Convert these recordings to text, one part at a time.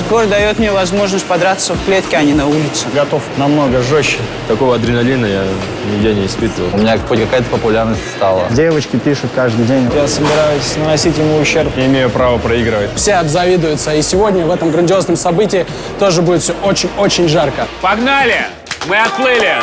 Хардкор дает мне возможность подраться в клетке, а не на улице. Готов намного жестче. Такого адреналина я нигде не испытывал. У меня хоть какая-то популярность стала. Девочки пишут каждый день. Я собираюсь наносить ему ущерб. Не имею права проигрывать. Все обзавидуются. И сегодня в этом грандиозном событии тоже будет все очень-очень жарко. Погнали! Мы отплыли!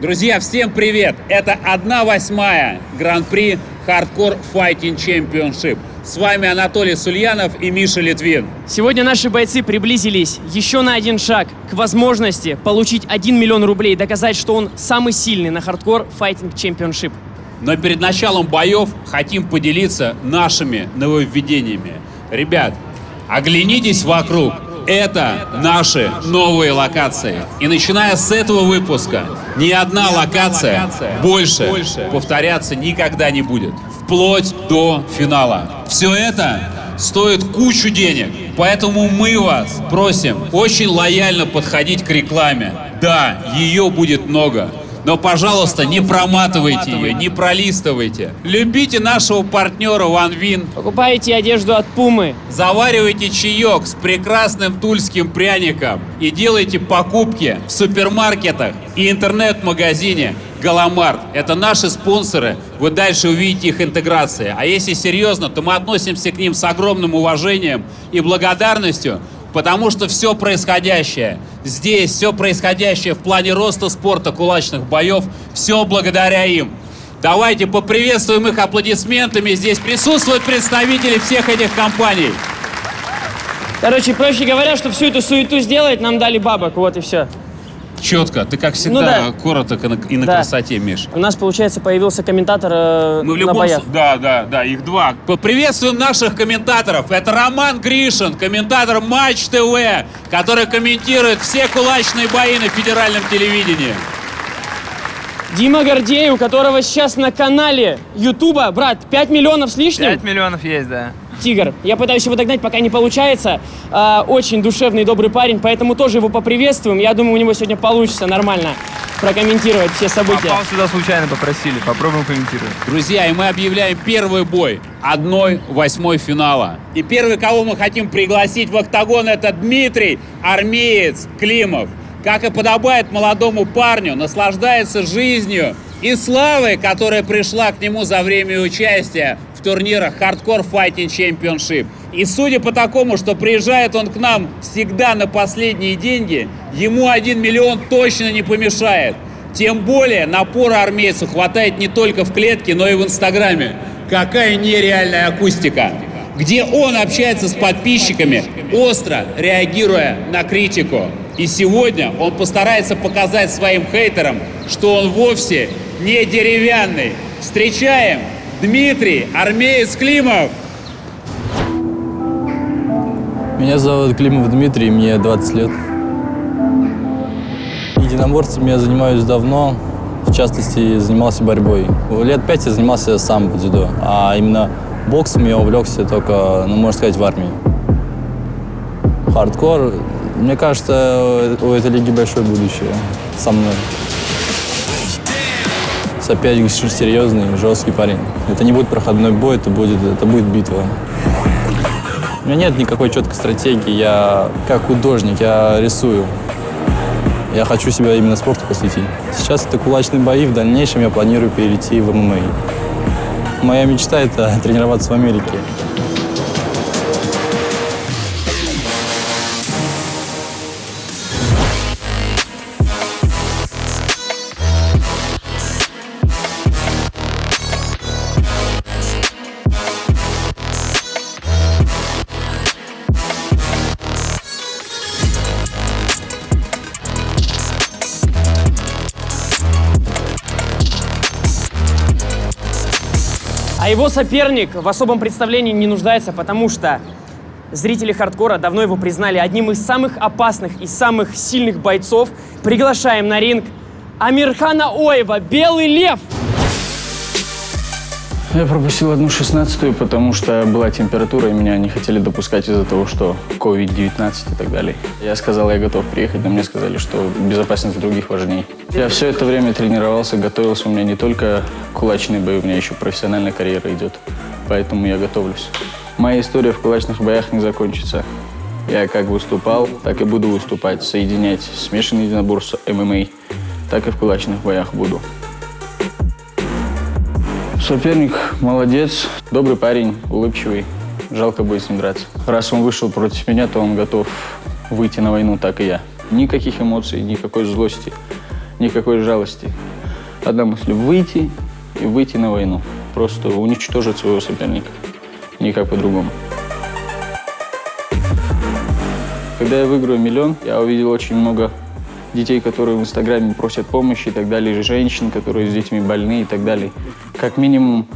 Друзья, всем привет! Это 1/8 Гран-при Hardcore Fighting Championship. С вами Анатолий Сульянов и Миша Литвин. Сегодня наши бойцы приблизились еще на один шаг к возможности получить 1 миллион рублей и доказать, что он самый сильный на Hardcore Fighting Championship. Но перед началом боев хотим поделиться нашими нововведениями. Ребят, оглянитесь вокруг. Это наши новые локации. И начиная с этого выпуска, ни одна локация больше повторяться никогда не будет. Вплоть до финала. Все это стоит кучу денег. Поэтому мы вас просим очень лояльно подходить к рекламе. Да, ее будет много. Но, пожалуйста, не проматывайте ее, не пролистывайте. Любите нашего партнера OneWin. Покупайте одежду от Пумы. Заваривайте чаек с прекрасным тульским пряником и делайте покупки в супермаркетах и интернет-магазине Галамарт. Это наши спонсоры, вы дальше увидите их интеграции. А если серьезно, то мы относимся к ним с огромным уважением и благодарностью, потому что все происходящее здесь, все происходящее в плане роста спорта, кулачных боев, все благодаря им. Давайте поприветствуем их аплодисментами. Здесь присутствуют представители всех этих компаний. Короче, проще говоря, что всю эту суету сделать, нам дали бабок, вот и все. Четко. Ты, как всегда, коротко и на красоте, Миш. У нас, получается, появился комментатор Мы в на любом боях. Да, их два. Поприветствуем наших комментаторов. Это Роман Гришин, комментатор Матч ТВ, который комментирует все кулачные бои на федеральном телевидении. Дима Гордей, у которого сейчас на канале Ютуба, брат, 5 миллионов с лишним. 5 миллионов есть, да. Тигр. Я пытаюсь его догнать, пока не получается. Очень душевный, добрый парень, поэтому тоже его поприветствуем. Я думаю, у него сегодня получится нормально прокомментировать все события. Попал сюда случайно, попросили. Попробуем комментировать. Друзья, и мы объявляем первый бой 1/8 финала. И первый, кого мы хотим пригласить в октагон, это Дмитрий Армеец Климов. Как и подобает молодому парню, наслаждается жизнью и славой, которая пришла к нему за время участия в турнирах Hardcore Fighting Championship. И судя по такому, что приезжает он к нам всегда на последние деньги, ему 1 миллион точно не помешает. Тем более напора армейцу хватает не только в клетке, но и в Инстаграме. Какая нереальная акустика! Где он общается с подписчиками, остро реагируя на критику. И сегодня он постарается показать своим хейтерам, что он вовсе не деревянный. Встречаем Дмитрий Армеец Климов. Меня зовут Климов Дмитрий, мне 20 лет. Единоборством я занимаюсь давно, в частности, занимался борьбой. Лет 5 я занимался сам в дзюдо, а именно боксом я увлекся только, можно сказать, в армии. Хардкор, мне кажется, у этой лиги большое будущее со мной. Соперник серьезный, жесткий парень. Это не будет проходной бой, это будет битва. У меня нет никакой четкой стратегии, я как художник, я рисую. Я хочу себя именно спорту посвятить. Сейчас это кулачные бои, в дальнейшем я планирую перейти в ММА. Моя мечта – это тренироваться в Америке. А его соперник в особом представлении не нуждается, потому что зрители хардкора давно его признали одним из самых опасных и самых сильных бойцов. Приглашаем на ринг Амирхана Оева, Белый Лев! Я пропустил 1/16, потому что была температура, и меня не хотели допускать из-за того, что COVID-19 и так далее. Я сказал, я готов приехать, но мне сказали, что безопасность других важнее. Я все это время тренировался, готовился. У меня не только кулачные бои, у меня еще профессиональная карьера идет. Поэтому я готовлюсь. Моя история в кулачных боях не закончится. Я как выступал, так и буду выступать. Соединять смешанный единобор с ММА, так и в кулачных боях буду. Соперник молодец, добрый парень, улыбчивый. Жалко будет с ним драться. Раз он вышел против меня, то он готов выйти на войну, так и я. Никаких эмоций, никакой злости, никакой жалости. Одна мысль – выйти и выйти на войну. Просто уничтожить своего соперника. Никак по-другому. Когда я выиграю 1 000 000, я увидел очень много детей, которые в Инстаграме просят помощи и так далее, и женщин, которые с детьми больны и так далее. Как минимум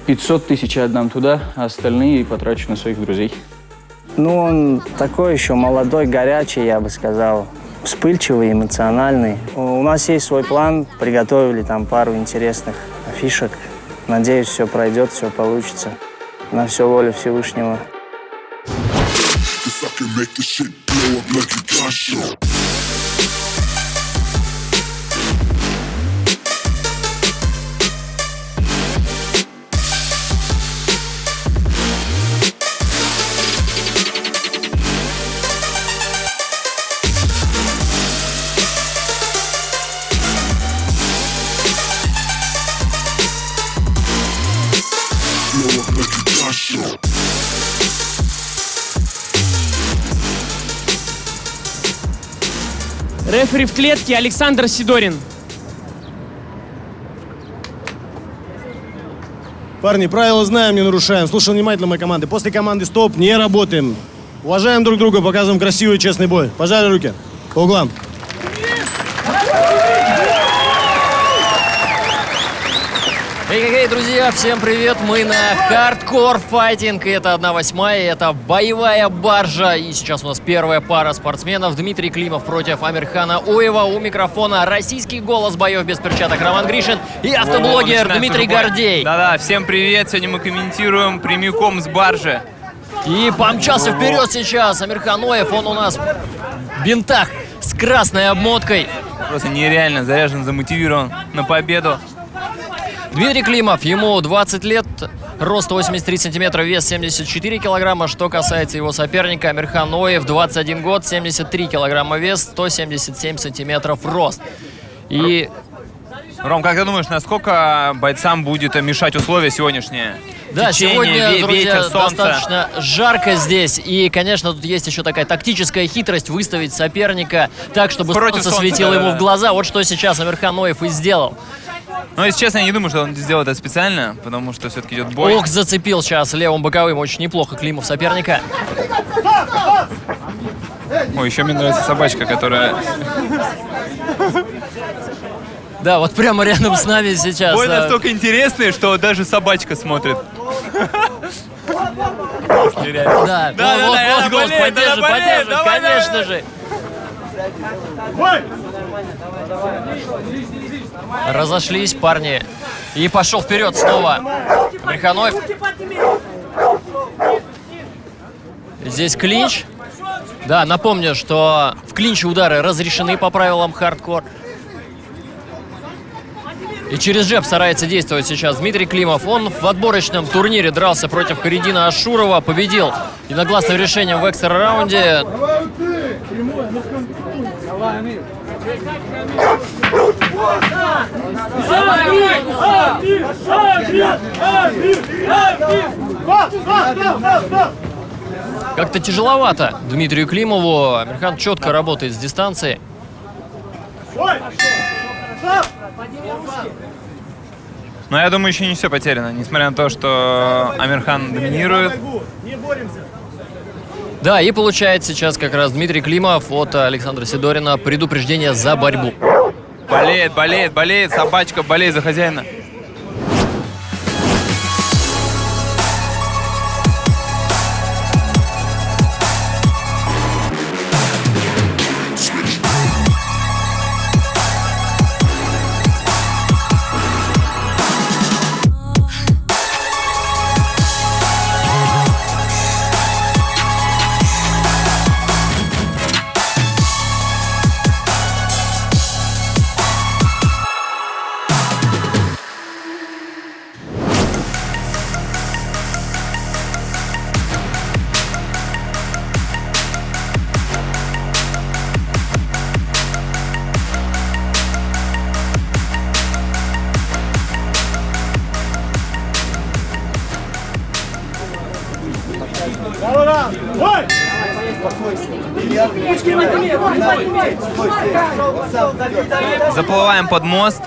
500 000 я отдам туда, а остальные потрачу на своих друзей. Ну, он такой еще молодой, горячий, я бы сказал, вспыльчивый, эмоциональный. У нас есть свой план, приготовили там пару интересных фишек. Надеюсь, все пройдет, все получится. На все воля Всевышнего. Рефери в клетке Александр Сидорин. Парни, правила знаем, не нарушаем. Слушаем внимательно моей команды. После команды «Стоп» не работаем. Уважаем друг друга, показываем красивый и честный бой. Пожали руки. По углам. Эй, друзья, всем привет! Мы на Hardcore Fighting. Это 1/8, это боевая баржа. И сейчас у нас первая пара спортсменов. Дмитрий Климов против Амирхана Оева. У микрофона российский голос боев без перчаток Роман Гришин и автоблогер Дмитрий Гордей. Да-да, всем привет! Сегодня мы комментируем прямиком с баржи. И помчался вперед сейчас Амирхан Оев. Он у нас в бинтах с красной обмоткой. Просто нереально заряжен, замотивирован на победу. Дмитрий Климов, ему 20 лет, рост 83 сантиметра, вес 74 килограмма. Что касается его соперника, Амирхан Оев, 21 год, 73 килограмма вес, 177 сантиметров рост. И... Ром, как ты думаешь, насколько бойцам будет мешать условия сегодняшние? Да, течение, сегодня, друзья, ветер, солнце. достаточно жарко здесь. И, конечно, тут есть еще такая тактическая хитрость выставить соперника так, чтобы солнце светило ему в глаза. Вот что сейчас Амирхан Оев и сделал. Но, если честно, я не думаю, что он сделал это специально, потому что все-таки идет бой. Ох, зацепил сейчас левым боковым очень неплохо Климов соперника. Ой, еще мне нравится собачка, которая... Да, вот прямо рядом с нами сейчас. Бой настолько интересный, что даже собачка смотрит. Да, вот голос поддержит, конечно же. Разошлись парни. И пошел вперед снова Амирхан Оев. Здесь клинч. Да, напомню, что в клинче удары разрешены по правилам хардкор. И через джеб старается действовать сейчас Дмитрий Климов. Он в отборочном турнире дрался против Харидина Ашурова. Победил единогласным решением в экстра-раунде. Как-то тяжеловато Дмитрию Климову. Амирхан четко работает с дистанции. Но я думаю, еще не все потеряно, несмотря на то, что Амирхан доминирует. Да, и получает сейчас как раз Дмитрий Климов от Александра Сидорина предупреждение за борьбу. Болеет, болеет, болеет, собачка болеет за хозяина. Заплываем под мост.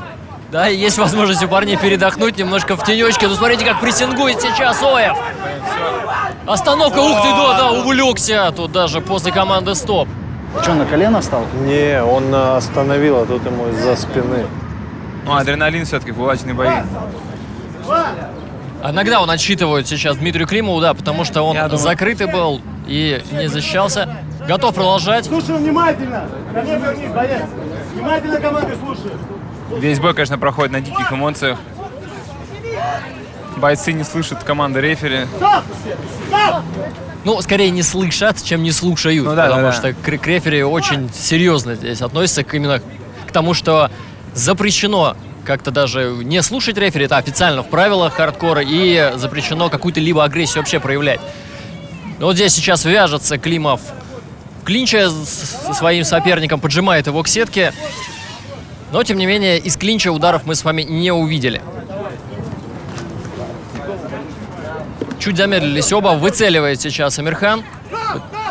Да, и есть возможность у парней передохнуть немножко в тенечке. Ну, смотрите, как прессингует сейчас Оев. Остановка, ух ты, да, увлекся. Тут даже после команды стоп. Что, на колено стал? Не, он остановил, а тут ему из-за спины. Ну, адреналин все-таки, кулачные бои. Иногда он отсчитывает сейчас Дмитрию Климову, да, потому что он закрытый был и не защищался. Готов продолжать. Слушай внимательно. Коллега, вернись, боец. Внимательно команды слушай. Весь бой, конечно, проходит на диких эмоциях. Бойцы не слышат команды рефери. Ну, скорее не слышат, чем не слушают, Ну да, потому да, что к рефери очень серьезно здесь относится именно к тому, что запрещено как-то даже не слушать рефери, это официально в правилах хардкора, и запрещено какую-то либо агрессию вообще проявлять. Вот здесь сейчас вяжется Климов в клинче со своим соперником, поджимает его к сетке, но, тем не менее, из клинча ударов мы с вами не увидели. Чуть замедлились оба, выцеливает сейчас Амирхан.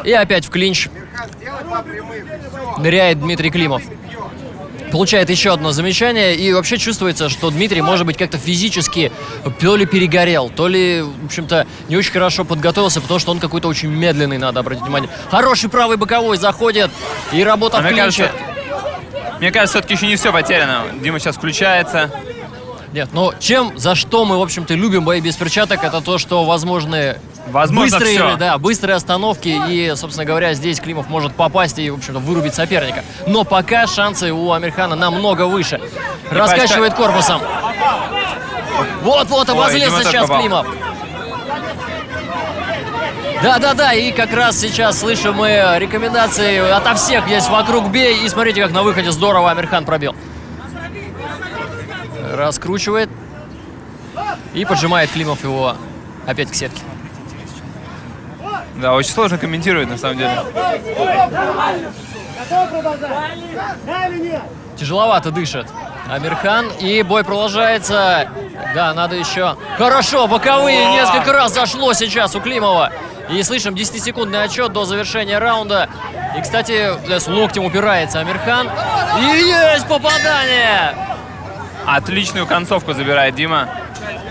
И опять в клинч ныряет Дмитрий Климов. Получает еще одно замечание, и вообще чувствуется, что Дмитрий, может быть, как-то физически то ли перегорел, то ли, в общем-то, не очень хорошо подготовился, потому что он какой-то очень медленный, надо обратить внимание. Хороший правый боковой заходит, и работа в клинче. Мне кажется, все-таки еще не все потеряно. Дима сейчас включается. Нет, но за что мы, в общем-то, любим бои без перчаток, это то, что возможны быстрые остановки, и, собственно говоря, здесь Климов может попасть и, в общем-то, вырубить соперника. Но пока шансы у Амирхана намного выше. Раскачивает корпусом. Вот-вот, обозлился сейчас Климов. Да-да-да, и как раз сейчас слышим мы рекомендации ото всех есть вокруг бей. И смотрите, как на выходе здорово Амирхан пробил. Раскручивает. И поджимает Климов его опять к сетке. Да, очень сложно комментировать, на самом деле. Тяжеловато дышит Амирхан. И бой продолжается. Да, надо еще. Хорошо, боковые несколько раз зашло сейчас у Климова. И слышим 10-секундный отчет до завершения раунда. И, кстати, с локтем упирается Амирхан. И есть попадание! Отличную концовку забирает Дима.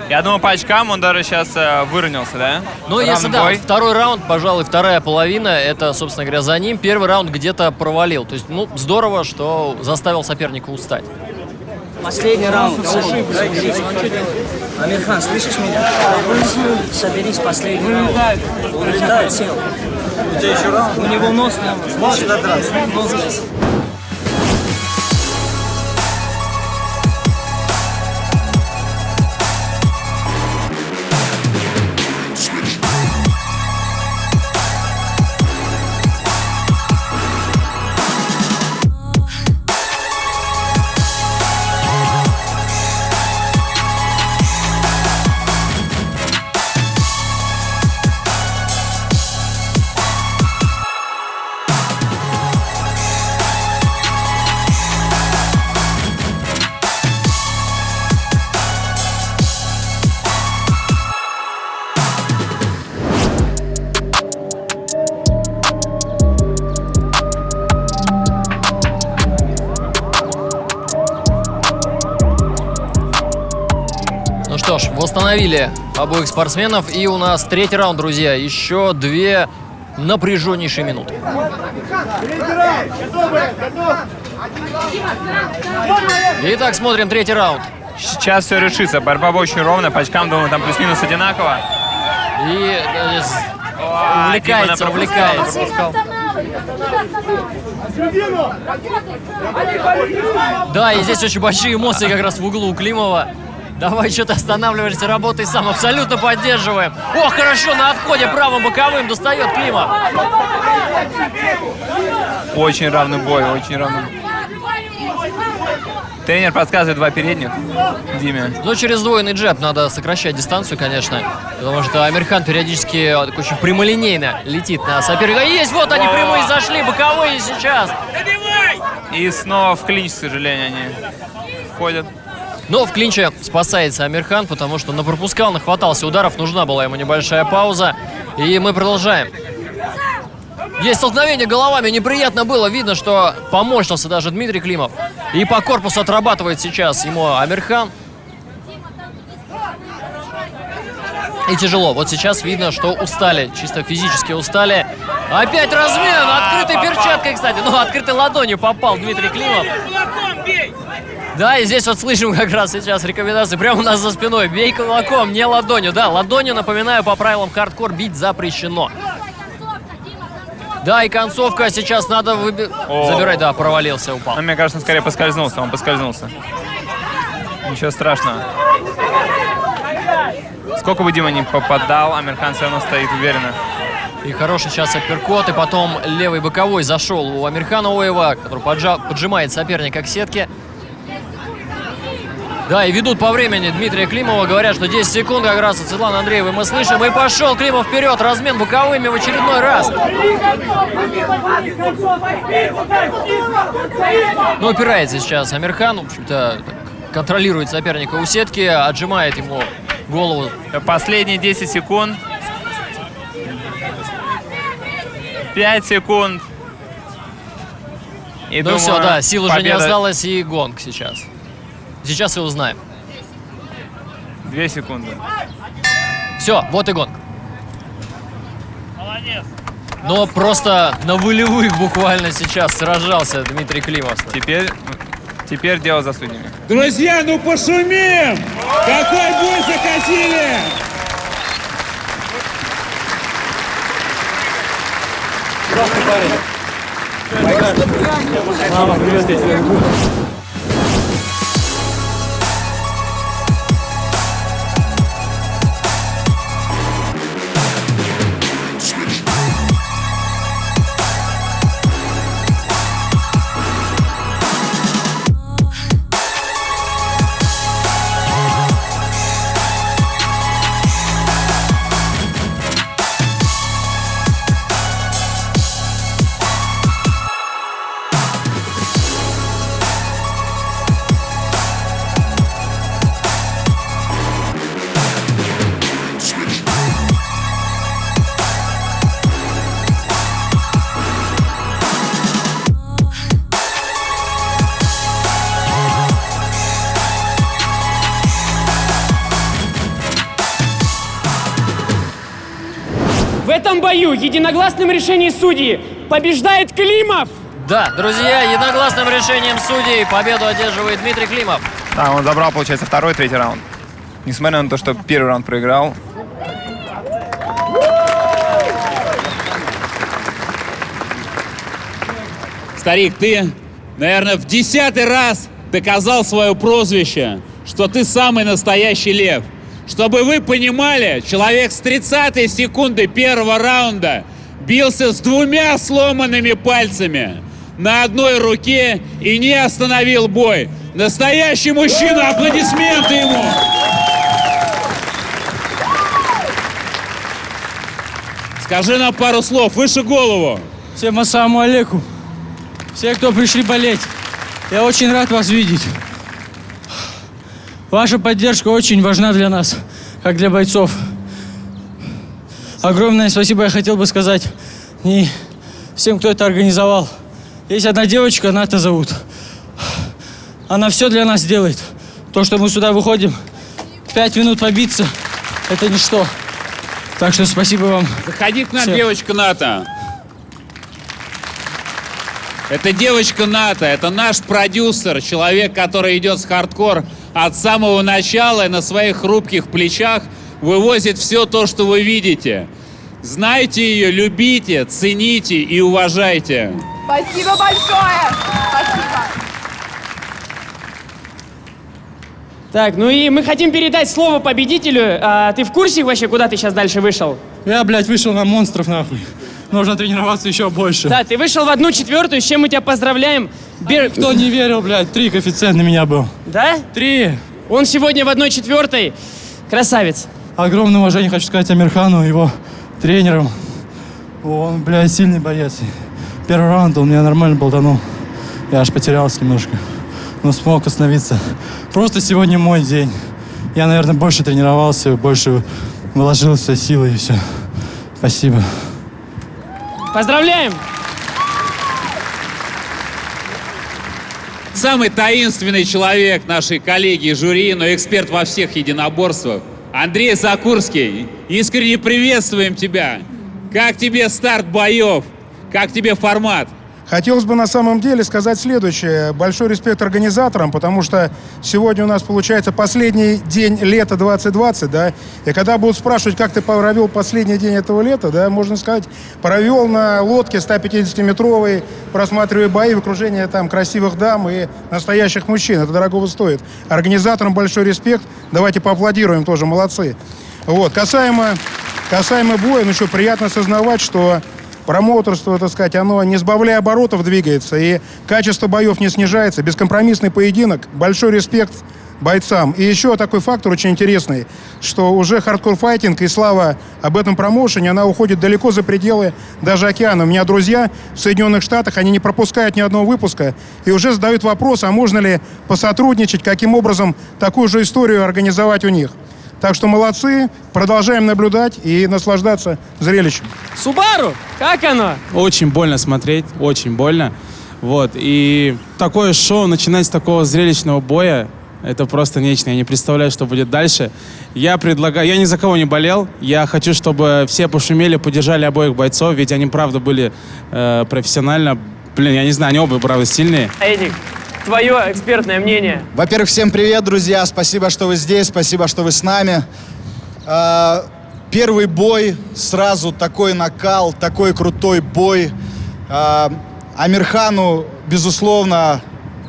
Я думаю, по очкам он даже сейчас выровнялся, да? Ну, если да, второй раунд, пожалуй, вторая половина, это, собственно говоря, за ним. Первый раунд где-то провалил. То есть, ну, здорово, что заставил соперника устать. Последний раунд. Амирхан, слышишь меня? Соберись, последний раунд. Он летает, сел. У тебя еще раунд? У него нос не может додраться. Нос здесь. Восстановили обоих спортсменов. И у нас третий раунд, друзья. Еще 2 напряженнейшие минуты. Итак, смотрим третий раунд. Сейчас все решится. Борьба очень ровная. По очкам, думаю, там плюс-минус одинаково. И увлекается. Пропускал. Да, и здесь очень большие эмоции как раз в углу у Климова. Давай, что ты останавливаешься, работай сам. Абсолютно поддерживаем. О, хорошо, на отходе правым боковым достает Климов. Очень равный бой, очень равный. Тренер подсказывает 2 передних Диме. Но через двойный джеб надо сокращать дистанцию, конечно. Потому что Амирхан периодически очень прямолинейно летит на соперника. Есть, вот они прямые зашли, боковые сейчас. И снова в клинч, к сожалению, они входят. Но в клинче спасается Амирхан, потому что напропускал, нахватался ударов. Нужна была ему небольшая пауза. И мы продолжаем. Есть столкновение головами, неприятно было. Видно, что поморщился даже Дмитрий Климов. И по корпусу отрабатывает сейчас ему Амирхан. И тяжело. Вот сейчас видно, что устали, чисто физически устали. Опять размен, открытой перчаткой, кстати. Ну, открытой ладонью попал Дмитрий Климов. Да, и здесь вот слышим как раз сейчас рекомендации прямо у нас за спиной. Бей кулаком, не ладонью. Да, ладонью, напоминаю, по правилам хардкор бить запрещено. Да, и концовка сейчас надо забирать. Да, провалился, упал. Но, мне кажется, он скорее поскользнулся, он поскользнулся. Ничего страшного. Сколько бы Дима не попадал, Амирхан все равно стоит уверенно. И хороший сейчас апперкот, и потом левый боковой зашел у Амирхана Оева, который поджимает соперника к сетке. Да, и ведут по времени Дмитрия Климова. Говорят, что 10 секунд как раз от Светланы Андреевой мы слышим. И пошел Климов вперед. Размен боковыми в очередной раз. Но упирается сейчас Амирхан. В общем-то, контролирует соперника у сетки. Отжимает ему голову. Последние 10 секунд. 5 секунд. И ну думаю, все, да, сил уже не победа... осталось. И гонг сейчас. Сейчас и узнаем. 2 секунды. Все, вот и гонг. Молодец. Но просто на волевых буквально сейчас сражался Дмитрий Климов. Теперь дело за судьями. Друзья, ну пошумим! Какой бой закатили! Здравствуй, парень. Мама, привет, я тебя люблю. В этом бою единогласным решением судьи побеждает Климов! Да, друзья, единогласным решением судей победу одерживает Дмитрий Климов. Да, он забрал, получается, 2-й, 3-й раунд. Несмотря на то, что 1-й раунд проиграл. Старик, ты, наверное, в 10-й раз доказал свое прозвище, что ты самый настоящий лев. Чтобы вы понимали, человек с 30-й секунды 1-го раунда бился с 2 сломанными пальцами на одной руке и не остановил бой. Настоящий мужчина, аплодисменты ему! Скажи нам пару слов, выше голову. Всем ассаламу алейкум. Все, кто пришли болеть, я очень рад вас видеть. Ваша поддержка очень важна для нас, как для бойцов. Огромное спасибо я хотел бы сказать не всем, кто это организовал. Есть одна девочка, Ната зовут. Она все для нас делает. То, что мы сюда выходим, 5 минут побиться – это ничто. Так что спасибо вам. Заходи к нам, Всё. девочка Ната. Это девочка Ната, это наш продюсер, человек, который идет с хардкор от самого начала и на своих хрупких плечах вывозит все то, что вы видите. Знайте ее, любите, цените и уважайте. Спасибо большое! Спасибо! Так, ну и мы хотим передать слово победителю. А ты в курсе вообще, куда ты сейчас дальше вышел? Я, блядь, вышел на монстров, нахуй. Нужно тренироваться еще больше. Да, ты вышел в 1/4, с чем мы тебя поздравляем. Кто не верил, блядь, 3 коэффициент на меня был. Да? 3. Он сегодня в 1/4. Красавец. Огромное уважение хочу сказать Амирхану, его тренерам. Он, блядь, сильный боец. Первый раунд он меня нормально болтанул. Я аж потерялся немножко, но смог остановиться. Просто сегодня мой день. Я, наверное, больше тренировался, больше вложил все силы и все. Спасибо. Поздравляем! Самый таинственный человек нашей коллеги жюри, но эксперт во всех единоборствах. Андрей Закурский, искренне приветствуем тебя. Как тебе старт боев? Как тебе формат? Хотелось бы на самом деле сказать следующее. Большой респект организаторам, потому что сегодня у нас получается последний день лета 2020, да, и когда будут спрашивать, как ты провел последний день этого лета, да, можно сказать, провел на лодке 150-метровой, просматривая бои в окружении там красивых дам и настоящих мужчин. Это дорогого стоит. Организаторам большой респект. Давайте поаплодируем, тоже молодцы. Вот. Касаемо боя, ну что, приятно осознавать, что промоутерство, так сказать, оно не сбавляя оборотов двигается, и качество боев не снижается. Бескомпромиссный поединок. Большой респект бойцам. И еще такой фактор очень интересный, что уже хардкор-файтинг и слава об этом промоушене, она уходит далеко за пределы даже океана. У меня друзья в Соединенных Штатах, они не пропускают ни одного выпуска и уже задают вопрос, а можно ли посотрудничать, каким образом такую же историю организовать у них. Так что молодцы, продолжаем наблюдать и наслаждаться зрелищем. Субару, как оно? Очень больно смотреть, очень больно. Вот. И такое шоу, начинать с такого зрелищного боя, это просто нечто. Я не представляю, что будет дальше. Я предлагаю, я ни за кого не болел. Я хочу, чтобы все пошумели, поддержали обоих бойцов, ведь они, правда, были профессионально. Блин, я не знаю, они оба, правда, сильные. Эдик, твое экспертное мнение. Во-первых, всем привет, друзья. Спасибо, что вы здесь, спасибо, что вы с нами. Первый бой, сразу такой накал, такой крутой бой. Амирхану, безусловно,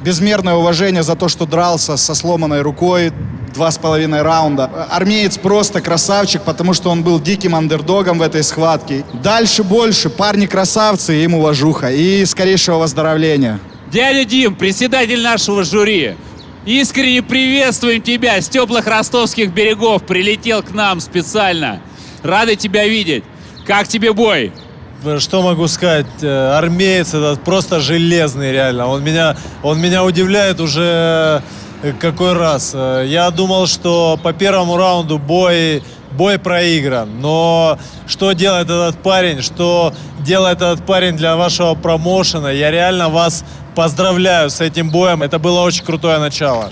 безмерное уважение за то, что дрался со сломанной рукой 2,5 раунда. Армеец просто красавчик, потому что он был диким андердогом в этой схватке. Дальше больше, парни красавцы, им уважуха и скорейшего выздоровления. Дядя Дим, председатель нашего жюри, искренне приветствуем тебя с теплых ростовских берегов. Прилетел к нам специально. Рады тебя видеть. Как тебе бой? Что могу сказать? Армеец этот просто железный, реально. Он меня удивляет уже какой раз. Я думал, что по первому раунду бой проигран. Но что делает этот парень? Что делает этот парень для вашего промоушена? Я реально вас поздравляю с этим боем. Это было очень крутое начало.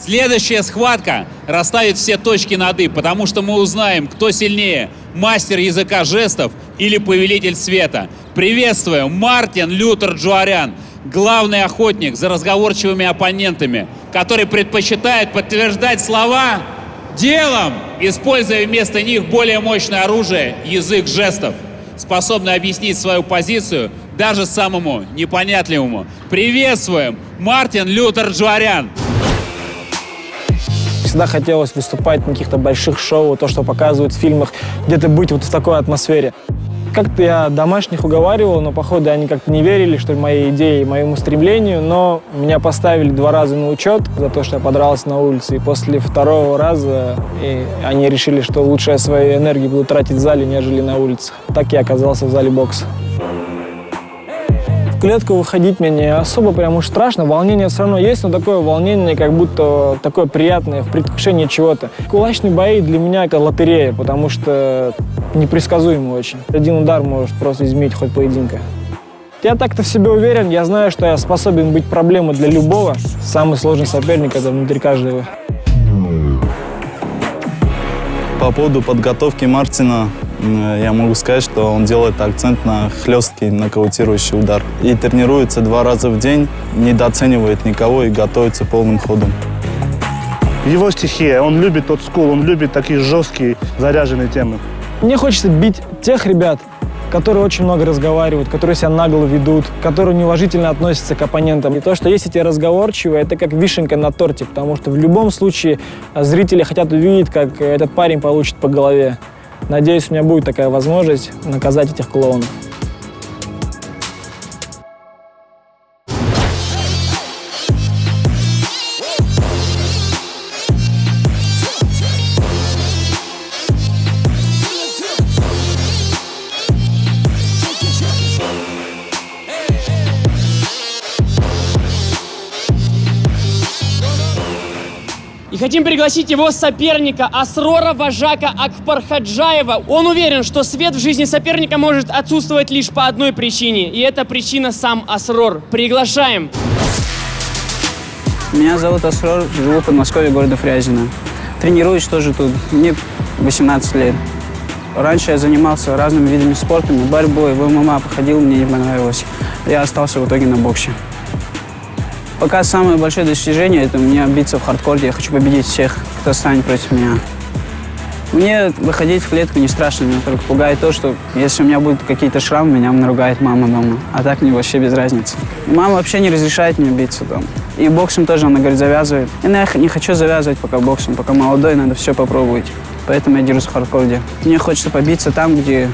Следующая схватка расставит все точки над «и», потому что мы узнаем, кто сильнее – мастер языка жестов или повелитель света. Приветствуем, Мартин Лютер Джуарян, главный охотник за разговорчивыми оппонентами, который предпочитает подтверждать слова делом, используя вместо них более мощное оружие – язык жестов, способный объяснить свою позицию даже самому непонятливому. Приветствуем, Мартин Лютер Джуарян. Всегда хотелось выступать на каких-то больших шоу, то, что показывают в фильмах, где-то быть вот в такой атмосфере. Как-то я домашних уговаривал, но, походу, они как-то не верили, что моей идее, моему стремлению, но меня поставили 2 раза на учет за то, что я подрался на улице. И после 2-го раза они решили, что лучше я свою энергию буду тратить в зале, нежели на улицах. Так я оказался в зале бокса. В клетку выходить мне не особо прям уж страшно. Волнение все равно есть, но такое волнение, как будто такое приятное, в предвкушении чего-то. Кулачные бои для меня это лотерея, потому что непредсказуемо очень. Один удар может просто изменить ход поединка. Я так-то в себе уверен, я знаю, что я способен быть проблемой для любого. Самый сложный соперник — это внутри каждого. По поводу подготовки Мартина, я могу сказать, что он делает акцент на хлесткий нокаутирующий удар. И тренируется 2 раза в день, недооценивает никого и готовится полным ходом. Его стихия, он любит тот скул, он любит такие жесткие, заряженные темы. Мне хочется бить тех ребят, которые очень много разговаривают, которые себя нагло ведут, которые неуважительно относятся к оппонентам. И то, что есть эти разговорчивые, это как вишенка на торте, потому что в любом случае зрители хотят увидеть, как этот парень получит по голове. Надеюсь, у меня будет такая возможность наказать этих клоунов. И хотим пригласить его соперника Асрора Важака Акбархаджаева. Он уверен, что свет в жизни соперника может отсутствовать лишь по одной причине. И эта причина сам Асрор. Приглашаем. Меня зовут Асрор, живу в Подмосковье, города Фрязино. Тренируюсь тоже тут. Мне 18 лет. Раньше я занимался разными видами спорта, борьбой, в ММА походил, мне не понравилось. Я остался в итоге на боксе. Пока самое большое достижение – это у меня биться в хардкоре. Я хочу победить всех, кто станет против меня. Мне выходить в клетку не страшно, меня только пугает то, что если у меня будут какие-то шрамы, меня наругает мама дома. А так мне вообще без разницы. Мама вообще не разрешает мне биться там. И боксом тоже она говорит, завязывает. И я не хочу завязывать пока боксом, пока молодой, надо все попробовать. Поэтому я держусь в хардкоре. Мне хочется побиться там, где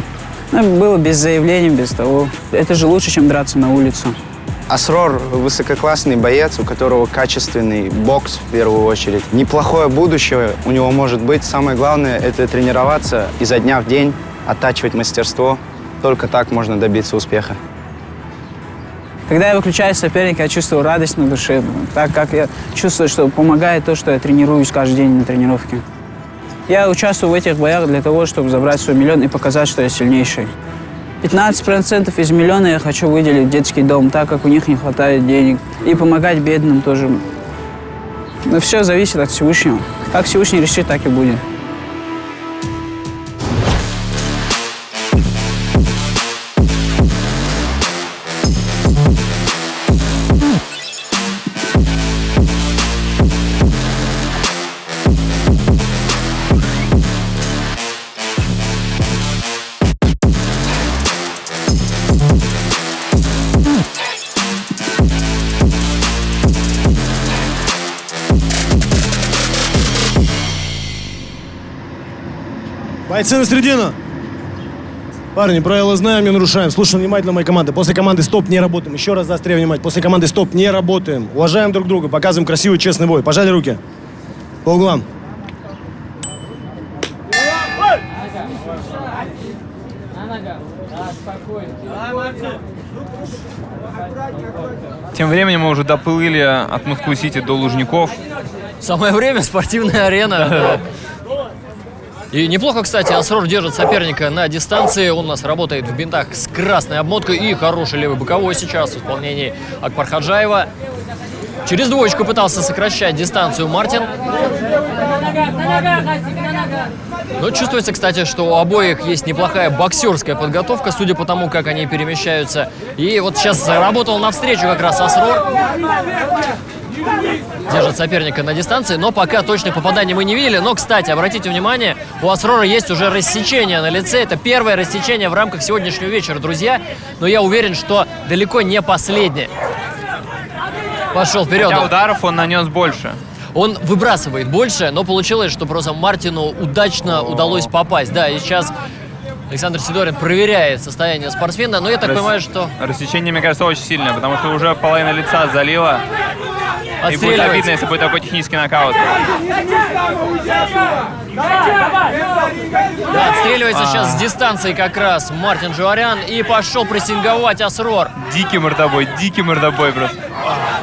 было без заявлений, без того. Это же лучше, чем драться на улице. Асрор – высококлассный боец, у которого качественный бокс в первую очередь. Неплохое будущее у него может быть. Самое главное – это тренироваться изо дня в день, оттачивать мастерство. Только так можно добиться успеха. Когда я выключаю соперника, я чувствую радость на душе, так как я чувствую, что помогает то, что я тренируюсь каждый день на тренировке. Я участвую в этих боях для того, чтобы забрать свой миллион и показать, что я сильнейший. 15% из миллиона я хочу выделить в детский дом, так как у них не хватает денег. И помогать бедным тоже. Но все зависит от Всевышнего. Как Всевышний решит, так и будет. Бойцы на середину. Парни, правила знаем, не нарушаем. Слушаем внимательно моей команды. После команды «Стоп» не работаем. Еще раз заостряю внимание. После команды «Стоп» не работаем. Уважаем друг друга, показываем красивый, честный бой. Пожали руки. По углам. Тем временем мы уже доплыли от Москвы-Сити до Лужников. Самое время, спортивная арена. И неплохо, кстати, Асрор держит соперника на дистанции. Он у нас работает в бинтах с красной обмоткой и хороший левый боковой сейчас в исполнении Акбархаджаева. Через двоечку пытался сокращать дистанцию Мартин. Но чувствуется, кстати, что у обоих есть неплохая боксерская подготовка, судя по тому, как они перемещаются. И вот сейчас заработал навстречу как раз Асрор. Держит соперника на дистанции, но пока точных попаданий мы не видели. Но, кстати, обратите внимание, у Асрора есть уже рассечение на лице. Это первое рассечение в рамках сегодняшнего вечера, друзья. Но я уверен, что далеко не последнее. Пошел вперед. Хотя ударов он нанес больше. Он выбрасывает больше, но получилось, что просто Мартину удачно удалось попасть. Да, и сейчас Александр Сидорин проверяет состояние спортсмена, но я так понимаю, что... Рассечение, мне кажется, очень сильное, потому что уже половина лица залила. И будет обидно, если будет такой технический нокаут. Да, отстреливается сейчас с дистанции как раз Мартин Джуарян и пошел прессинговать Асрор. Дикий мордобой просто.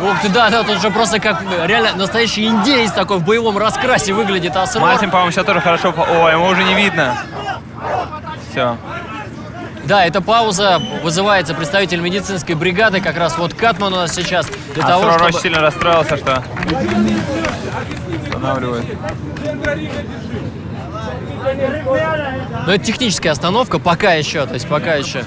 Ух ты, да, тут же просто как реально настоящий индеец такой в боевом раскрасе выглядит Асрор. Мартин, по-моему, сейчас тоже хорошо... О, ему уже не видно. Все. Да, эта пауза вызывается представитель медицинской бригады, как раз вот Катман у нас сейчас для того, Асрор чтобы... очень сильно расстроился, что останавливает. Но это техническая остановка пока еще, то есть пока еще.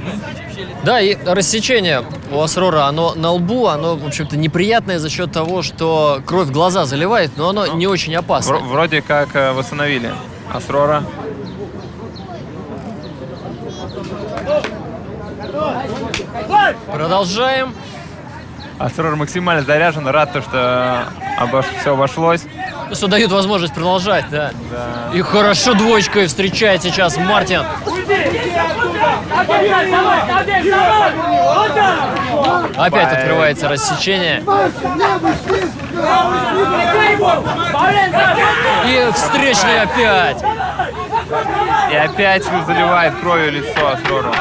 Да, и рассечение у Асрора, оно на лбу, оно, в общем-то, неприятное за счет того, что кровь в глаза заливает, но оно не очень опасно. Вроде как восстановили Асрора. Продолжаем. Асрор максимально заряжен, рад, что все обошлось. Что дают возможность продолжать, да. И хорошо двоечкой встречает сейчас Мартин. Опять открывается рассечение. И встречный опять. И опять заливает кровью лицо Асрору.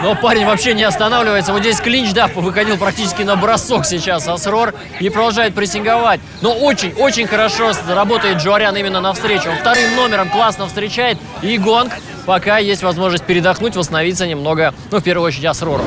Но парень вообще не останавливается. Вот здесь клинч, да, выходил практически на бросок сейчас Асрор и продолжает прессинговать. Но очень-очень хорошо работает Джуарян именно навстречу. Он вторым номером классно встречает. И гонг, пока есть возможность передохнуть, восстановиться немного, ну, в первую очередь, Асрору.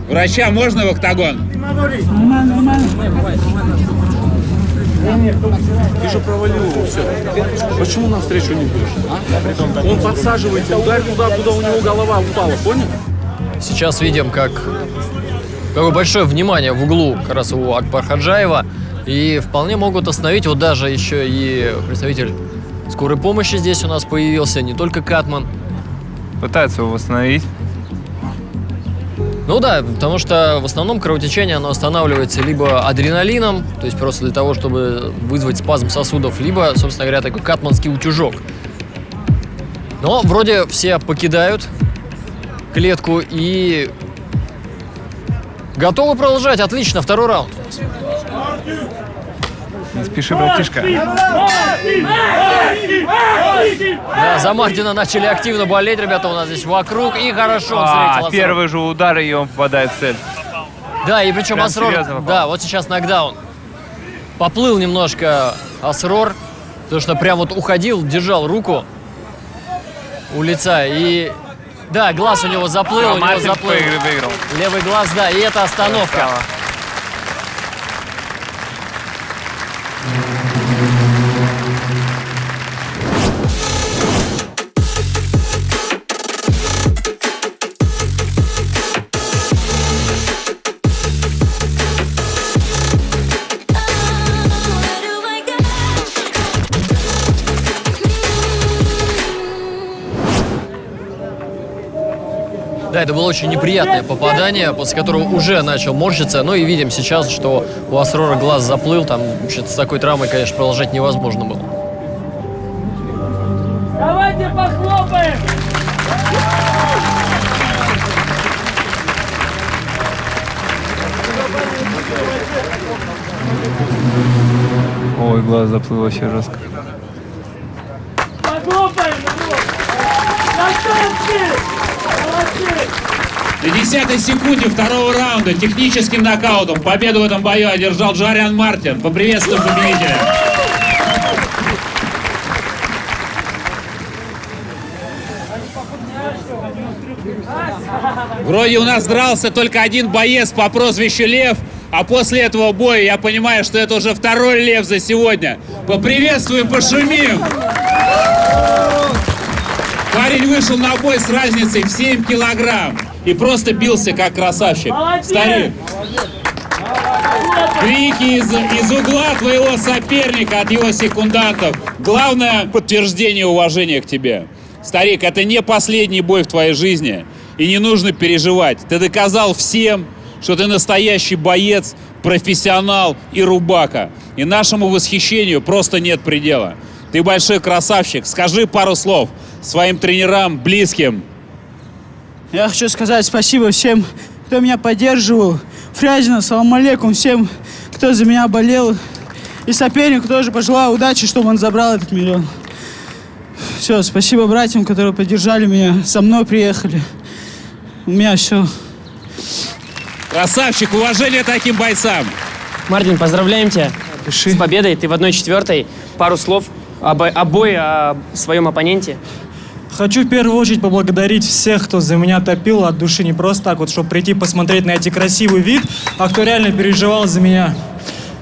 Врача можно в октагон? Ты же провалил его, все. Почему навстречу не будешь? А? Он подсаживается, ударь туда, куда у него голова упала, понял? Сейчас видим, какое большое внимание в углу как раз у Акбар-Хаджаева. И вполне могут остановить, вот даже еще и представитель скорой помощи здесь у нас появился, не только Катман. Пытаются его восстановить. Ну да, потому что в основном кровотечение оно останавливается либо адреналином, то есть просто для того, чтобы вызвать спазм сосудов, либо, собственно говоря, такой катманский утюжок. Но вроде все покидают клетку и готовы продолжать. Отлично, второй раунд. Не спеши, братишка. Да, за Мартина начали активно болеть, ребята, у нас здесь вокруг. И хорошо он встретил Асрор. Первый же удар, и он попадает в цель. Да, и причем Асрор, да, вот сейчас нокдаун. Поплыл немножко Асрор, потому что прям вот уходил, держал руку у лица. И, да, глаз у него заплыл, Мартин выиграл. Левый глаз, да, и это остановка. Да, это было очень неприятное попадание, после которого уже начал морщиться. Ну и видим сейчас, что у Асрора глаз заплыл. Там с такой травмой, конечно, продолжать невозможно было. Давайте похлопаем! Ой, глаз заплыл вообще жестко. Похлопаем! На 10-й секунде второго раунда техническим нокаутом победу в этом бою одержал Джариан Мартин. Поприветствуем победителя. Вроде у нас дрался только один боец по прозвищу Лев, а после этого боя я понимаю, что это уже второй Лев за сегодня. Поприветствуем, пошумим! Парень вышел на бой с разницей в 7 килограмм и просто бился как красавчик. Старик, крики из угла твоего соперника от его секундантов. Главное подтверждение уважения к тебе. Старик, это не последний бой в твоей жизни, и не нужно переживать. Ты доказал всем, что ты настоящий боец, профессионал и рубака. И нашему восхищению просто нет предела. Ты большой красавчик. Скажи пару слов своим тренерам, близким. Я хочу сказать спасибо всем, кто меня поддерживал. Фрязино, салам алейкум всем, кто за меня болел. И сопернику тоже пожелаю удачи, чтобы он забрал этот миллион. Все, спасибо братьям, которые поддержали меня, со мной приехали. У меня все. Красавчик, уважение таким бойцам. Мартин, поздравляем тебя с победой. Ты в 1/4. Пару слов о бое, о своем оппоненте. Хочу в первую очередь поблагодарить всех, кто за меня топил от души, не просто так вот, чтобы прийти посмотреть на эти красивый вид, а кто реально переживал за меня.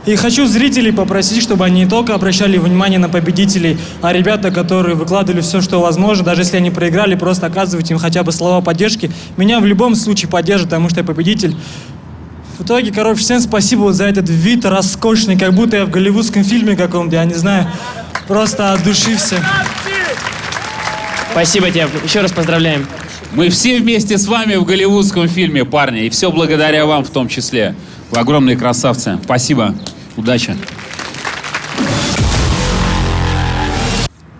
И хочу зрителей попросить, чтобы они не только обращали внимание на победителей, а ребята, которые выкладывали все, что возможно, даже если они проиграли, просто оказывайте им хотя бы слова поддержки. Меня в любом случае поддержат, потому что я победитель. В итоге, короче, всем спасибо вот за этот вид роскошный, как будто я в голливудском фильме каком-то, я не знаю, просто от души всем. Спасибо тебе. Еще раз поздравляем. Мы все вместе с вами в голливудском фильме, парни. И все благодаря вам в том числе. Вы огромные красавцы. Спасибо. Удачи.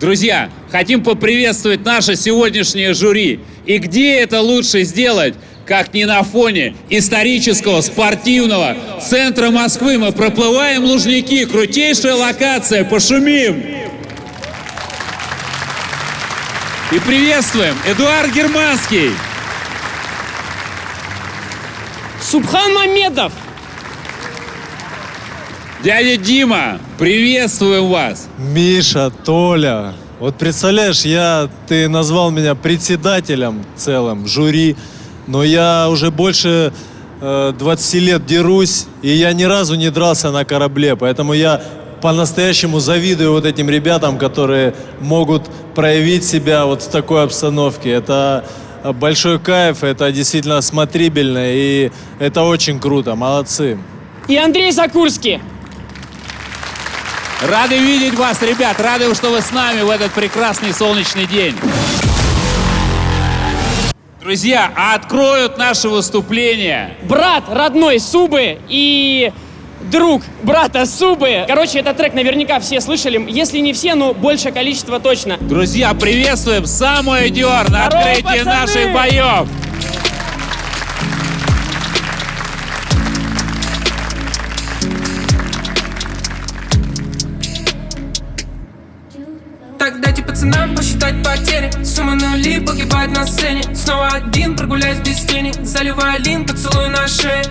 Друзья, хотим поприветствовать наше сегодняшнее жюри. И где это лучше сделать, как не на фоне исторического спортивного центра Москвы. Мы проплываем Лужники. Крутейшая локация. Пошумим. И приветствуем Эдуард Германский. Субхан Мамедов. Дядя Дима, приветствуем вас. Миша, Толя, вот представляешь, ты назвал меня председателем целым жюри, но я уже больше 20 лет дерусь, и я ни разу не дрался на корабле, поэтому я по-настоящему завидую вот этим ребятам, которые могут проявить себя вот в такой обстановке. Это большой кайф, это действительно смотрибельно, и это очень круто, молодцы. И Андрей Закурский. Рады видеть вас, ребят, рады, что вы с нами в этот прекрасный солнечный день. Друзья, а откроют наше выступление Брат родной Субы и друг брата Субы. Короче, этот трек наверняка все слышали. Если не все, но большее количество точно. Друзья, приветствуем Самуэ Диор на открытии наших боев. Так дайте пацанам посчитать потери. Сумма нули погибает на сцене. Снова один, прогуляюсь без тени. Заливаю лин, поцелуй на шее.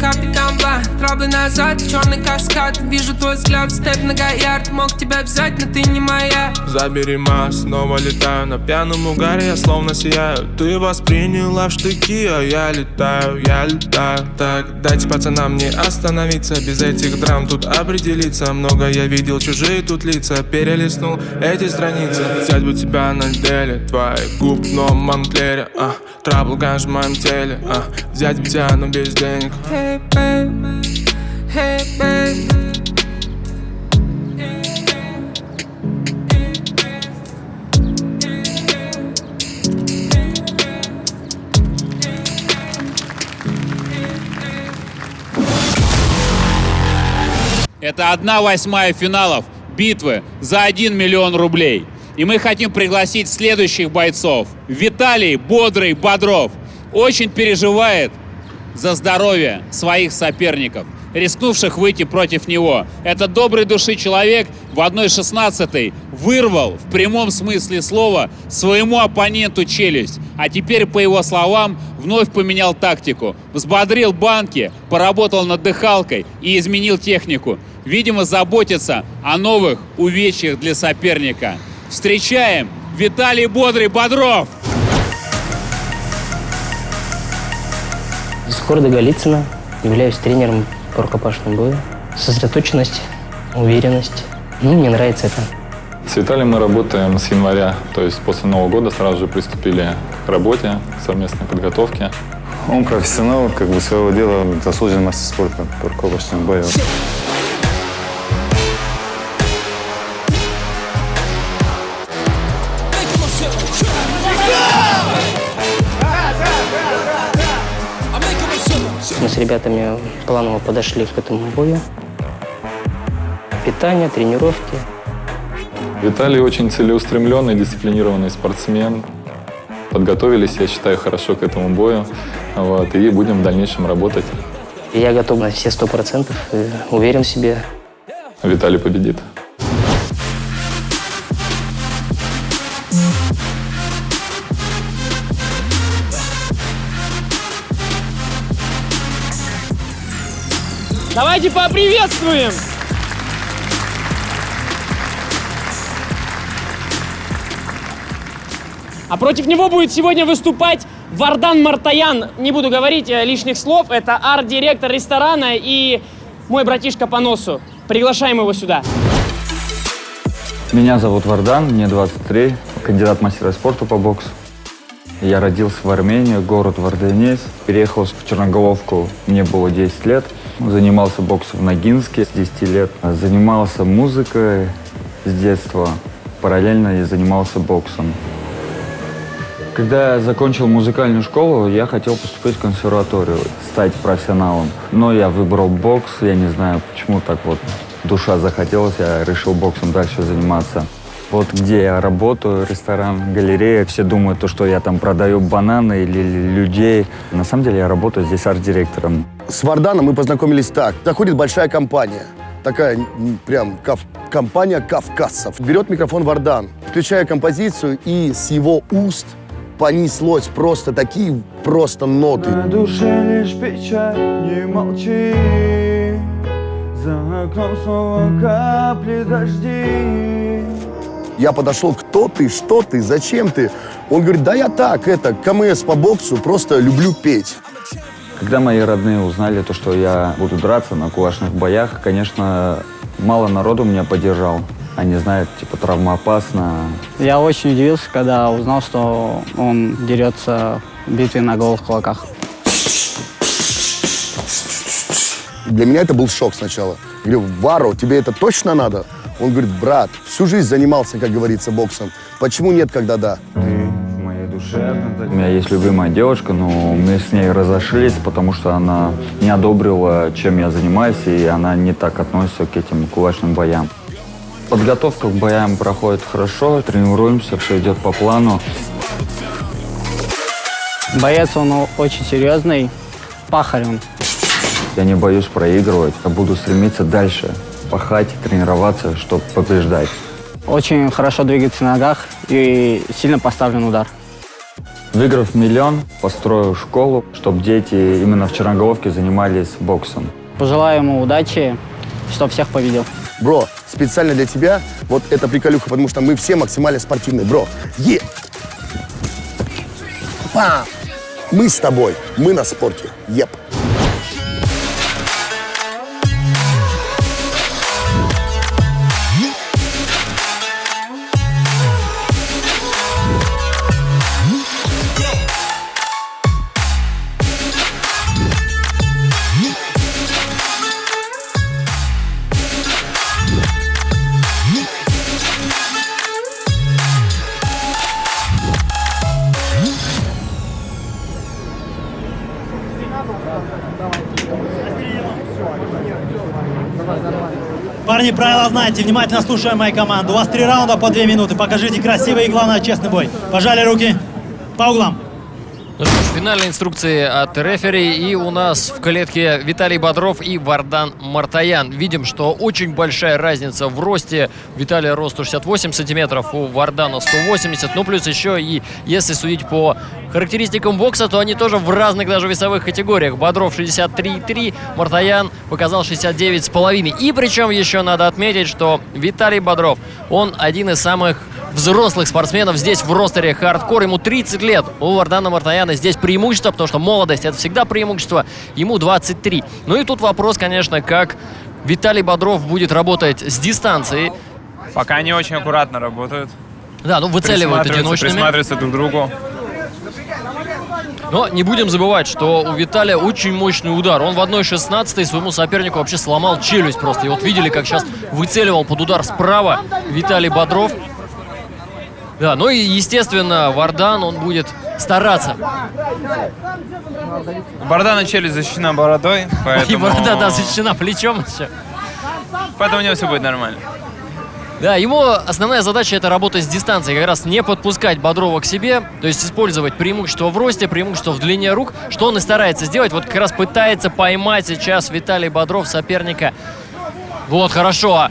Капли камбла, траблы назад, черный каскад. Вижу твой взгляд, степ многоярд. Мог тебя взять, но ты не моя. Забери ма, снова летаю. На пьяном угаре я словно сияю. Ты восприняла в штыки, а я летаю, я летаю. Так, дайте пацанам не остановиться. Без этих драм тут определиться. Много я видел, чужие тут лица. Перелистнул эти страницы. Взять бы тебя на деле, твоих губ в новом мантлере. Трабл ганж в моем теле. Взять бы тебя, но без денег. Hey babe, hey babe. Это 1/8 финалов битвы за 1 миллион рублей. И мы хотим пригласить следующих бойцов. Виталий Бодрый Бодров очень переживает за здоровье своих соперников. рискнувших выйти против него. Этот доброй души человек в 1/16 вырвал в прямом смысле слова своему оппоненту челюсть. А теперь, по его словам, вновь поменял тактику. Взбодрил банки, поработал над дыхалкой и изменил технику. Видимо, заботится о новых увечьях для соперника. Встречаем Виталий Бодрый Бодров! Из города Голицыно, являюсь тренером по рукопашному бою. Сосредоточенность, уверенность. Мне нравится это. С Виталием мы работаем с января, то есть после Нового года сразу же приступили к работе, к совместной подготовке. Он профессионал своего дела, заслуженный мастер спорта по рукопашному бою. Мы с ребятами планово подошли к этому бою. Питание, тренировки. Виталий очень целеустремленный, дисциплинированный спортсмен. Подготовились, я считаю, хорошо к этому бою. И будем в дальнейшем работать. Я готов на все 100%, уверен в себе. Виталий победит. Давайте поприветствуем! А против него будет сегодня выступать Вардан Мартаян. Не буду говорить лишних слов. Это арт-директор ресторана и мой братишка по носу. Приглашаем его сюда. Меня зовут Вардан, мне 23, кандидат мастера спорта по боксу. Я родился в Армении, город Варданец. Переехал в Черноголовку, мне было 10 лет. Занимался боксом в Ногинске с 10 лет. Занимался музыкой с детства. Параллельно я занимался боксом. Когда я закончил музыкальную школу, я хотел поступить в консерваторию, стать профессионалом. Но я выбрал бокс, я не знаю, почему так душа захотелась, я решил боксом дальше заниматься. Вот где я работаю, ресторан, галерея, все думают, что я там продаю бананы или людей. На самом деле я работаю здесь арт-директором. С Варданом мы познакомились так. Заходит большая компания, такая прям компания кавказцев. Берет микрофон Вардан, включая композицию, и с его уст понеслось просто такие ноты. На душе лишь печаль, не молчи, за окном снова капли дожди. Я подошел, кто ты, что ты, зачем ты? Он говорит, да я так, КМС по боксу, просто люблю петь. Когда мои родные узнали, что я буду драться на кулачных боях, конечно, мало народу меня поддержал. Они знают, травмоопасно. Я очень удивился, когда узнал, что он дерется в битве на голых кулаках. Для меня это был шок сначала. Я говорю, Варо, тебе это точно надо? Он говорит, брат, всю жизнь занимался, как говорится, боксом. Почему нет, когда да? Ты в моей душе. У меня есть любимая девушка, но мы с ней разошлись, потому что она не одобрила, чем я занимаюсь, и она не так относится к этим кулачным боям. Подготовка к боям проходит хорошо, тренируемся, все идет по плану. Боец он очень серьезный, пахарь он. Я не боюсь проигрывать, я буду стремиться дальше, пахать, тренироваться, чтобы побеждать. Очень хорошо двигается на ногах и сильно поставлен удар. Выиграв 1 миллион, построю школу, чтобы дети именно в Черноголовке занимались боксом. Пожелаю ему удачи, чтобы всех победил. Бро, специально для тебя вот эта приколюха, потому что мы все максимально спортивные. Бро, мы с тобой, мы на спорте. Еп. Парни, правила знаете, внимательно слушаем мою команду. У вас 3 раунда по 2 минуты. Покажите красивый и, главное, честный бой. Пожали руки по углам. Ну что ж, финальные инструкции от рефери, и у нас в клетке Виталий Бодров и Вардан Мартаян. Видим, что очень большая разница в росте. У Виталия рост 168 сантиметров, у Вардана 180. Ну, плюс еще и, если судить по характеристикам бокса, то они тоже в разных даже весовых категориях. Бодров 63,3, Мартаян показал 69,5. И причем еще надо отметить, что Виталий Бодров, он один из самых взрослых спортсменов здесь в ростере хардкор. Ему 30 лет. У Вардана Мартаяна здесь преимущество, потому что молодость — это всегда преимущество. Ему 23. Ну и тут вопрос, конечно, как Виталий Бодров будет работать с дистанции. Пока они очень аккуратно работают. Да, ну выцеливают одиночными. Присматриваются друг к другу. Но не будем забывать, что у Виталия очень мощный удар. Он в 1.16 своему сопернику вообще сломал челюсть просто. И вот видели, как сейчас выцеливал под удар справа Виталий Бодров. Да, ну и, естественно, Вардан, он будет стараться. Вардана челюсть защищена бородой, поэтому... И борода, да, защищена плечом еще. Поэтому у него все будет нормально. Да, его основная задача — это работать с дистанцией, как раз не подпускать Бодрова к себе, то есть использовать преимущество в росте, преимущество в длине рук, что он и старается сделать. Вот как раз пытается поймать сейчас Виталий Бодров соперника. Вот, хорошо.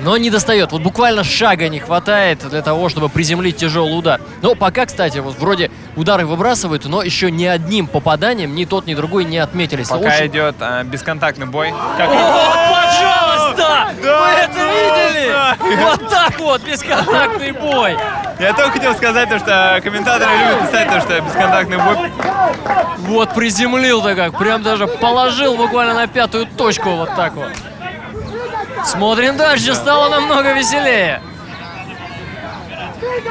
Но не достает. Вот буквально шага не хватает для того, чтобы приземлить тяжелый удар. Но пока, кстати, вот вроде удары выбрасывают, но еще ни одним попаданием ни тот, ни другой не отметились. Пока идет бесконтактный бой. Как... Пожалуйста! Да, вы это видели? Да. Вот так вот, бесконтактный бой. Я только хотел сказать, что комментаторы любят писать, что бесконтактный бой. Вот приземлил-то как, прям даже положил буквально на пятую точку вот так вот. Смотрим дальше, стало намного веселее.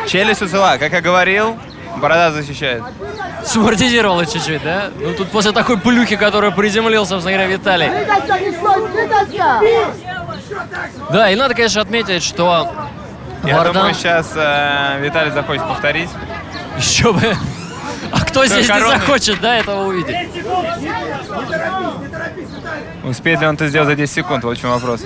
Челюсть уцела, как я говорил, борода защищает. Суммортизировала чуть-чуть, да? Ну тут после такой плюхи, которую приземлил, собственно говоря, Виталий. Да, и надо, конечно, отметить, что Я думаю, сейчас Виталий захочет повторить. Еще бы. А кто здесь не захочет, да, этого увидеть? Успеет ли он это сделать за 10 секунд? Вот в чем вопрос.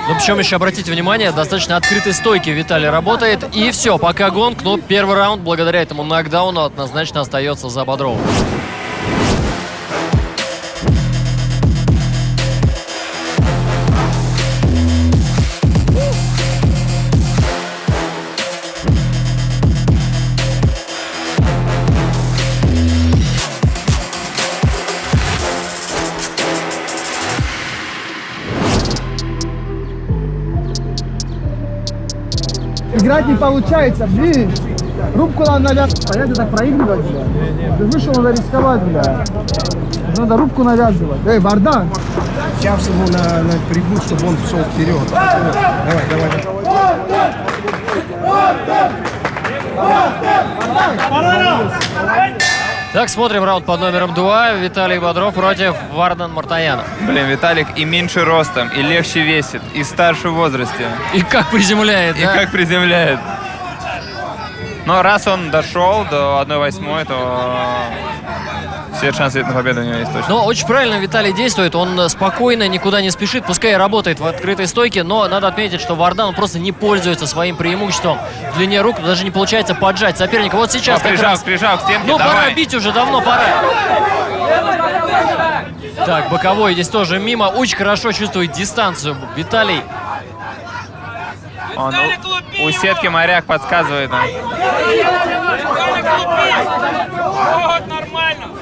Ну, причем еще обратите внимание, достаточно открытой стойки Виталий работает. И все, пока гонг, но первый раунд, благодаря этому нокдауну, однозначно остается за Бодровым. Играть не получается, блин. Рубку надо навязывать. Понятно, так проигрывать, бля. Ты вышел, надо рисковать, бля. Надо рубку навязывать. Эй, Вардан. Сейчас ему на прибуд, чтобы он шел вперед. Давай. Так, смотрим раунд под номером 2. Виталий Бодров против Вардан Мартаяна. Блин, Виталик и меньше ростом, и легче весит, и старше в возрасте. И как приземляет, да? И как приземляет. Но раз он дошел до 1/8, то все шансы на победу у него есть точно. Но очень правильно Виталий действует. Он спокойно, никуда не спешит. Пускай работает в открытой стойке, но надо отметить, что Вардан просто не пользуется своим преимуществом в длине рук. Даже не получается поджать соперника. Вот сейчас прижал к стенке. Ну, давай. Пора бить уже, давно пора. Так, боковой здесь тоже мимо. Очень хорошо чувствует дистанцию Виталий. Он у сетки моряк подсказывает.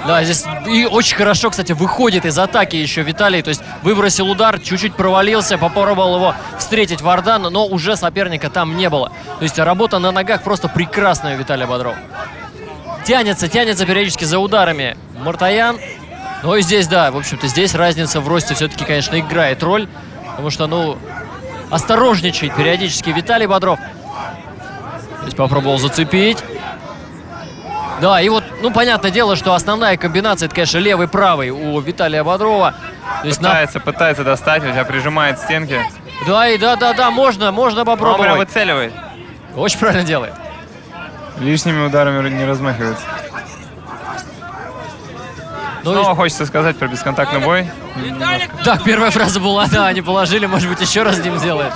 Да, здесь и очень хорошо, кстати, выходит из атаки еще Виталий. То есть выбросил удар, чуть-чуть провалился, попробовал его встретить Вардан, но уже соперника там не было. То есть работа на ногах просто прекрасная у Виталия Бодрова. Тянется периодически за ударами Мартаян. Но и здесь, да, в общем-то, здесь разница в росте все-таки, конечно, играет роль. Потому что, ну, осторожничает периодически Виталий Бодров. Здесь попробовал зацепить. Да, и вот, ну, понятное дело, что основная комбинация, это, конечно, левый-правый у Виталия Бодрова. То есть пытается достать, у тебя прижимает стенки. Да, и да, можно попробовать. Он прям выцеливает. Очень правильно делает. Лишними ударами не размахивается. Снова хочется сказать про бесконтактный бой. Так, первая фраза была, да, они положили, может быть, еще раз с ним сделает.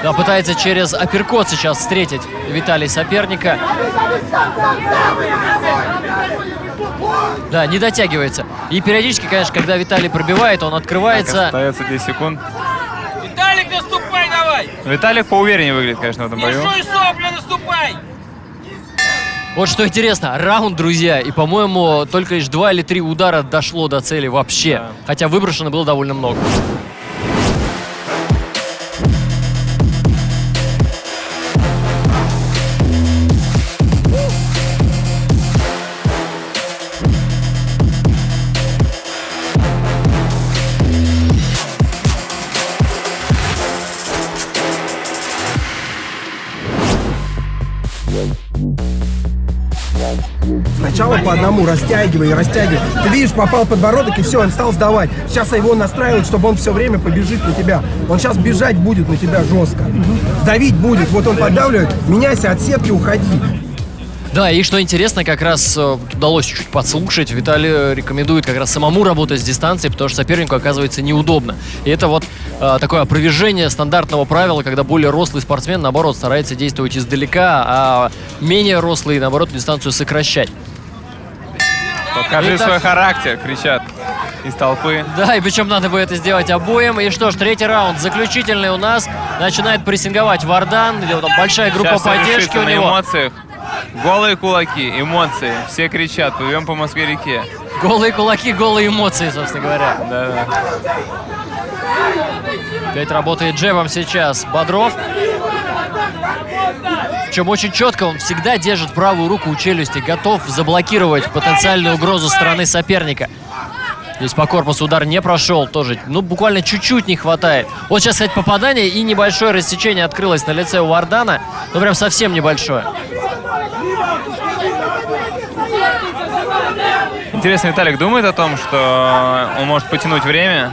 Да, пытается через апперкот сейчас встретить Виталий соперника. Да, не дотягивается. И периодически, конечно, когда Виталий пробивает, он открывается. Так, остается 10 секунд. Виталик, наступай давай! Виталик поувереннее выглядит, конечно, в этом бою. Большой сопля, наступай! Вот что интересно, раунд, друзья, и, по-моему, только лишь 2 или 3 удара дошло до цели вообще. Да. Хотя выброшено было довольно много. Сначала по одному растягивай. Ты видишь, попал подбородок, и все, он стал сдавать. Сейчас его настраивают, чтобы он все время побежит на тебя. Он сейчас бежать будет на тебя жестко. Давить будет. Вот он поддавливает. Меняйся от сетки, уходи. Да, и что интересно, как раз удалось чуть-чуть подслушать. Виталий рекомендует как раз самому работать с дистанцией, потому что сопернику оказывается неудобно. И это вот такое опровержение стандартного правила, когда более рослый спортсмен, наоборот, старается действовать издалека, а менее рослый, наоборот, дистанцию сокращать. Покажи свой характер, кричат из толпы. Да, и причем надо бы это сделать обоим. И что ж, третий раунд, заключительный у нас. Начинает прессинговать Вардан. Там большая группа сейчас поддержки у на него. Эмоциях. Голые кулаки, эмоции. Все кричат, плывем по Москве-реке. Голые кулаки, голые эмоции, собственно говоря. Да. Опять работает джебом сейчас Бодров. Причем очень четко он всегда держит правую руку у челюсти, готов заблокировать потенциальную угрозу со стороны соперника. Здесь по корпусу удар не прошел тоже. Ну, буквально чуть-чуть не хватает. Вот сейчас, кстати, попадание и небольшое рассечение открылось на лице у Вардана. Ну, прям совсем небольшое. Интересно, Виталик думает о том, что он может потянуть время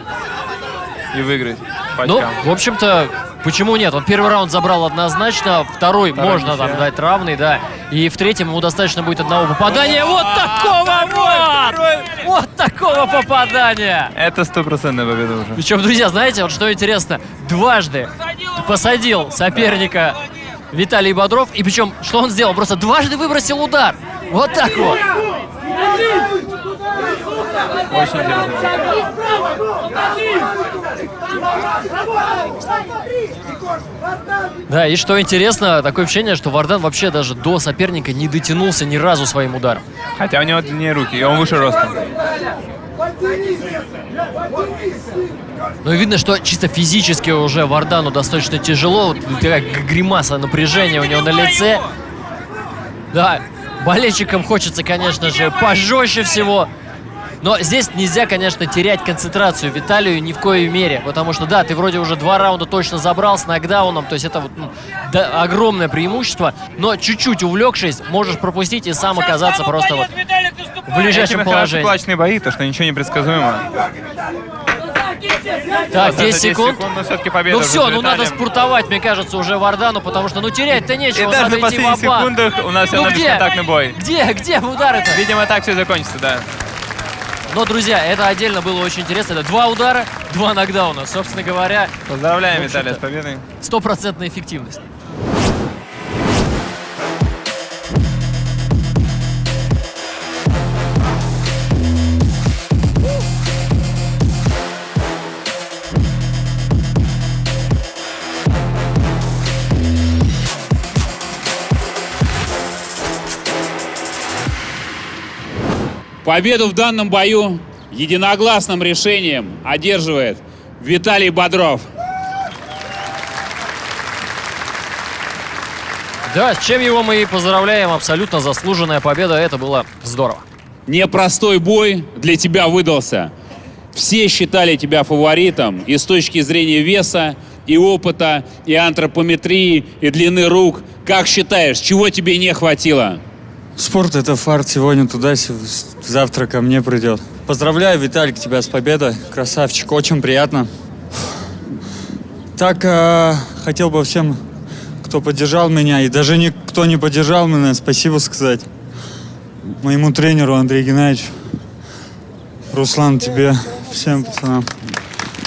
и выиграть по очкам? Ну, в общем-то, почему нет? Он первый раунд забрал однозначно, второй можно там дать равный, да. И в третьем ему достаточно будет одного попадания. Вот такого вот! Вот такого попадания! Это 100% победа уже. Причем, друзья, знаете, вот что интересно, дважды посадил соперника Виталий Бодров. И причем, что он сделал? Просто дважды выбросил удар. Вот так вот. Очень интересно. Да, и что интересно, такое ощущение, что Вардан вообще даже до соперника не дотянулся ни разу своим ударом. Хотя у него длиннее руки, и он выше ростом. Но видно, что чисто физически уже Вардану достаточно тяжело. Вот такая гримаса напряжения у него на лице. Да, болельщикам хочется, конечно же, пожестче всего. Но здесь нельзя, конечно, терять концентрацию Виталию ни в коей мере. Потому что, да, ты вроде уже 2 раунда точно забрал с нокдауном. То есть это вот, да, огромное преимущество. Но чуть-чуть увлекшись, можешь пропустить и сам оказаться просто вот в ближайшем положении. Кулачные бои, то что ничего не предсказуемо. Так, 10 секунд. Но все-таки победа. Ну все, ну надо спуртовать, мне кажется, уже Вардану, потому что, ну, терять-то нечего. И даже на последних секундах у нас все равно бесконтактный бой. Где удары-то? Видимо, так все закончится, да. Но, друзья, это отдельно было очень интересно. Это 2 удара, 2 нокдауна. Собственно говоря, поздравляем Виталия с победой. 100% эффективность. Победу в данном бою единогласным решением одерживает Виталий Бодров. Да, с чем его мы и поздравляем. Абсолютно заслуженная победа. Это было здорово. Непростой бой для тебя выдался. Все считали тебя фаворитом и с точки зрения веса, и опыта, и антропометрии, и длины рук. Как считаешь, чего тебе не хватило? Спорт — это фарт. Сегодня туда, завтра ко мне придет. Поздравляю, Виталик, тебя с победой. Красавчик, очень приятно. Так, хотел бы всем, кто поддержал меня, и даже никто не поддержал меня, спасибо сказать. моему тренеру Андрею Геннадьевичу, Руслан, тебе, всем пацанам.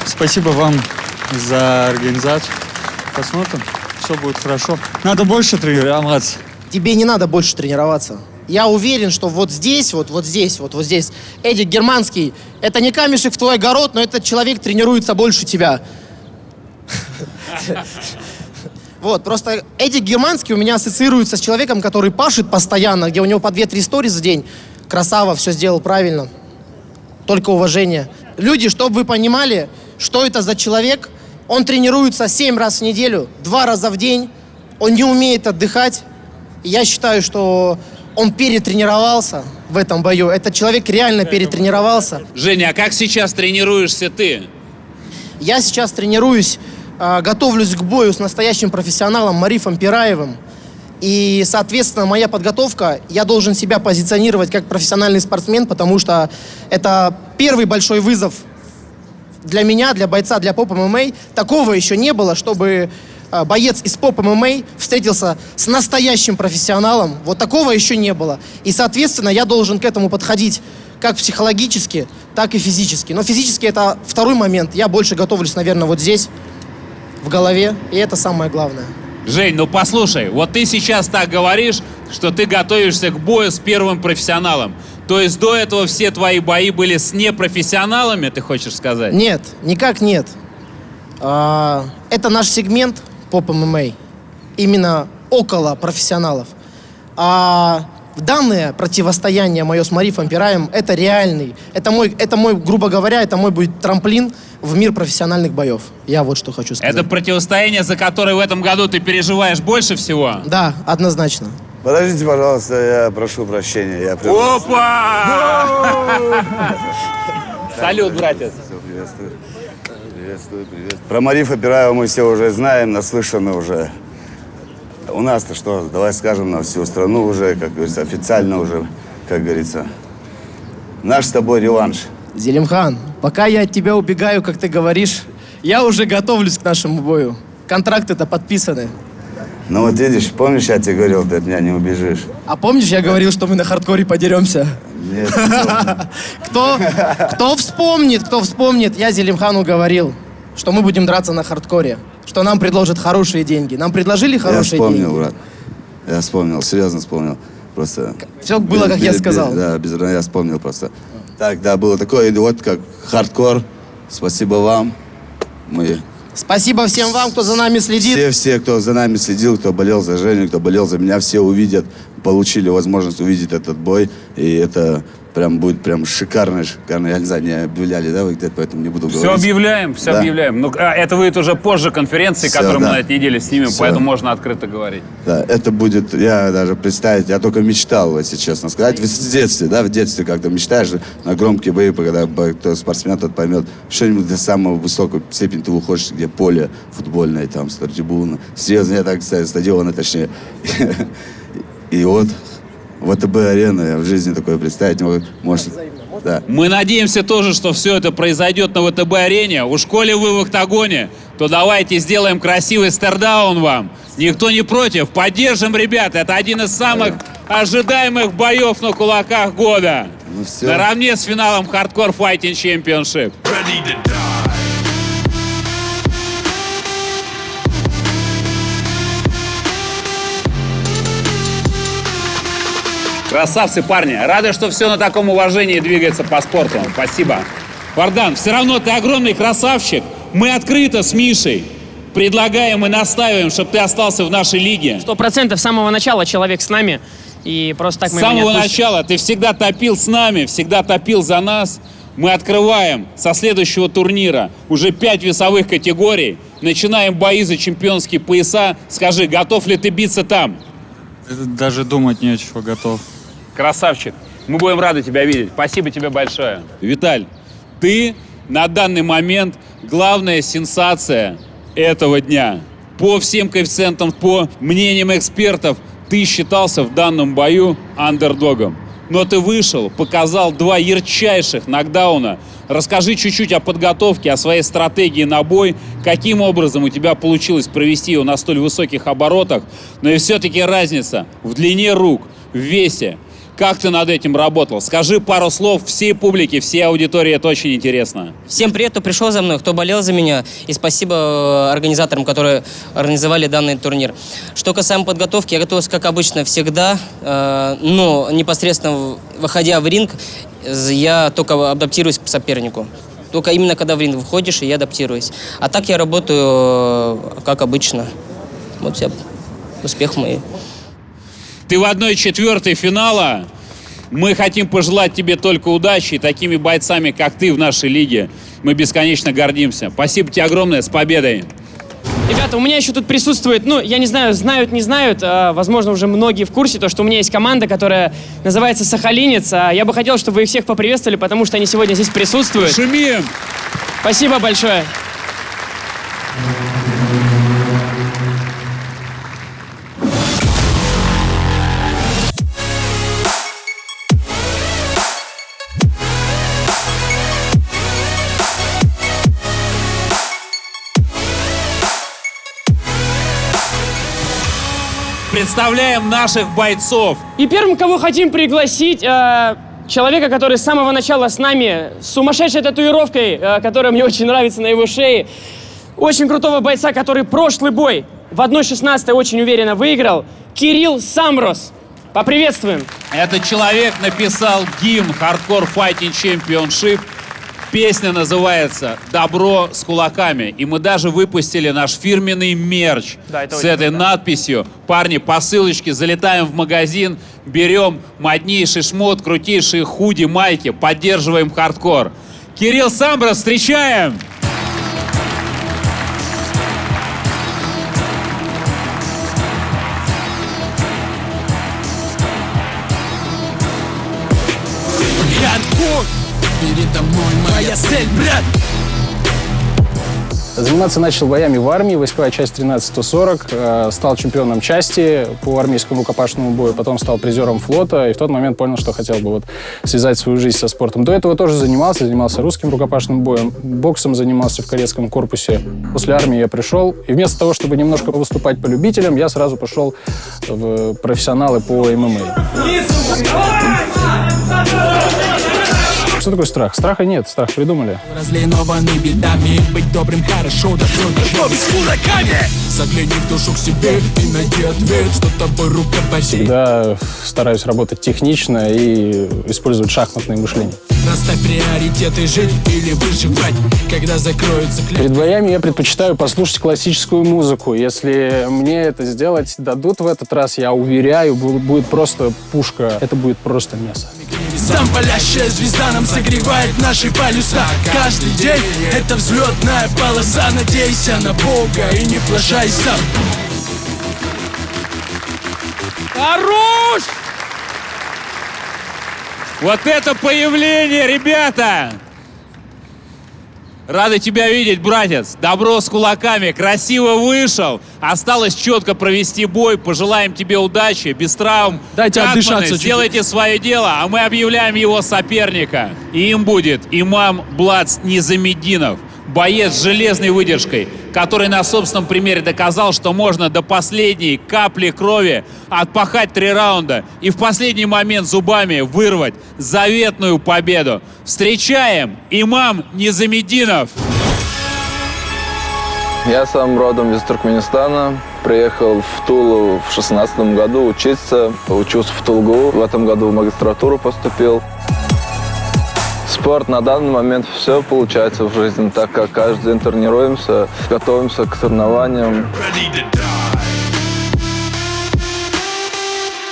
Спасибо вам за организацию. Посмотрим, все будет хорошо. Надо больше тренироваться. Тебе не надо больше тренироваться. Я уверен, что вот здесь, Эдик Германский, это не камешек в твой огород, но этот человек тренируется больше тебя. Вот, просто Эдик Германский у меня ассоциируется с человеком, который пашет постоянно, где у него по 2-3 сторис в день. Красава, все сделал правильно. Только уважение. Люди, чтобы вы понимали, что это за человек, он тренируется 7 раз в неделю, 2 раза в день, он не умеет отдыхать. Я считаю, что он перетренировался в этом бою. Этот человек реально перетренировался. Женя, а как сейчас тренируешься ты? Я сейчас тренируюсь, готовлюсь к бою с настоящим профессионалом Марифом Пираевым. И, соответственно, моя подготовка, я должен себя позиционировать как профессиональный спортсмен, потому что это первый большой вызов для меня, для бойца, для поп-ММА. Такого еще не было, чтобы боец из поп-ММА встретился с настоящим профессионалом. Вот такого еще не было. И, соответственно, я должен к этому подходить как психологически, так и физически. Но физически это второй момент. Я больше готовлюсь, наверное, вот здесь, в голове. И это самое главное. Жень, ну послушай, вот ты сейчас так говоришь, что ты готовишься к бою с первым профессионалом. То есть до этого все твои бои были с непрофессионалами, ты хочешь сказать? Нет, никак нет. Это наш сегмент поп-ММА. Именно около профессионалов. А данное противостояние мое с Марифом Пираевым, это реальный. Это мой, грубо говоря, это мой будет трамплин в мир профессиональных боев. Я вот что хочу сказать. Это противостояние, за которое в этом году ты переживаешь больше всего? Да, однозначно. Подождите, пожалуйста, я прошу прощения. Опа! Салют, братец. Приветствую. Приветствую. Про Марифа Пираева мы все уже знаем, наслышаны уже. У нас-то что, давай скажем на всю страну уже, как говорится, официально уже, как говорится. Наш с тобой реванш. Зелимхан, пока я от тебя убегаю, как ты говоришь, я уже готовлюсь к нашему бою. Контракты-то подписаны. Ну вот видишь, помнишь, я тебе говорил, ты от меня не убежишь. А помнишь, я говорил, что мы на хардкоре подеремся? Нет. Кто вспомнит, я Зелимхану говорил, что мы будем драться на хардкоре, что нам предложат хорошие деньги. Нам предложили хорошие деньги? Я вспомнил, брат. Я вспомнил, серьезно вспомнил. Просто... Все было, как я сказал. Да, я вспомнил просто. Так, да, было такое, вот как хардкор. Спасибо вам. Спасибо всем вам, кто за нами следит. Все, кто за нами следил, кто болел за Женю, кто болел за меня, все увидят, получили возможность увидеть этот бой. И это прям будет прям шикарно. Я не знаю, не объявляли, да, вы где-то, поэтому не буду говорить. Все объявляем. Ну, это выйдет уже позже конференции, которую мы на этой неделе снимем, поэтому можно открыто говорить. Да, это будет, я даже представить, я только мечтал, если честно сказать. В детстве как-то мечтаешь на громкие бои, когда кто спортсмен тот поймет, что-нибудь до самого высокой степени ты уходишь, где поле футбольное, там, трибуна. Серьезно, я так, кстати, стадионы, точнее. И вот ВТБ-арена, я в жизни такое представить не могу. Может, да. Мы надеемся тоже, что все это произойдет на ВТБ-арене. Уж коли вы в октагоне, то давайте сделаем красивый стардаун вам. Никто не против. Поддержим, ребят. Это один из самых ожидаемых боев на кулаках года. Наравне с финалом Hardcore Fighting Championship. Красавцы, парни. Рады, что все на таком уважении двигается по спорту. Спасибо. Вардан, все равно ты огромный красавчик. Мы открыто с Мишей предлагаем и настаиваем, чтобы ты остался в нашей лиге. 100% с самого начала человек с нами. И просто так мы с самого начала ты всегда топил с нами, всегда топил за нас. Мы открываем со следующего турнира уже 5 весовых категорий. Начинаем бои за чемпионские пояса. Скажи, готов ли ты биться там? Даже думать нечего, готов. Красавчик. Мы будем рады тебя видеть. Спасибо тебе большое. Виталь, ты на данный момент главная сенсация этого дня. По всем коэффициентам, по мнениям экспертов, ты считался в данном бою андердогом. Но ты вышел, показал 2 ярчайших нокдауна. Расскажи чуть-чуть о подготовке, о своей стратегии на бой, каким образом у тебя получилось провести его на столь высоких оборотах. Но и все-таки разница в длине рук, в весе. Как ты над этим работал? Скажи пару слов всей публике, всей аудитории, это очень интересно. Всем привет, кто пришел за мной, кто болел за меня. И спасибо организаторам, которые организовали данный турнир. Что касаемо подготовки, я готовился, как обычно, всегда. Но непосредственно выходя в ринг, я только адаптируюсь к сопернику. Только именно когда в ринг выходишь, я адаптируюсь. А так я работаю, как обычно. Вот вся успех мой. Ты в 1/4 финала. Мы хотим пожелать тебе только удачи. И такими бойцами, как ты в нашей лиге, мы бесконечно гордимся. Спасибо тебе огромное. С победой! Ребята, у меня еще тут присутствует, я не знаю, знают, не знают, возможно, уже многие в курсе, то, что у меня есть команда, которая называется «Сахалинец». Я бы хотел, чтобы вы их всех поприветствовали, потому что они сегодня здесь присутствуют. Шумим! Спасибо большое. Представляем наших бойцов. И первым, кого хотим пригласить, человека, который с самого начала с нами, с сумасшедшей татуировкой, которая мне очень нравится на его шее. Очень крутого бойца, который прошлый бой в 1/16 очень уверенно выиграл. Кирилл Самрос. Поприветствуем. Этот человек написал гимн Hardcore Fighting Championship. Песня называется «Добро с кулаками». И мы даже выпустили наш фирменный мерч с этой надписью. Парни, по ссылочке залетаем в магазин, берем моднейший шмот, крутейшие худи, майки, поддерживаем хардкор. Кирилл Самброс, встречаем! Хардкор! Передо мной моя цель, брат! Заниматься начал боями в армии, войсковая часть 13-140, стал чемпионом части по армейскому рукопашному бою, потом стал призером флота и в тот момент понял, что хотел бы связать свою жизнь со спортом. До этого тоже занимался русским рукопашным боем, боксом занимался в кадетском корпусе. После армии я пришел, и вместо того, чтобы немножко выступать по любителям, я сразу пошел в профессионалы по ММА. Что такое страх? Страха нет, страх придумали. Разлинованы бедами, быть добрым хорошо, да готовы с кулаками. Загляни в душу к себе и найди ответ, что тобой руководит. Всегда стараюсь работать технично и использовать шахматное мышление. Расставь приоритеты, жить или выживать, когда закроются клетки. Перед боями я предпочитаю послушать классическую музыку. Если мне это сделать дадут в этот раз, я уверяю, будет просто пушка. Это будет просто мясо. Сам палящая звезда нам согревает наши полюса. Каждый день это взлетная полоса. Надейся на Бога и не плашай сам. Хорош! Вот это появление, ребята! Рады тебя видеть, братец. Добро с кулаками. Красиво вышел. Осталось четко провести бой. Пожелаем тебе удачи, без травм. Дайте Катманы, отдышаться чуть-чуть. сделайте свое дело, а мы объявляем его соперника. И им будет Имам Блац Низамеддинов. Боец с железной выдержкой, который на собственном примере доказал, что можно до последней капли крови отпахать 3 раунда и в последний момент зубами вырвать заветную победу. Встречаем Имам Низамеддинов. Я сам родом из Туркменистана. Приехал в Тулу в 2016 году учиться. Учился в ТулГУ. В этом году в магистратуру поступил. Спорт на данный момент все получается в жизни, так как каждый день тренируемся, готовимся к соревнованиям.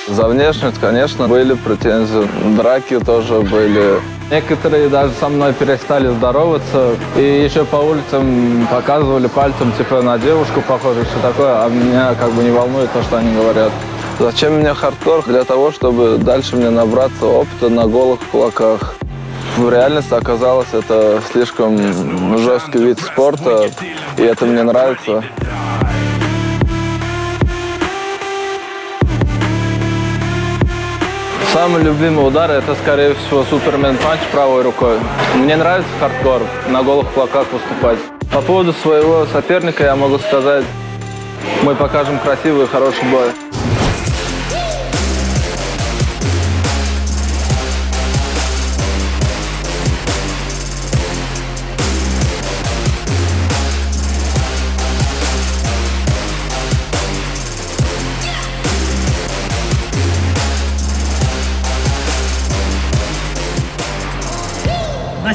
За внешность, конечно, были претензии, драки тоже были. Некоторые даже со мной перестали здороваться и еще по улицам показывали пальцем, типа, на девушку похоже, все такое, а меня как бы не волнует то, что они говорят. Зачем мне хардкор? Для того, чтобы дальше мне набраться опыта на голых кулаках. В реальности оказалось, это слишком жесткий вид спорта, и это мне нравится. Самый любимый удар — это, скорее всего, супермен панч правой рукой. Мне нравится хардкор, на голых кулаках выступать. По поводу своего соперника я могу сказать, мы покажем красивый и хороший бой.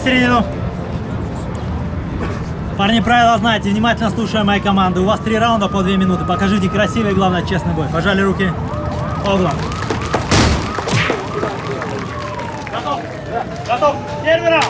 середину. Парни, правила знаете, внимательно слушаем мои команды. У вас 3 раунда по 2 минуты. Покажите красивый и, главное, честный бой. Пожали руки. Огло. Готов. Первый раунд.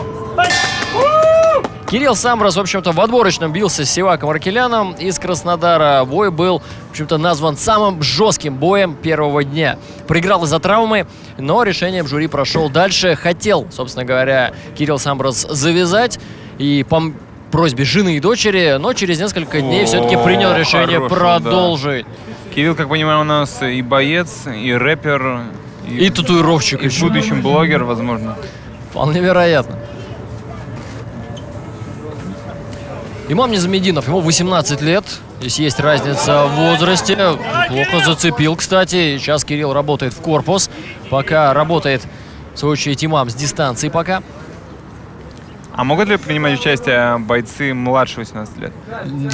Кирилл Самброс, в общем-то, в отборочном бился с Севаком Аркеляном из Краснодара. Бой был, в общем-то, назван самым жестким боем первого дня. Проиграл из-за травмы, но решением жюри прошел дальше. Хотел, собственно говоря, Кирилл Самброс завязать. И по просьбе жены и дочери, но через несколько дней все-таки принял решение продолжить. Да. Кирилл, как понимаю, у нас и боец, и рэпер, и татуировщик. И в будущем блогер, возможно. Вполне вероятно. Имам Низамединов, ему 18 лет. Здесь есть разница в возрасте. Плохо зацепил, кстати. Сейчас Кирилл работает в корпус. Пока работает, в свою очередь, Имам с дистанции пока. А могут ли принимать участие бойцы младше 18 лет?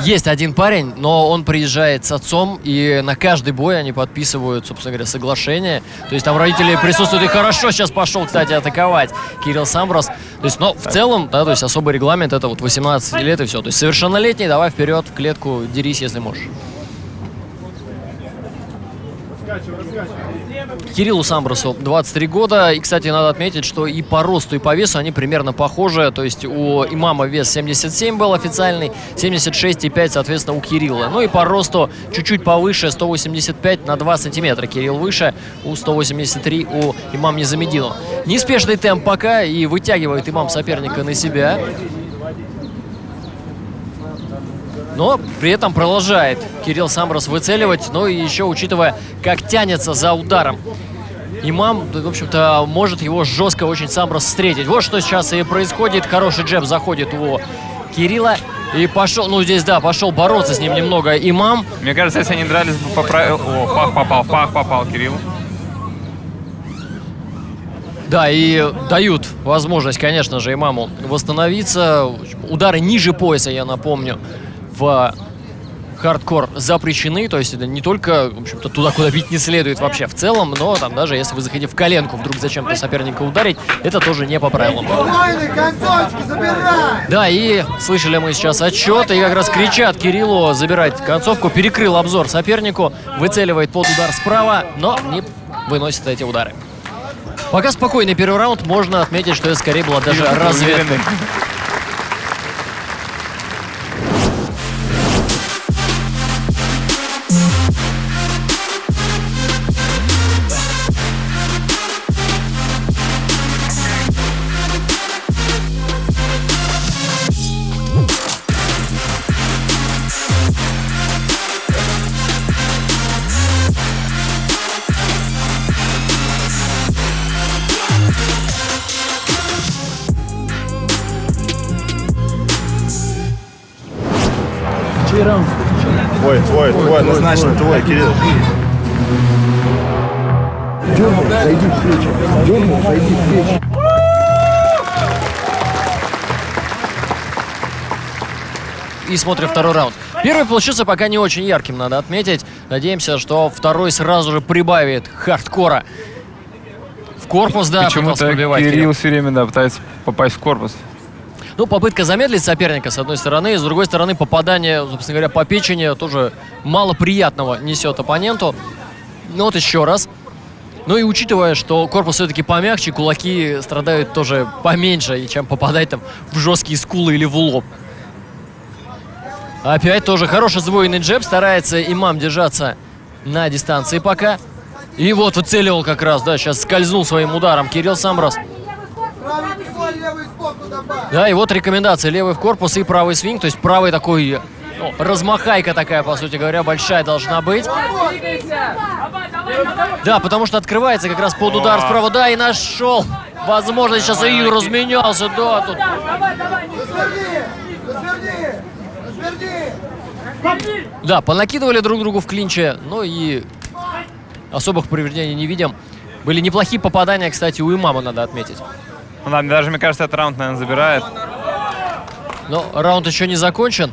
Есть один парень, но он приезжает с отцом, и на каждый бой они подписывают, собственно говоря, соглашение. То есть там родители присутствуют, и хорошо сейчас пошел, кстати, атаковать Кирилл Самброс. То есть, но в целом, да, то есть особый регламент это вот 18 лет и все. То есть совершеннолетний, давай вперед в клетку, дерись, если можешь. Кириллу Самбросу 23 года. И, кстати, надо отметить, что и по росту, и по весу они примерно похожи. То есть у Имама вес 77 был официальный, 76,5, соответственно, у Кирилла. Ну и по росту чуть-чуть повыше, 185 на 2 сантиметра. Кирилл выше, у 183 у Имам Низамединова. Неспешный темп пока, и вытягивает Имам соперника на себя. Но при этом продолжает Кирилл Самброс выцеливать. Ну и еще учитывая, как тянется за ударом Имам, в общем-то, может его жестко очень Самброс встретить. Вот что сейчас и происходит. Хороший джеб заходит у Кирилла. И пошел, ну здесь, да, пошел бороться с ним немного Имам. Мне кажется, если они дрались бы по правилам... О, пах попал Кирилл. Да, и дают возможность, конечно же, Имаму восстановиться. Удары ниже пояса, я напомню, в хардкор запрещены, то есть это не только, в общем-то, туда, куда бить не следует вообще в целом, но там даже если вы захотите в коленку вдруг зачем-то соперника ударить, это тоже не по правилам. Да, и слышали мы сейчас отчет, и как раз кричат Кириллу забирать концовку, перекрыл обзор сопернику, выцеливает под удар справа, но не выносит эти удары. Пока спокойный первый раунд, можно отметить, что это скорее была даже разведка. Твой, однозначно твой, Кирилл. Дернул, зайди в плечи. Дернул, зайди в плечи. И смотрим второй раунд. Первый получился пока не очень ярким, надо отметить. Надеемся, что второй сразу же прибавит хардкора. В корпус, да, почему-то Кирилл все время, да, пытается попасть в корпус. Ну, попытка замедлить соперника, с одной стороны, и с другой стороны, попадание, собственно говоря, по печени тоже мало приятного несет оппоненту. Ну, вот еще раз. Ну и учитывая, что корпус все-таки помягче, кулаки страдают тоже поменьше, чем попадать там в жесткие скулы или в лоб. Опять тоже хороший сдвоенный джеб, старается Имам держаться на дистанции пока. И вот выцеливал как раз, да, сейчас скользнул своим ударом Кирилл Самброс. Да, и вот рекомендация. Левый в корпус и правый свинг. То есть правый такой, ну, размахайка такая, по сути говоря, большая должна быть. Да, потому что открывается как раз под удар справа. Да, и нашел. Возможно, сейчас и разменялся. Да, тут. Да, понакидывали друг другу в клинче. Ну и особых повреждений не видим. Были неплохие попадания, кстати, у Имама, надо отметить. Ну да, даже, мне кажется, этот раунд, наверное, забирает. Но раунд еще не закончен.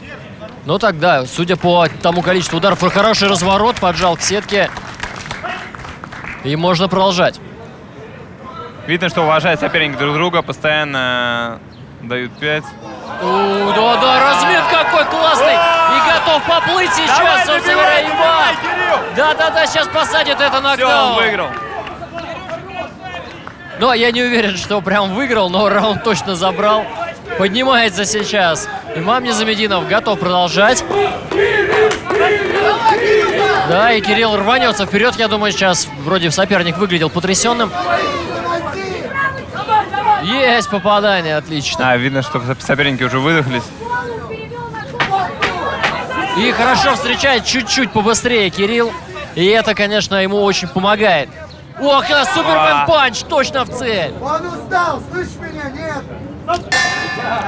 Но тогда, судя по тому количеству ударов, хороший разворот, поджал к сетке. И можно продолжать. Видно, что уважают соперники друг друга, постоянно дают 5. Да, размен какой классный. И готов поплыть сейчас, собственно говоря, Имам. Да, сейчас посадит это нокдаун. Все, он выиграл. Ну, я не уверен, что прям выиграл, но раунд точно забрал. Поднимается сейчас Имам Низамединов, готов продолжать. Да, и Кирилл рванется вперед. Я думаю, сейчас вроде соперник выглядел потрясенным. Есть попадание, отлично. Видно, что соперники уже выдохлись. И хорошо встречает чуть-чуть побыстрее Кирилл. И это, конечно, ему очень помогает. Ох, Супермен панч, точно в цель. Он устал, слышишь меня? Нет.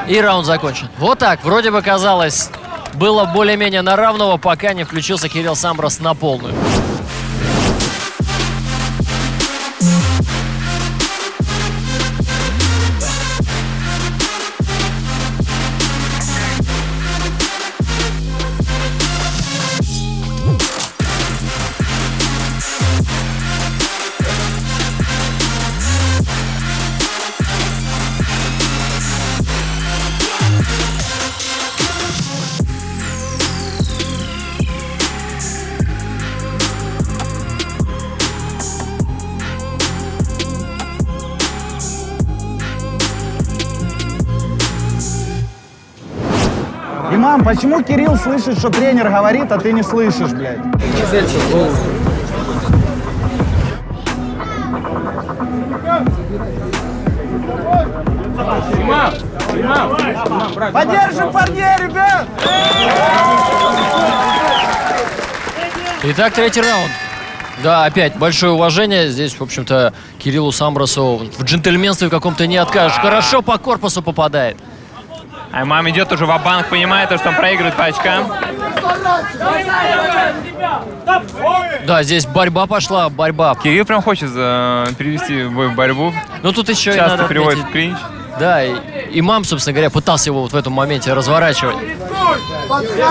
И раунд закончен. Вот так, вроде бы казалось, было более-менее на равного, пока не включился Кирилл Самброс на полную. Имам, почему Кирилл слышит, что тренер говорит, а ты не слышишь, блядь? Поддержим парней, ребят! Итак, третий раунд. Да, опять большое уважение. Здесь, в общем-то, Кириллу Самбросу в джентльменстве в каком-то не откажешь. Хорошо по корпусу попадает. А Имам идет уже в-банк, понимает, что он проигрывает по очкам. Да, здесь борьба пошла, борьба. Кирилл прям хочет перевести бой в борьбу. Ну тут еще часто и надо переводит отметить. в клинч. Да, и Имам, собственно говоря, пытался его вот в этом моменте разворачивать. Подходи,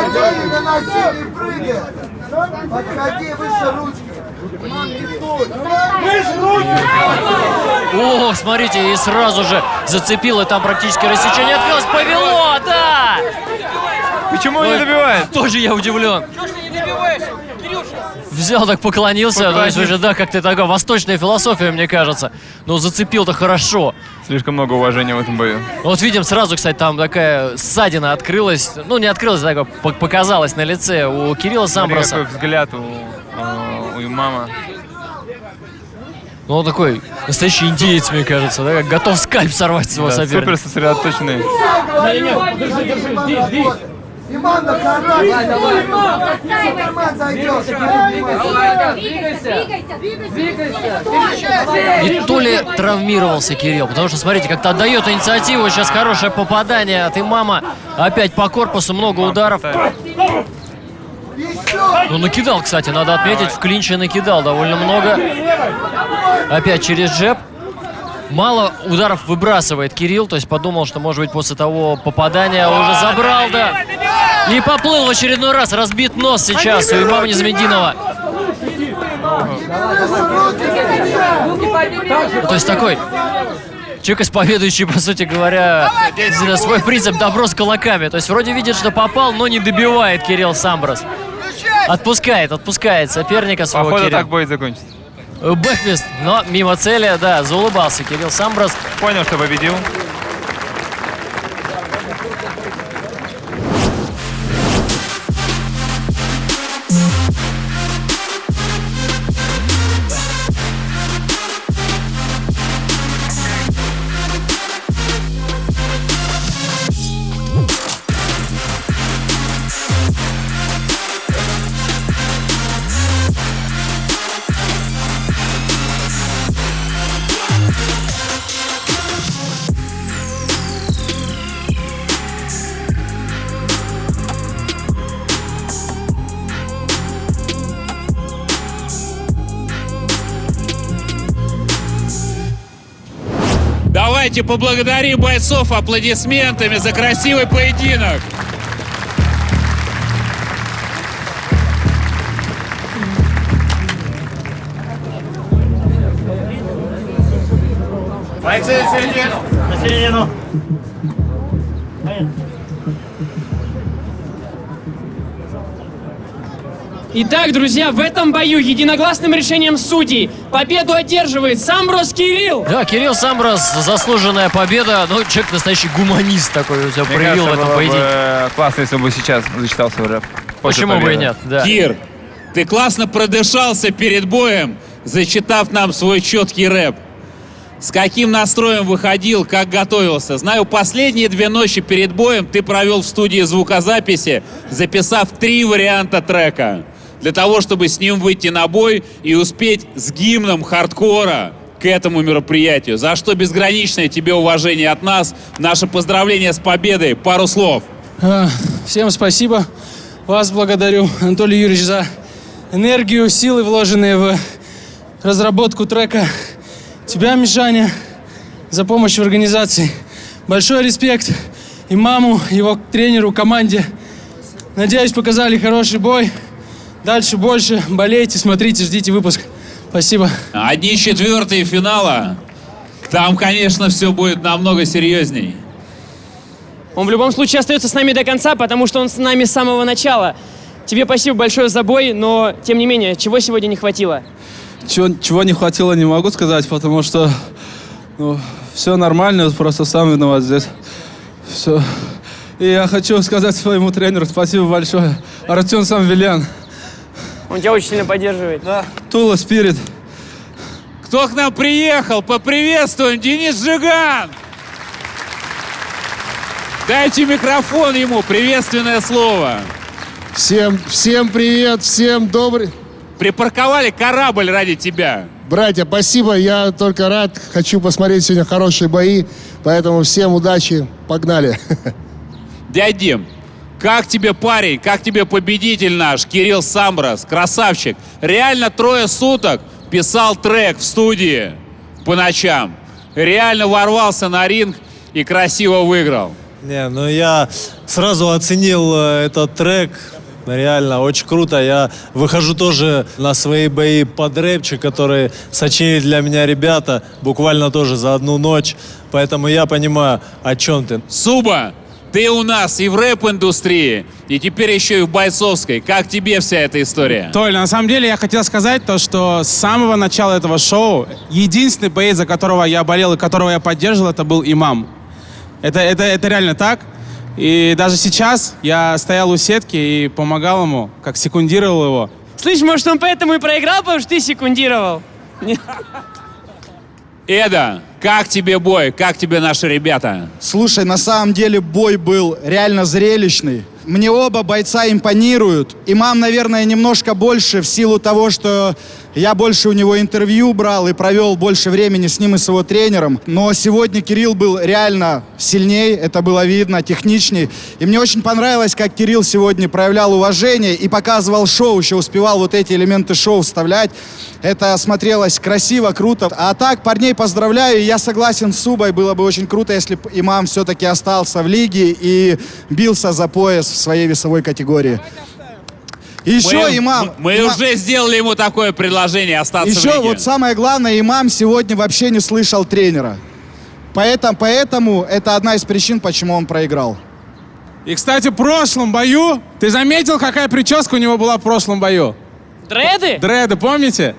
выноси, не прыгай! Подходи, выше ручки! Выше ручки! О, смотрите, и сразу же зацепил, и там практически рассечение открылось, повело, да! Почему он не добивает? Тоже я удивлен. Чего ж ты не добиваешь, Кирюша? Взял так, поклонился, то есть уже, да, как-то такая восточная философия, мне кажется. Но зацепил-то хорошо. Слишком много уважения в этом бою. Вот видим сразу, кстати, там такая ссадина открылась. Ну, не открылась, а так показалась на лице у Кирилла Самброса. Смотри, какой взгляд у Имама. Ну, он такой настоящий индеец, мне кажется, да, как готов скальп сорвать своего соперника. Супер сосредоточенный. Держи. Имам, на карман! Супермен зайдет! И то ли травмировался Кирилл, потому что, смотрите, как-то отдает инициативу. Сейчас хорошее попадание от Имама. Опять по корпусу много ударов. Ну, накидал, кстати, надо отметить, в клинче накидал довольно много. Опять через джеб. Мало ударов выбрасывает Кирилл, то есть подумал, что, может быть, после того попадания уже забрал, да. И поплыл в очередной раз, разбит нос сейчас у Имама Низамединова. То есть такой человек, исповедующий, по сути говоря, свой принцип добро с кулаками. То есть вроде видит, что попал, но не добивает Кирилл Самброс. Отпускает соперника своего. Походу, Кирилл. так бой закончится. Бэкфист, но мимо цели, да, заулыбался Кирилл Самброс. Понял, что победил. Давайте поблагодарим бойцов аплодисментами за красивый поединок. На середину. Итак, друзья, в этом бою единогласным решением судей победу одерживает Самброс Кирилл. Да, Кирилл Самброс, заслуженная победа. Ну, человек настоящий гуманист такой у тебя проявил в этом поединке. Классно, если бы сейчас зачитал свой рэп. Почему бы и нет? Да. Кир, ты классно продышался перед боем, зачитав нам свой четкий рэп. С каким настроем выходил, как готовился? Знаю, последние 2 ночи перед боем ты провел в студии звукозаписи, записав 3 варианта трека. Для того, чтобы с ним выйти на бой и успеть с гимном хардкора к этому мероприятию. За что безграничное тебе уважение от нас. Наше поздравление с победой. Пару слов. Всем спасибо. Вас благодарю, Анатолий Юрьевич, за энергию, силы, вложенные в разработку трека. Тебя, Мишаня, за помощь в организации. Большой респект имаму, его тренеру, команде. Надеюсь, показали хороший бой. Дальше больше. Болейте, смотрите, ждите выпуск. Спасибо. 1/4 финала. Там, конечно, все будет намного серьезней. Он в любом случае остается с нами до конца, потому что он с нами с самого начала. Тебе спасибо большое за бой, но, тем не менее, чего сегодня не хватило? Чего не хватило, не могу сказать, потому что все нормально, просто сам виноват здесь. Все. И я хочу сказать своему тренеру спасибо большое. Артем Самвелян. Он тебя очень сильно поддерживает. Да. Тула Спирит. Кто к нам приехал? Поприветствуем, Денис Жиган! Дайте микрофон ему, приветственное слово. Всем привет, всем добрый. Припарковали корабль ради тебя. Братья, спасибо, я только рад. Хочу посмотреть сегодня хорошие бои, поэтому всем удачи, погнали. Дядь Дим, как тебе парень, как тебе победитель наш, Кирилл Самброс, красавчик. Реально 3 суток писал трек в студии по ночам. Реально ворвался на ринг и красиво выиграл. Не, ну я сразу оценил этот трек. Реально, очень круто. Я выхожу тоже на свои бои под рэпчик, которые сочинили для меня ребята, буквально тоже за 1 ночь. Поэтому я понимаю, о чем ты. Суба, ты у нас и в рэп-индустрии, и теперь еще и в бойцовской. Как тебе вся эта история? Толя, на самом деле я хотел сказать то, что с самого начала этого шоу единственный боец, за которого я болел и которого я поддерживал, это был имам. Это реально так. И даже сейчас я стоял у сетки и помогал ему, как секундировал его. Слышь, может, он поэтому и проиграл, потому что ты секундировал? Эда, как тебе бой? Как тебе наши ребята? Слушай, на самом деле бой был реально зрелищный. Мне оба бойца импонируют. Имам, наверное, немножко больше в силу того, что я больше у него интервью брал и провел больше времени с ним и с его тренером. Но сегодня Кирилл был реально сильней, это было видно, техничней. И мне очень понравилось, как Кирилл сегодня проявлял уважение и показывал шоу, еще успевал вот эти элементы шоу вставлять. Это смотрелось красиво, круто. А так, парней поздравляю, я согласен с Субой, было бы очень круто, если бы Имам все-таки остался в лиге и бился за пояс в своей весовой категории. Еще Имам... Мы уже сделали ему такое предложение остаться в лиге. Еще вот самое главное, Имам сегодня вообще не слышал тренера. Поэтому это одна из причин, почему он проиграл. И, кстати, в прошлом бою, ты заметил, какая прическа у него была в прошлом бою? Дреды? Дреды, помните?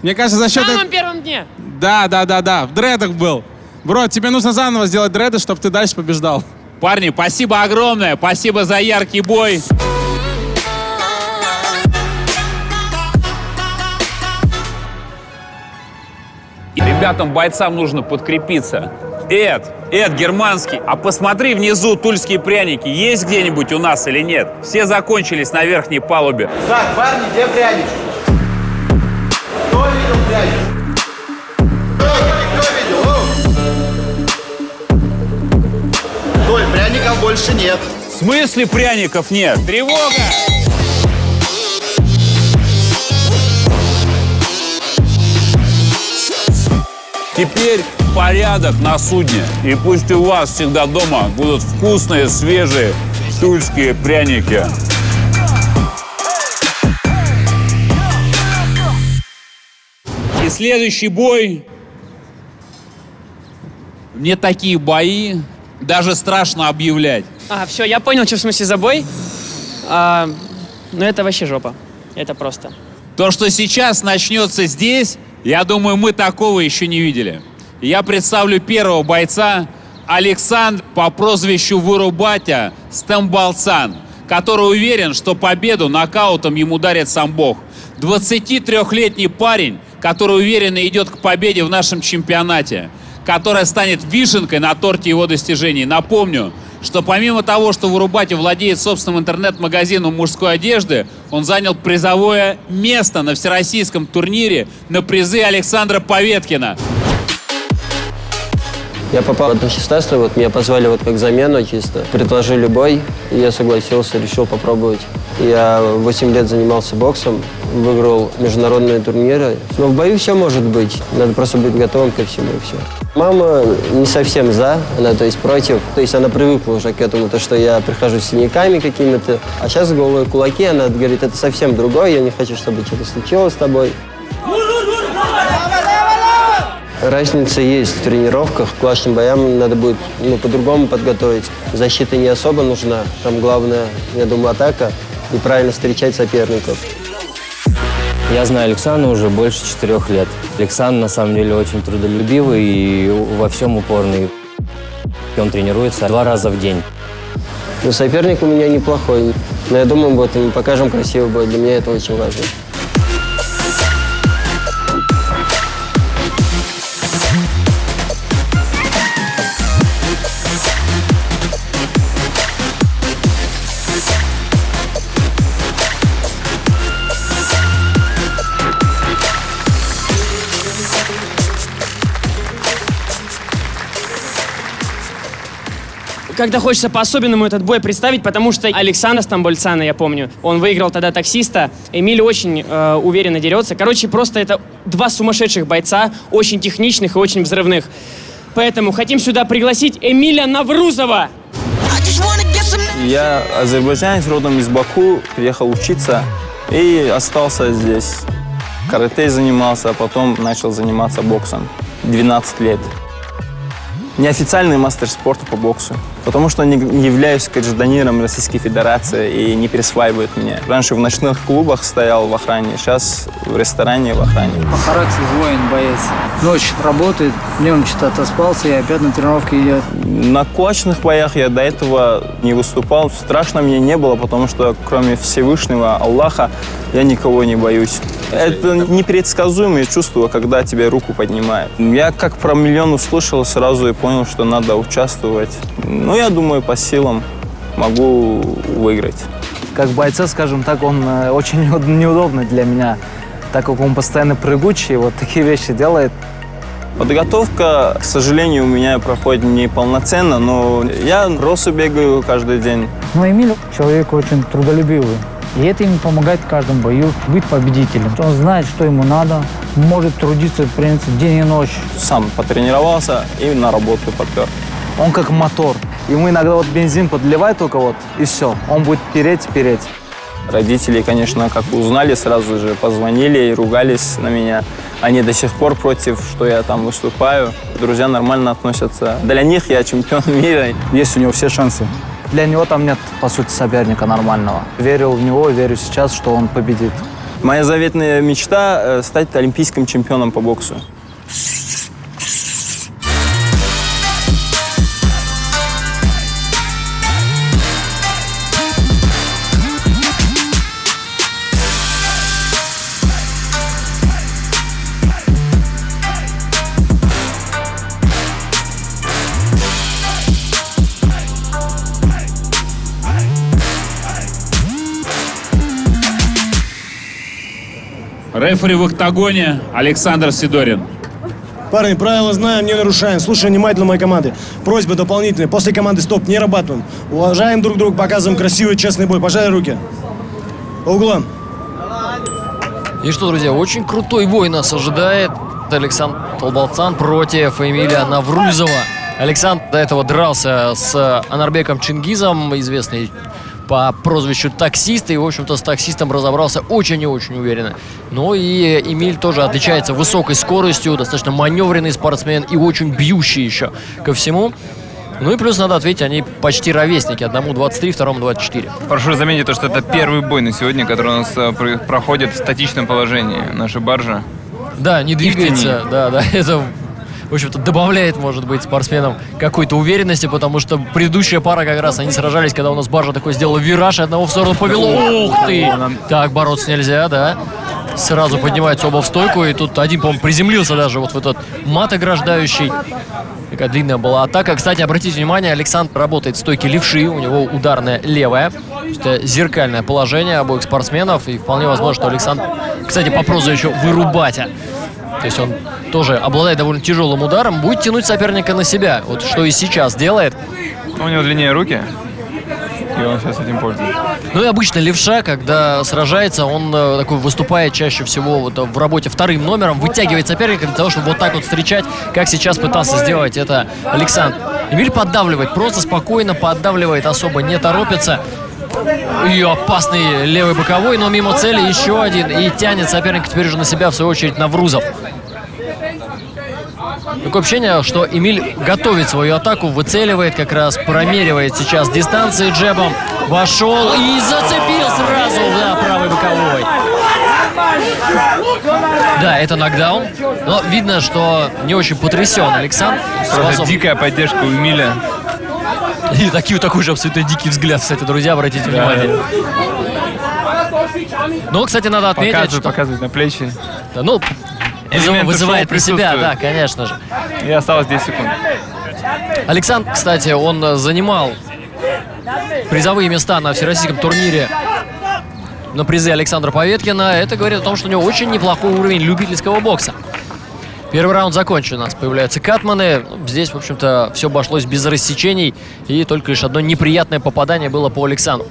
Мне кажется, за счет... В самом первом дне. Да, в дредах был. Бро, тебе нужно заново сделать дреды, чтобы ты дальше побеждал. Парни, спасибо огромное, спасибо за яркий бой. Ребятам, бойцам нужно подкрепиться. Эд, Германский, а посмотри внизу тульские пряники. Есть где-нибудь у нас или нет? Все закончились на верхней палубе. Так, парни, где пряники? Кто видел пряник? Кто видел? Толь, пряников больше нет. В смысле пряников нет? Тревога! Теперь порядок на судне. И пусть у вас всегда дома будут вкусные, свежие тульские пряники. И следующий бой. Мне такие бои даже страшно объявлять. Все, я понял, что в смысле за бой. Но это вообще жопа. Это просто. То, что сейчас начнется здесь, я думаю, мы такого еще не видели. Я представлю первого бойца, Александр по прозвищу Вырубатя Стамбалцан, который уверен, что победу нокаутом ему дарит сам Бог. 23-летний парень, который уверенно идет к победе в нашем чемпионате, которая станет вишенкой на торте его достижений. Напомню, что помимо того, что Вырубатя владеет собственным интернет-магазином мужской одежды, он занял призовое место на всероссийском турнире на призы Александра Поветкина. Я попал на 16, вот меня позвали вот как замену чисто. Предложили бой, и я согласился, решил попробовать. Я 8 лет занимался боксом, выиграл международные турниры. Но в бою все может быть, надо просто быть готовым ко всему и все. Мама не совсем за, она то есть против. То есть она привыкла уже к этому, то что я прихожу с синяками какими-то. А сейчас голые кулаки, она говорит, это совсем другое, я не хочу, чтобы что-то случилось с тобой. Разница есть в тренировках. К классным боям надо будет по-другому подготовить. Защита не особо нужна. Там главное, я думаю, атака и правильно встречать соперников. Я знаю Александра уже больше 4 лет. Александр, на самом деле, очень трудолюбивый и во всем упорный. Он тренируется 2 раза в день. Но соперник у меня неплохой. Но я думаю, вот мы покажем красивый бой. Для меня это очень важно. Как-то хочется по-особенному этот бой представить, потому что Александра Стамбальцана, я помню, он выиграл тогда таксиста. Эмиль очень уверенно дерется. Короче, просто это 2 сумасшедших бойца, очень техничных и очень взрывных. Поэтому хотим сюда пригласить Эмиля Наврузова. Я азербайджанец, родом из Баку, приехал учиться и остался здесь. Карате занимался, а потом начал заниматься боксом. 12 лет. Неофициальный мастер спорта по боксу, потому что не являюсь гражданином Российской Федерации и не присваивают меня. Раньше в ночных клубах стоял в охране, сейчас в ресторане в охране. По характеру воин, боец. Ночь работает, днем что-то отоспался и опять на тренировке идет. На кулачных боях я до этого не выступал. Страшно мне не было, потому что кроме Всевышнего Аллаха я никого не боюсь. Это непредсказуемое чувство, когда тебе руку поднимают. Я как про миллион услышал сразу и понял, что надо участвовать. Ну, я думаю, по силам могу выиграть. Как бойца, скажем так, он очень неудобный для меня, так как он постоянно прыгучий, вот такие вещи делает. Подготовка, к сожалению, у меня проходит неполноценно, но я кроссы бегаю каждый день. Но Эмиль человек очень трудолюбивый. И это ему помогает в каждом бою быть победителем. Он знает, что ему надо, может трудиться, в принципе, день и ночь. Сам потренировался и на работу попер. Он как мотор. Ему иногда вот бензин подливает только вот, и все. Он будет переть. Родители, конечно, как узнали, сразу же позвонили и ругались на меня. Они до сих пор против, что я там выступаю. Друзья нормально относятся. Для них я чемпион мира. Есть у него все шансы. Для него там нет, по сути, соперника нормального. Верил в него, верю сейчас, что он победит. Моя заветная мечта – стать олимпийским чемпионом по боксу. Рефери в октагоне Александр Сидорин. Парни, правила знаем, не нарушаем. Слушаем внимательно моей команды. Просьба дополнительная. После команды стоп, не рабатываем. Уважаем друг друга, показываем красивый, честный бой. Пожали руки. По углам. И что, друзья, очень крутой бой нас ожидает. Александр Стамбалцан против Эмиля Наврузова. Александр до этого дрался с Анарбеком Чингизом, известный по прозвищу таксист, и, в общем-то, с таксистом разобрался очень и очень уверенно. Но и Эмиль тоже отличается высокой скоростью, достаточно маневренный спортсмен и очень бьющий еще ко всему. Ну и плюс надо ответить, они почти ровесники. Одному 23, второму 24. Прошу заметить то, что это первый бой на сегодня, который у нас проходит в статичном положении. Наша баржа. Да, не двигается. Да, это, в общем-то, добавляет, может быть, спортсменам какой-то уверенности, потому что предыдущая пара как раз, они сражались, когда у нас баржа такой сделала вираж, и одного в сторону повело. Ух ты! Так, бороться нельзя, да. Сразу поднимаются оба в стойку, и тут один, по-моему, приземлился даже вот в этот мат ограждающий. Такая длинная была атака. Кстати, обратите внимание, Александр работает в стойке левши, у него ударная левая. Это зеркальное положение обоих спортсменов, и вполне возможно, что Александр, кстати, по прозвищу Вырубатя, то есть он тоже обладает довольно тяжелым ударом, будет тянуть соперника на себя, вот что и сейчас делает. У него длиннее руки, и он сейчас этим пользуется. Ну и обычно левша, когда сражается, он такой выступает чаще всего вот в работе вторым номером, вытягивает соперника для того, чтобы вот так вот встречать, как сейчас пытался сделать это Александр. Эмиль поддавливает, просто спокойно поддавливает, особо не торопится. И опасный левый боковой, но мимо цели еще один. И тянет соперника теперь уже на себя, в свою очередь, Наврузов. Такое ощущение, что Эмиль готовит свою атаку, выцеливает как раз, промеривает сейчас дистанции джебом. Вошел и зацепил сразу, да, правый боковой. Да, это нокдаун, но видно, что не очень потрясен Александр. Просто дикая поддержка у Эмиля. И такой же абсолютно дикий взгляд, кстати, друзья, обратите внимание. Но, кстати, надо отметить, что... Показывает на плечи. Да, ну, вызывает на себя, да, конечно же. И осталось 10 секунд. Александр, кстати, он занимал призовые места на всероссийском турнире на призы Александра Поветкина. Это говорит о том, что у него очень неплохой уровень любительского бокса. Первый раунд закончен. У нас появляются катманы. Здесь, в общем-то, все обошлось без рассечений. И только лишь одно неприятное попадание было по Александру.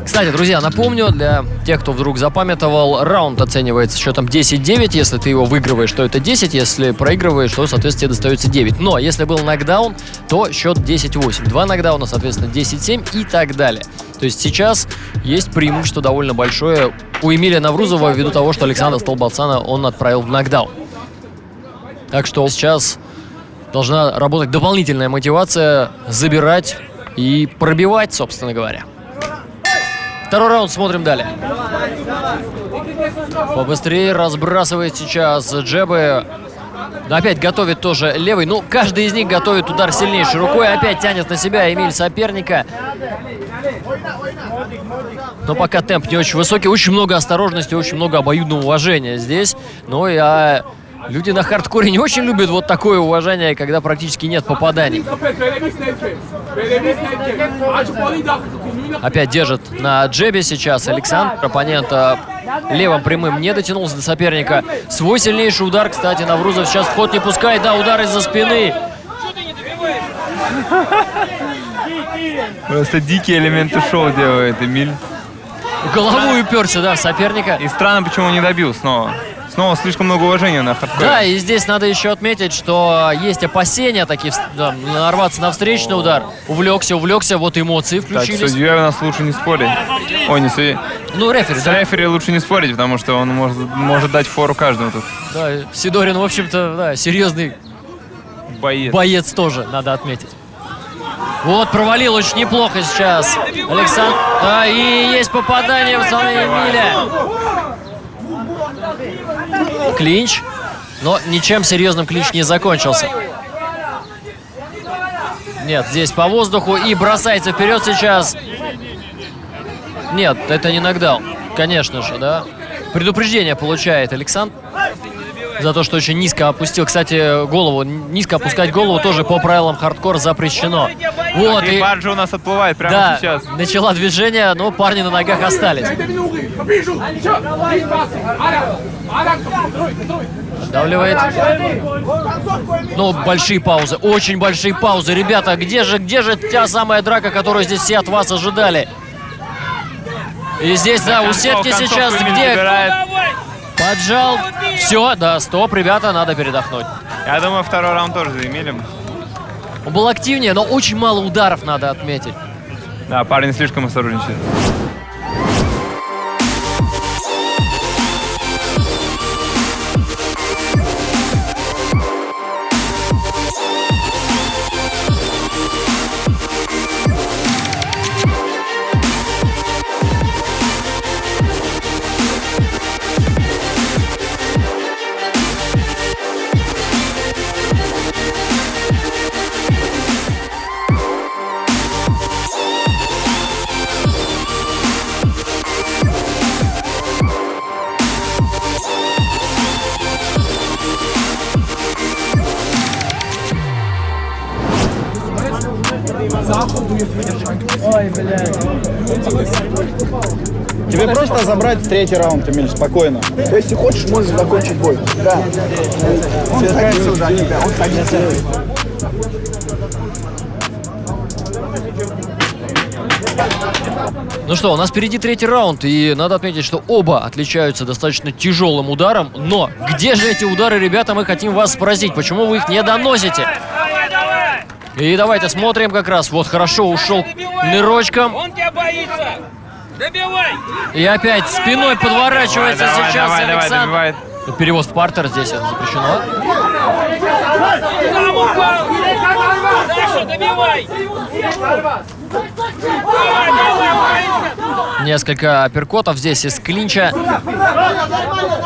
Кстати, друзья, напомню, для тех, кто вдруг запамятовал, раунд оценивается счетом 10-9. Если ты его выигрываешь, то это 10. Если проигрываешь, то, соответственно, тебе достается 9. Но если был нокдаун, то счет 10-8. Два нокдауна, соответственно, 10-7 и так далее. То есть сейчас есть преимущество довольно большое у Эмиля Наврузова ввиду того, что Александра Столбацана он отправил в нокдаун. Так что сейчас должна работать дополнительная мотивация забирать и пробивать, собственно говоря. Второй раунд, смотрим далее. Побыстрее разбрасывает сейчас джебы. Опять готовит тоже левый. Ну, каждый из них готовит удар сильнейшей рукой. Опять тянет на себя Эмиль соперника. Но пока темп не очень высокий. Очень много осторожности, очень много обоюдного уважения здесь. Ну и люди на хардкоре не очень любят вот такое уважение, когда практически нет попаданий. Опять держит на джебе сейчас Александр. Оппонент левым прямым не дотянулся до соперника. Свой сильнейший удар, кстати, Наврузов сейчас в ход не пускает. Да, удар из-за спины. Просто дикие элементы шоу делает Эмиль. Головой уперся, да, в соперника. И странно, почему не добил снова. Снова слишком много уважения на хардкоре. Да, и здесь надо еще отметить, что есть опасения такие, да, нарваться на встречный удар. Увлекся, вот эмоции включились. Так, судья у нас лучше не спорить. Ой, не судья. Ну, рефери, да? Рефери лучше не спорить, потому что он может дать фору каждому тут. Да, Сидорин, в общем-то, да, серьезный боец тоже, надо отметить. Вот, провалил очень неплохо сейчас Александр. Да, и есть попадание в исполнении Эмиля. Клинч, но ничем серьезным клинч не закончился. Нет, здесь по воздуху и бросается вперед сейчас. Нет, это не нокдаун, конечно же, да. Предупреждение получает Александр. за то, что очень низко опустил. Кстати, голову. Низко опускать голову тоже по правилам хардкор запрещено. Вот, И Барджа у нас отплывает прямо да, сейчас. начала движение, но парни на ногах остались. Давливает. Ну, большие паузы, очень большие паузы. Ребята, где же та самая драка, которую здесь все от вас ожидали? И здесь, да, у сетки сейчас где... Поджал. Все, да, стоп, ребята, надо передохнуть. Я думаю, второй раунд тоже за Эмилем. Он был активнее, но очень мало ударов, надо отметить. Да, парень слишком осторожничает. Ой, блядь. Тебе просто забрать третий раунд, Эмиль, спокойно. Если хочешь, можешь закончить бой. Да. Он садится уже, он садится. Ну что, у нас впереди третий раунд, и надо отметить, что оба отличаются достаточно тяжелым ударом. Но где же эти удары, ребята, мы хотим вас спросить, почему вы их не доносите? И давайте смотрим как раз. Вот хорошо ушел нырочком. Он тебя боится. Добивай. И опять спиной подворачивается Давай, сейчас давай, Александр. добивает. Перевод в партер здесь это запрещено. Сам упал. Саша, добивай. Несколько апперкотов здесь из клинча.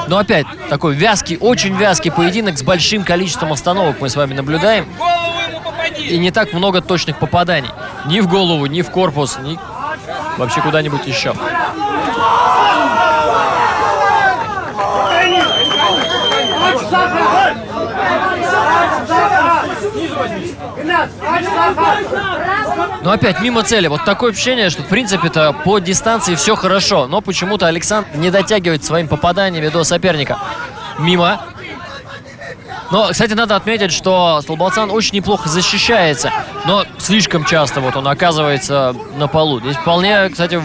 Но опять такой вязкий, очень вязкий поединок с большим количеством остановок мы с вами наблюдаем. И не так много точных попаданий. Ни в голову, ни в корпус, ни вообще куда-нибудь еще. Но опять мимо цели. Вот такое ощущение, что в принципе-то по дистанции все хорошо. Но почему-то Александр не дотягивает своими попаданиями до соперника. Мимо. Но, кстати, надо отметить, что Столболцан очень неплохо защищается. Но слишком часто вот он оказывается на полу. Здесь вполне, кстати,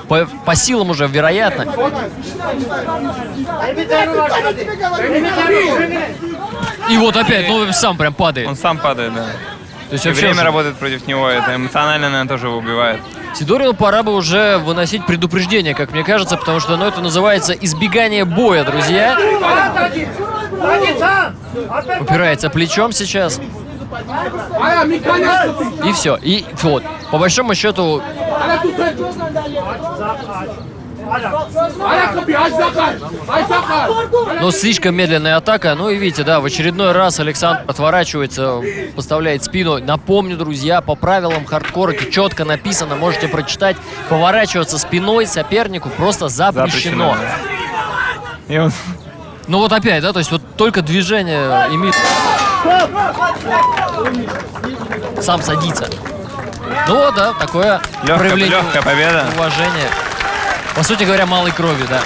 по силам уже вероятно. И вот опять, ну сам прям падает. Он сам падает, да. То есть И вообще время уже... работает против него, это эмоционально, наверное, тоже его убивает. Сидорину пора бы уже выносить предупреждение, как мне кажется, потому что это называется избегание боя, друзья. Упирается плечом сейчас. И все. И вот, по большому счету... Но слишком медленная атака. Ну и видите, да, в очередной раз Александр отворачивается, подставляет спину. Напомню, друзья, по правилам хардкора четко написано, можете прочитать, поворачиваться спиной сопернику просто запрещено. И он... Ну вот опять, да, то есть вот только движение имеет... Сам садится. Ну вот, да, такое проявление легкая победа. Уважения. По сути говоря, малой крови, да.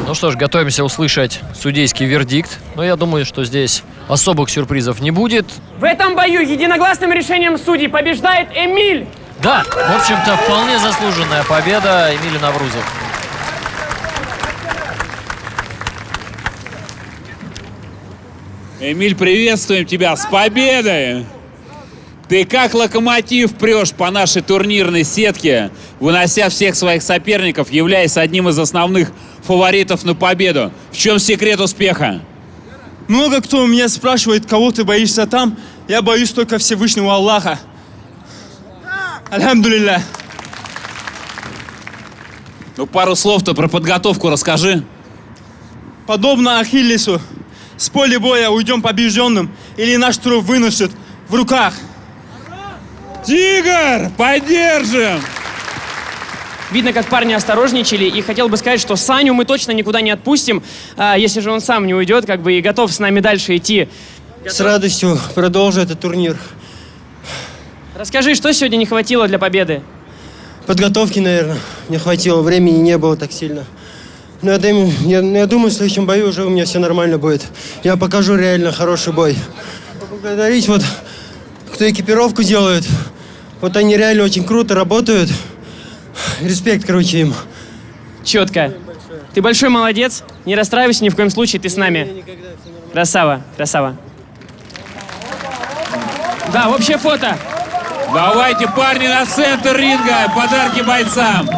Ну что ж, готовимся услышать судейский вердикт. Но я думаю, что здесь особых сюрпризов не будет. В этом бою единогласным решением судей побеждает Эмиль. Да, в общем-то, вполне заслуженная победа Эмиля Наврузов. Эмиль, приветствуем тебя с победой! Ты как локомотив прешь по нашей турнирной сетке, вынося всех своих соперников, являясь одним из основных фаворитов на победу. В чем секрет успеха? Много кто у меня спрашивает, кого ты боишься там. Я боюсь только Всевышнего Аллаха. Альхамдулилля. Ну, пару слов-то про подготовку расскажи. Подобно Ахиллесу, с поля боя уйдем побежденным, или наш труп выносят в руках. Тигр, поддержим! Видно, как парни осторожничали, и хотел бы сказать, что Саню мы точно никуда не отпустим, если же он сам не уйдет, как бы и готов с нами дальше идти. С радостью продолжу этот турнир. Расскажи, что сегодня не хватило для победы? Подготовки, наверное, не хватило, времени не было так сильно. Но я думаю, в следующем бою уже у меня все нормально будет. Я покажу реально хороший бой. Поблагодарить вот, кто экипировку делает. Вот они реально очень круто работают. Респект, короче, им. Четко. Ты большой молодец. Не расстраивайся ни в коем случае, ты с нами. Красава, красава. Да, общее фото. Давайте, парни, на центр ринга. Подарки бойцам.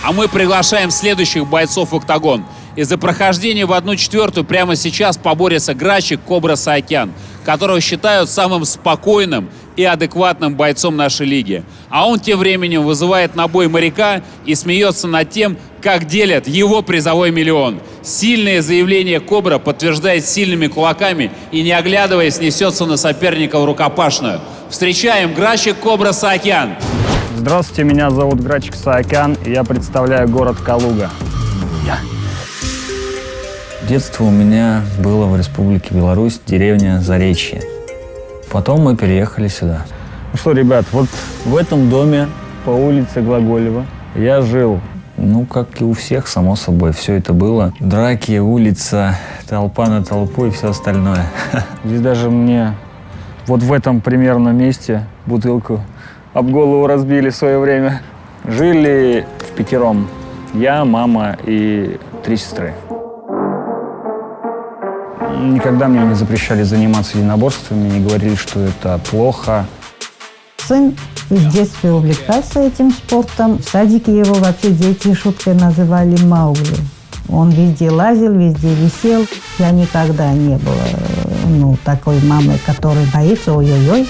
А мы приглашаем следующих бойцов в октагон. Из-за прохождения в 1/4 прямо сейчас поборется Грачик Кобра Саакян, которого считают самым спокойным и адекватным бойцом нашей лиги. А он тем временем вызывает на бой моряка и смеется над тем, как делят его призовой миллион. Сильное заявление Кобра подтверждает сильными кулаками и, не оглядываясь, несется на соперника в рукопашную. Встречаем Грачик Кобра Саакян. Здравствуйте, меня зовут Грачик Саакян, и я представляю город Калуга. Детство у меня было в Республике Беларусь, деревня Заречье. Потом мы переехали сюда. Ну что, ребят, вот в этом доме по улице Глаголева я жил. Ну, как и у всех, само собой, все это было. Драки, улица, толпа на толпу и все остальное. Здесь даже мне вот в этом примерно месте бутылку об голову разбили в свое время. Жили впятером. Я, мама и 3 сестры. Никогда мне не запрещали заниматься единоборствами, не говорили, что это плохо. Сын в детстве увлекался этим спортом. В садике его вообще дети шуткой называли Маугли. Он везде лазил, везде висел. Я никогда не была такой мамой, которая боится, ой-ой-ой,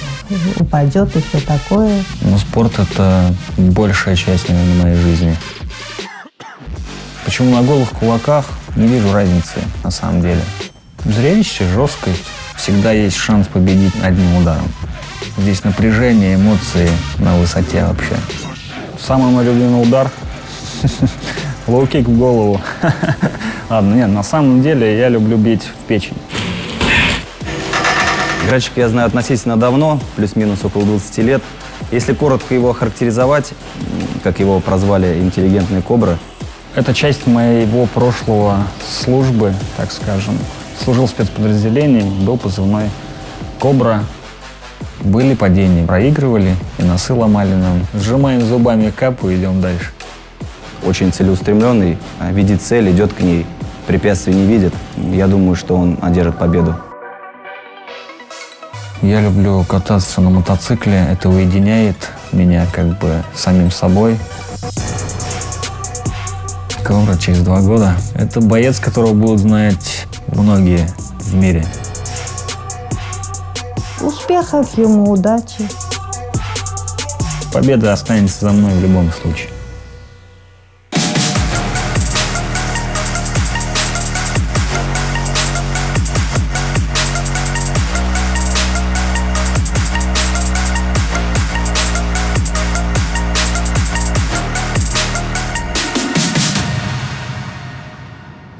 упадет и все такое. Но спорт – это большая часть, наверное, моей жизни. Почему на голых кулаках? Не вижу разницы, на самом деле. Зрелище, жесткость. Всегда есть шанс победить одним ударом. Здесь напряжение, эмоции на высоте вообще. Самый мой любимый удар – лоу-кик в голову. Ладно, нет, на самом деле я люблю бить в печень. Грачика я знаю относительно давно, плюс-минус около 20 лет. Если коротко его охарактеризовать, как его прозвали «интеллигентный Кобра». Это часть моего прошлого службы, так скажем. Служил в спецподразделении, был позывной «Кобра». Были падения, проигрывали и носы ломали нам. Сжимаем зубами капу и идем дальше. Очень целеустремленный, видит цель, идет к ней. Препятствий не видит. Я думаю, что он одержит победу. Я люблю кататься на мотоцикле. Это уединяет меня как бы самим собой. Кобра через 2 года. Это боец, которого будут знать многие в мире. Успехов ему, удачи. Победа останется за мной в любом случае.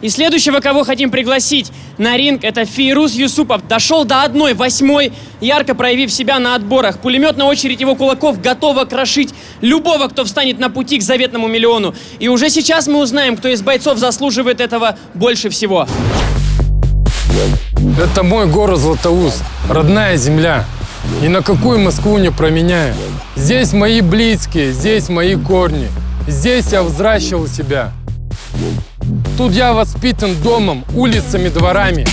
И следующего, кого хотим пригласить на ринг, это Фейруз Юсупов. Дошел до 1/8, ярко проявив себя на отборах. Пулеметная очередь его кулаков готова крошить любого, кто встанет на пути к заветному миллиону. И уже сейчас мы узнаем, кто из бойцов заслуживает этого больше всего. Это мой город Златоуст, родная земля. Ни на какую Москву не променяю. Здесь мои близкие, здесь мои корни. Здесь я взращивал себя. Тут я воспитан домом, улицами, дворами.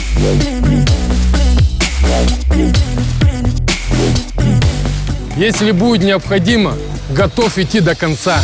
Если будет необходимо, готов идти до конца.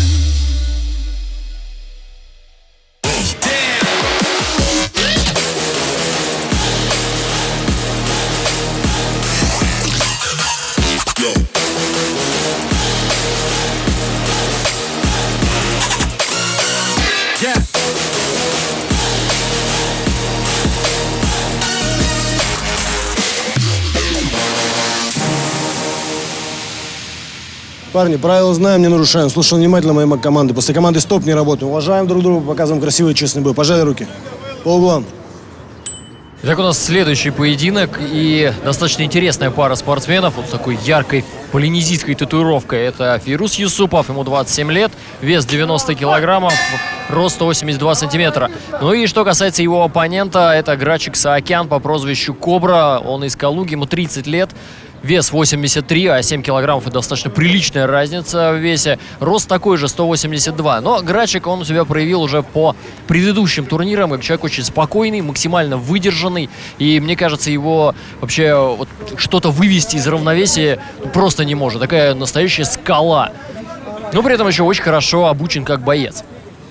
Парни, правила знаем, не нарушаем. Слушаем внимательно моей команды. После команды стоп не работаем. Уважаем друг друга, показываем красивый и честный бой. Пожали руки. По углам. Итак, у нас следующий поединок и достаточно интересная пара спортсменов. Вот с такой яркой полинезийской татуировкой. Это Фирус Юсупов, ему 27 лет, вес 90 килограммов, рост 182 сантиметра. Ну и что касается его оппонента, это Грачик Саакян по прозвищу Кобра. Он из Калуги, ему 30 лет. Вес 83, а 7 килограммов – это достаточно приличная разница в весе. Рост такой же, 182. Но Грачик, он себя проявил уже по предыдущим турнирам. Как человек очень спокойный, максимально выдержанный. И мне кажется, его вообще вот что-то вывести из равновесия просто не может. Такая настоящая скала. Но при этом еще очень хорошо обучен как боец.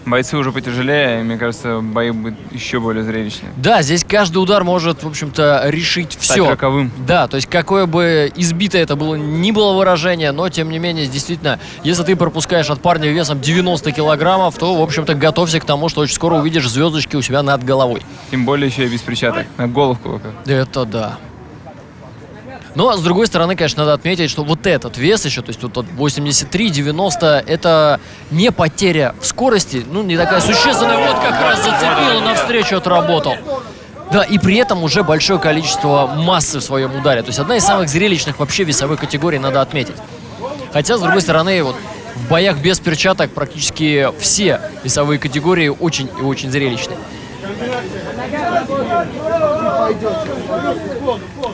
Бойцы уже потяжелее, и, мне кажется, бои будут еще более зрелищные. Да, здесь каждый удар может, в общем-то, решить все. Стать роковым. Да, то есть какое бы избитое это было ни было выражение, но, тем не менее, действительно, если ты пропускаешь от парня весом 90 килограммов, то, в общем-то, готовься к тому, что очень скоро увидишь звездочки у себя над головой. Тем более еще и без перчаток. На головку. Это да. Но, с другой стороны, конечно, надо отметить, что вот этот вес еще, то есть вот 83-90, это не потеря в скорости, ну, не такая существенная, вот как раз зацепил и навстречу отработал. Да, и при этом уже большое количество массы в своем ударе. То есть одна из самых зрелищных вообще весовых категорий, надо отметить. Хотя, с другой стороны, вот в боях без перчаток практически все весовые категории очень и очень зрелищные.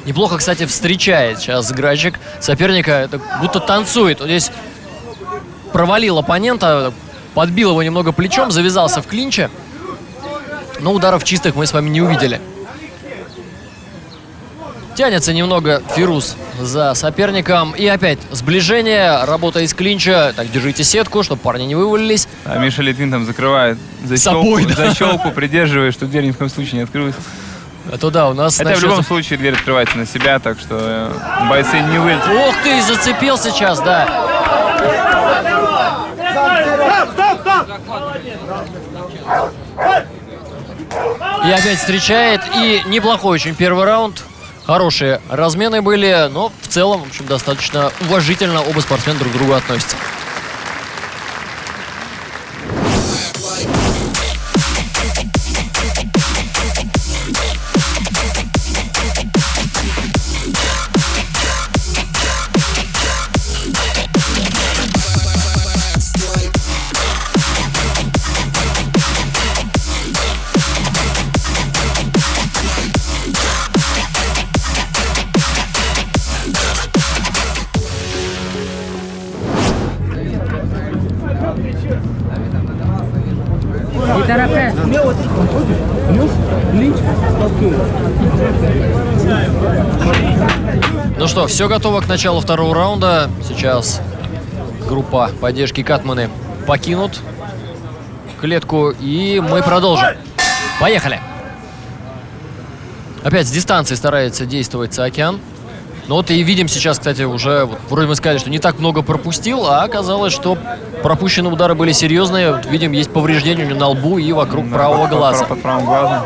Неплохо, кстати, встречает сейчас Грачик соперника, это будто танцует. Он здесь провалил оппонента, подбил его немного плечом, завязался в клинче. Но ударов чистых мы с вами не увидели. Тянется немного Фирус за соперником. И опять сближение, работа из клинча. Так, держите сетку, чтобы парни не вывалились. А Миша Литвин там закрывает защелку, придерживая, чтобы дверь ни в коем случае не открылась. Это да, у нас... Хотя в любом случае дверь открывается на себя, так что бойцы не вылетят. Ух ты, зацепил сейчас, да. И опять встречает. И неплохой очень первый раунд. Хорошие размены были, но в целом, в общем, достаточно уважительно оба спортсмена друг к другу относятся. Ну что, все готово к началу второго раунда. Сейчас группа поддержки Катманы покинут клетку, и мы продолжим. Поехали! Опять с дистанции старается действовать Саакян. Ну вот и видим сейчас, кстати, уже, вот, вроде мы сказали, что не так много пропустил, а оказалось, что пропущенные удары были серьезные. Вот, видим, есть повреждения у него на лбу и вокруг правого глаза. Под правым глазом.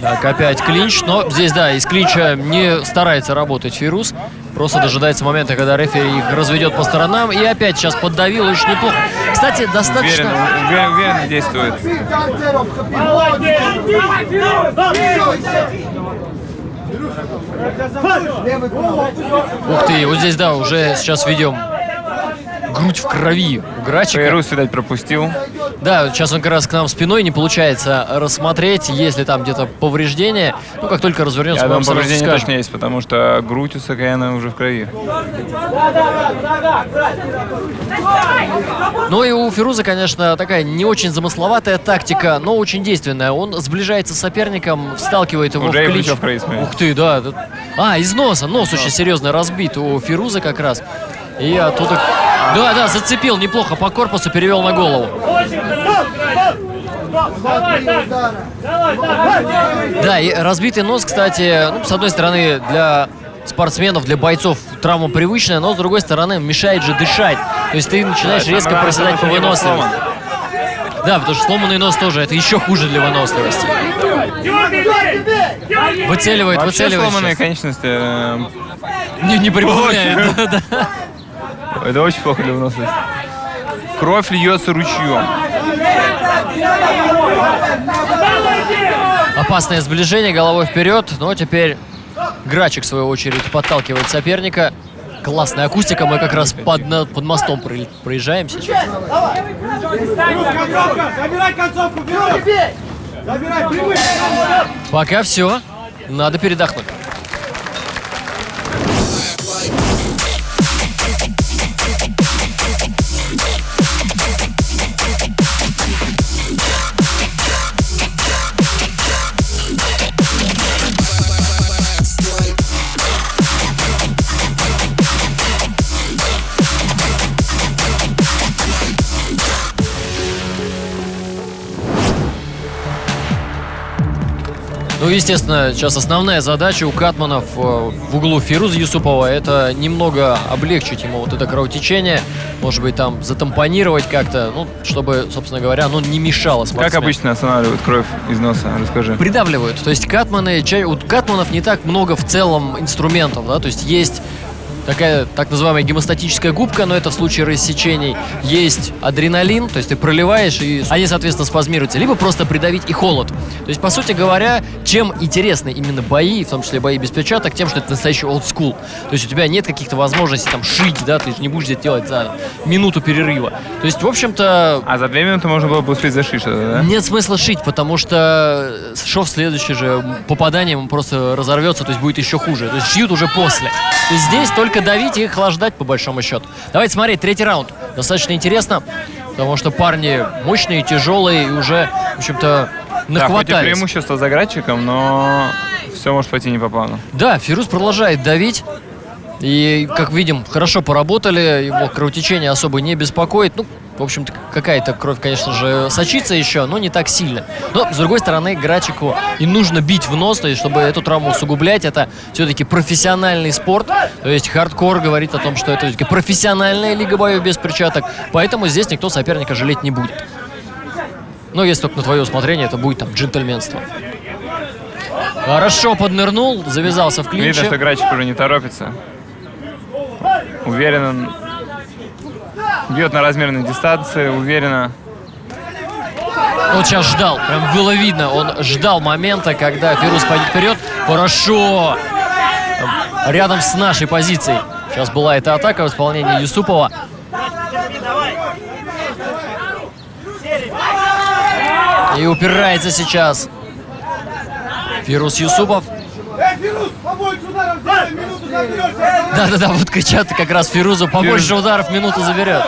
Так, опять клинч, но здесь, да, из клинча не старается работать Фирус. Просто дожидается момента, когда рефери их разведет по сторонам. И опять сейчас поддавил очень неплохо. Кстати, достаточно... Уверенно действует. Ух ты, вот здесь, да, уже сейчас видим грудь в крови у Грачика. Фирус, видать, пропустил. Да, сейчас он как раз к нам спиной, не получается рассмотреть, есть ли там где-то повреждение. Ну, как только развернется, Я мы вам думаю, сразу повреждение скажем. точно есть, потому что грудь у Саакяна уже в крови. Ну и у Фируза, конечно, такая не очень замысловатая тактика, но очень действенная. Он сближается с соперником, сталкивает его Уже в и клинч. плечо в крови, смотри. Ух ты, да. Из носа. Нос очень серьезно разбит у Фируза как раз. И оттуда... Да, зацепил неплохо по корпусу, перевел на голову. Да, и разбитый нос, кстати, ну, с одной стороны, для спортсменов, для бойцов травма привычная, но с другой стороны мешает же дышать. То есть ты начинаешь резко проседать по выносливости. Да, потому что сломанный нос тоже, это еще хуже для выносливости. Выцеливает. Вообще сломанные сейчас. конечности... Не прибавляет. Да. Это очень плохо для выносливости. Кровь льется ручьем. Опасное сближение, головой вперед. Но теперь Грачик, в свою очередь, подталкивает соперника. Классная акустика, мы как раз под мостом проезжаем сейчас. Пока все, надо передохнуть. Ну, естественно, сейчас основная задача у катманов в углу Фируза Юсупова — это немного облегчить ему вот это кровотечение, может быть, там затампонировать как-то, ну, чтобы, собственно говоря, оно не мешало спортсмену. Как обычно останавливают кровь из носа? Расскажи. Придавливают. То есть у катманов не так много в целом инструментов, да, то есть есть такая так называемая гемостатическая губка, но это в случае рассечений. Есть адреналин, то есть ты проливаешь, и они, соответственно, спазмируются. Либо просто придавить и холод. То есть, по сути говоря, чем интересны именно бои, в том числе бои без перчаток, тем, что это настоящий олдскул. То есть у тебя нет каких-то возможностей там шить, да, ты же не будешь это делать за минуту перерыва. То есть, в общем-то... А за 2 минуты можно было бы успеть зашить что-то, да? Нет смысла шить, потому что шов следующий же попаданием он просто разорвется, то есть будет еще хуже. То есть шьют уже после. То есть здесь только давить и охлаждать, по большому счету. Давайте смотреть, третий раунд. Достаточно интересно, потому что парни мощные, тяжелые и уже, в общем-то, нахватались. Да, хоть и преимущество за Грачиком, но все может пойти не по плану. Да, Фирус продолжает давить. И, как видим, хорошо поработали, его кровотечение особо не беспокоит. Ну, в общем-то, какая-то кровь, конечно же, сочится еще, но не так сильно. Но, с другой стороны, Грачику и нужно бить в нос, то есть, чтобы эту травму усугублять. Это все-таки профессиональный спорт. То есть, хардкор говорит о том, что это все-таки профессиональная лига боев без перчаток. Поэтому здесь никто соперника жалеть не будет. Но если только на твое усмотрение, это будет там джентльменство. Хорошо поднырнул, завязался в клинче. Видно, что Грачик уже не торопится. Уверенно бьет на размерной дистанции, уверенно. Он сейчас ждал, прям было видно, он ждал момента, когда Фирус пойдет вперед. Хорошо! Рядом с нашей позицией. Сейчас была эта атака в исполнении Юсупова. И упирается сейчас Фирус Юсупов. Да, вот кричат как раз Фирузу, побольше ударов, минуту заберет.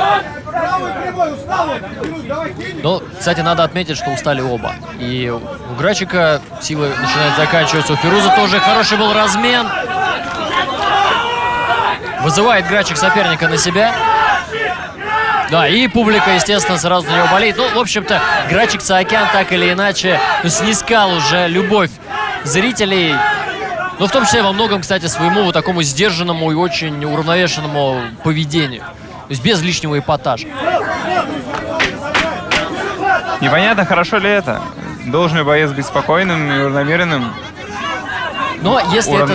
Ну, кстати, надо отметить, что устали оба. И у Грачика силы начинают заканчиваться, у Фируза тоже хороший был размен. Вызывает Грачик соперника на себя. Да, и публика, естественно, сразу на него болеет. Ну, в общем-то, Грачик Саакян так или иначе снискал уже любовь зрителей. Но в том числе во многом, кстати, своему вот такому сдержанному и очень уравновешенному поведению. То есть без лишнего эпатажа. Непонятно, хорошо ли это. Должен ли боец быть спокойным и уравновешенным? Но если это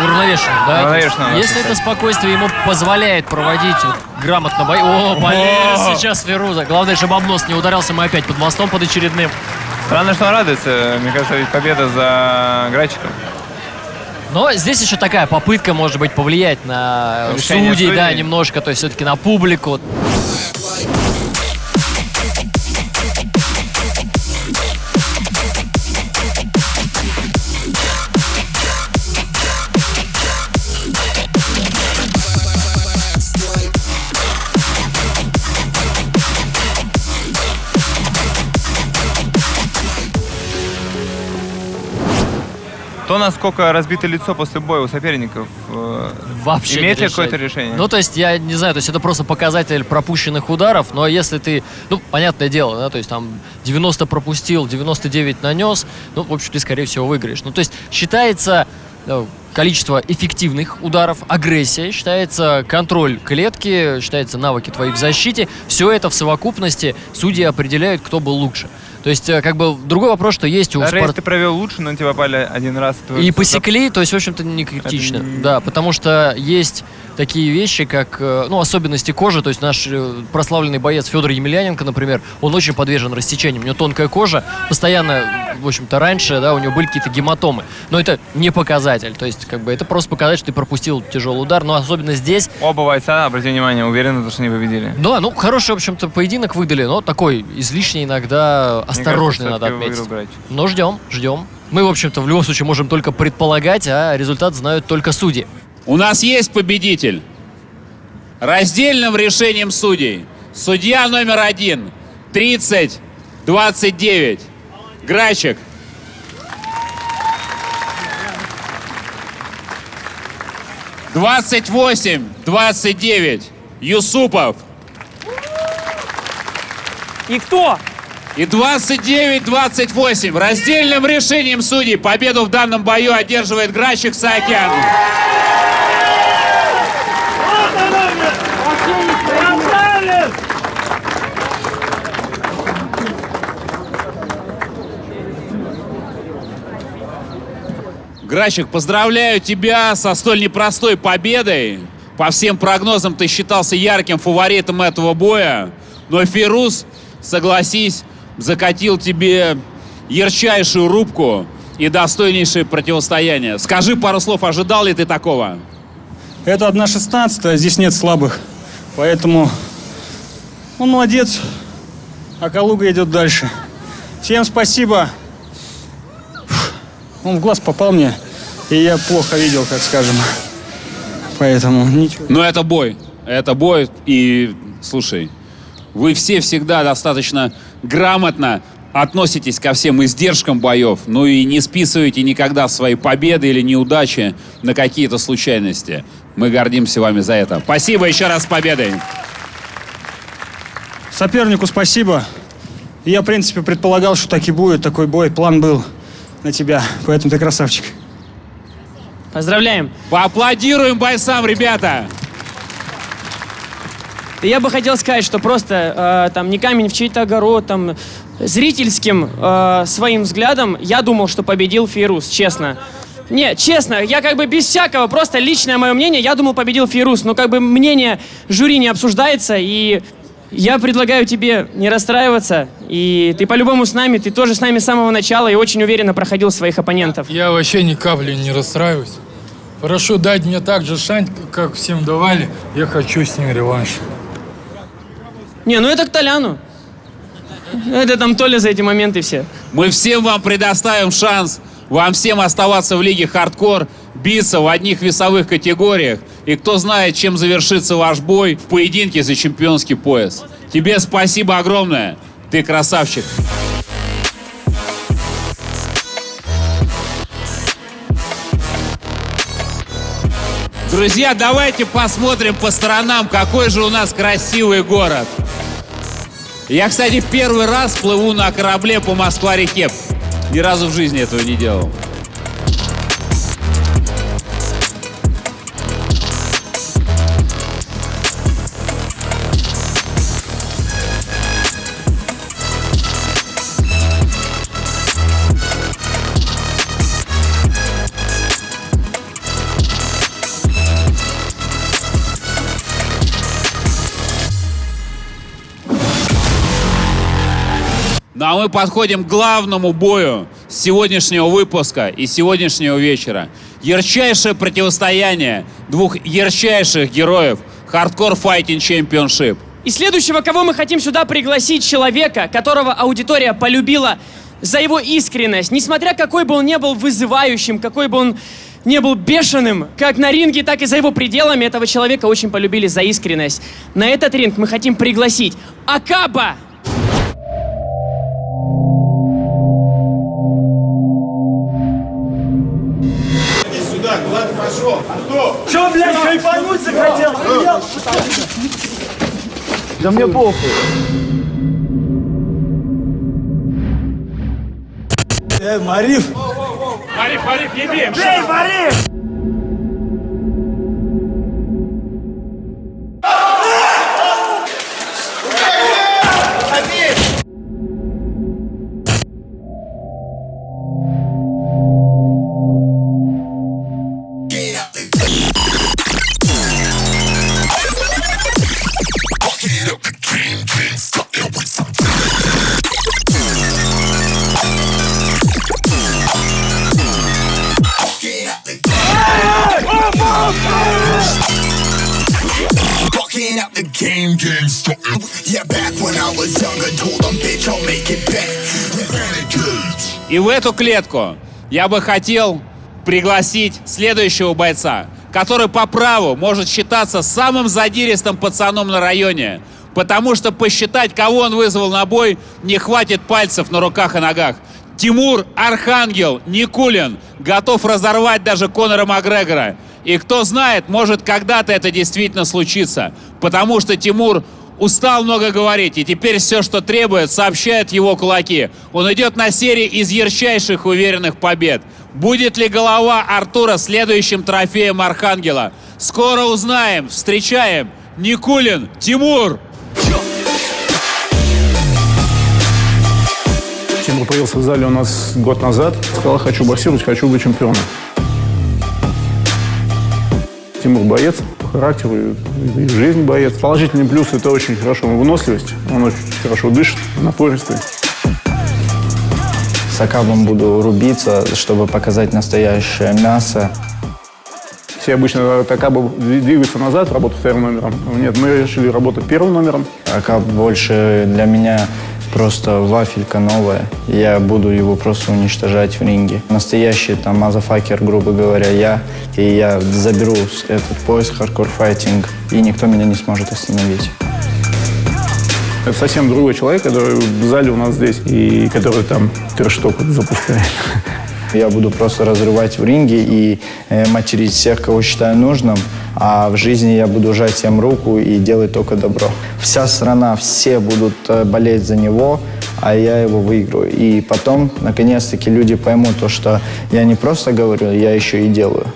уравновешенным, да? Уравновешенным, если это спокойствие ему позволяет проводить вот грамотно бой. О, полез сейчас Фируза. Главное, чтобы об нос не ударился, мы опять под мостом, под очередным. Странно, что он радуется. Мне кажется, ведь победа за Грачиком. Но здесь еще такая попытка, может быть, повлиять на решение судей, да, судей. немножко, то есть все-таки на публику. То, насколько разбито лицо после боя у соперников, Вообще имеет не ли какое-то решает. решение? Ну, то есть, я не знаю, то есть это просто показатель пропущенных ударов, но если ты, ну, понятное дело, да, то есть там 90 пропустил, 99 нанес, ну, в общем, ты, скорее всего, выиграешь. Ну, то есть считается количество эффективных ударов, агрессия, считается контроль клетки, считается навыки твои в защите. Все это в совокупности судьи определяют, кто был лучше. То есть, как бы, другой вопрос, что есть у Даже если ты провел лучше, но тебя попали один раз... И посекли, то есть, в общем-то, не критично. Да, потому что есть такие вещи, как, ну, особенности кожи. То есть наш прославленный боец Федор Емельяненко, например, он очень подвержен рассечениям. У него тонкая кожа, постоянно, в общем-то, раньше, да, у него были какие-то гематомы. Но это не показатель. То есть, как бы, это просто показатель, что ты пропустил тяжелый удар. Но особенно здесь... Оба бойца, обрати внимание, уверены, что они победили. Да, ну, хороший, в общем-то, поединок выдали, но такой излишне иногда осторожный, надо отметить. Но ждем. Мы, в общем-то, в любом случае можем только предполагать, а результат знают только судьи. У нас есть победитель. Раздельным решением судей. Судья номер 1. 30-29. Грачик. «28-29». Юсупов. И кто? И 29-28. Раздельным решением судей победу в данном бою одерживает Грачик Саакян. Грачик, поздравляю тебя со столь непростой победой. По всем прогнозам ты считался ярким фаворитом этого боя. Но Фирус, согласись, закатил тебе ярчайшую рубку и достойнейшее противостояние. Скажи пару слов, ожидал ли ты такого? Это 1/16, здесь нет слабых. Поэтому он молодец, а Калуга идет дальше. Всем спасибо. Он в глаз попал мне, и я плохо видел, так скажем. Поэтому ничего. Но это бой. Это бой. И, слушай, вы все всегда достаточно грамотно относитесь ко всем издержкам боев, ну и не списываете никогда свои победы или неудачи на какие-то случайности. Мы гордимся вами за это. Спасибо еще раз с победой. Сопернику спасибо. Я, в принципе, предполагал, что так и будет. Такой бой, план был на тебя. Поэтому ты красавчик. Поздравляем. Поаплодируем бойцам, ребята. Я бы хотел сказать, что просто там не камень в чей-то огород, там зрительским своим взглядом я думал, что победил Фирус, честно. Не, честно, я как бы без всякого, просто личное мое мнение, я думал, победил Фирус, но как бы мнение жюри не обсуждается, и я предлагаю тебе не расстраиваться, и ты по-любому с нами, ты тоже с нами с самого начала и очень уверенно проходил своих оппонентов. Я вообще ни капли не расстраиваюсь. Прошу дать мне так же шанс, как всем давали. Я хочу с ним реванш. Не, ну это к Толяну. Это там Толя за эти моменты все. Мы всем вам предоставим шанс, вам всем оставаться в лиге хардкор, биться в одних весовых категориях. И кто знает, чем завершится ваш бой в поединке за чемпионский пояс. Тебе спасибо огромное. Ты красавчик. Друзья, давайте посмотрим по сторонам, какой же у нас красивый город. Я, кстати, первый раз плыву на корабле по Москва-реке. Ни разу в жизни этого не делал. Ну а мы подходим к главному бою сегодняшнего выпуска и сегодняшнего вечера. Ярчайшее противостояние двух ярчайших героев Hardcore Fighting Championship. И следующего, кого мы хотим сюда пригласить, человека, которого аудитория полюбила за его искренность. Несмотря какой бы он ни был вызывающим, какой бы он не был бешеным, как на ринге, так и за его пределами, этого человека очень полюбили за искренность. На этот ринг мы хотим пригласить Акаба! Да мне похуй. Мариф! Мариф, еби! Бей, Мариф! И в эту клетку я бы хотел пригласить следующего бойца, который по праву может считаться самым задиристым пацаном на районе, потому что посчитать, кого он вызвал на бой, не хватит пальцев на руках и ногах. Тимур Архангел Никулин готов разорвать даже Конора Макгрегора. И кто знает, может когда-то это действительно случится, потому что Тимур устал много говорить, и теперь все, что требует, сообщают его кулаки. Он идет на серии из ярчайших уверенных побед. Будет ли голова Артура следующим трофеем Архангела? Скоро узнаем. Встречаем. Никулин Тимур. Тимур появился в зале у нас год назад. Сказал, хочу боксировать, хочу быть чемпионом. Тимур боец по характеру, и жизнь боец. Положительный плюс – это очень хорошо выносливость. Он очень хорошо дышит, напористый. С Акабом буду рубиться, чтобы показать настоящее мясо. Все обычно от Акаба двигаются назад, работают вторым номером. Нет, мы решили работать первым номером. Акаб больше для меня просто вафелька новая. Я буду его просто уничтожать в ринге. Настоящий там мазафакер, грубо говоря, я. И я заберу этот пояс хардкор-файтинг, и никто меня не сможет остановить. Это совсем другой человек, который в зале у нас здесь, и который там трэш-ток запускает. Я буду просто разрывать в ринге и материть всех, кого считаю нужным. А в жизни я буду жать всем руку и делать только добро. Вся страна, все будут болеть за него, а я его выиграю. И потом, наконец-таки, люди поймут то, что я не просто говорю, я еще и делаю.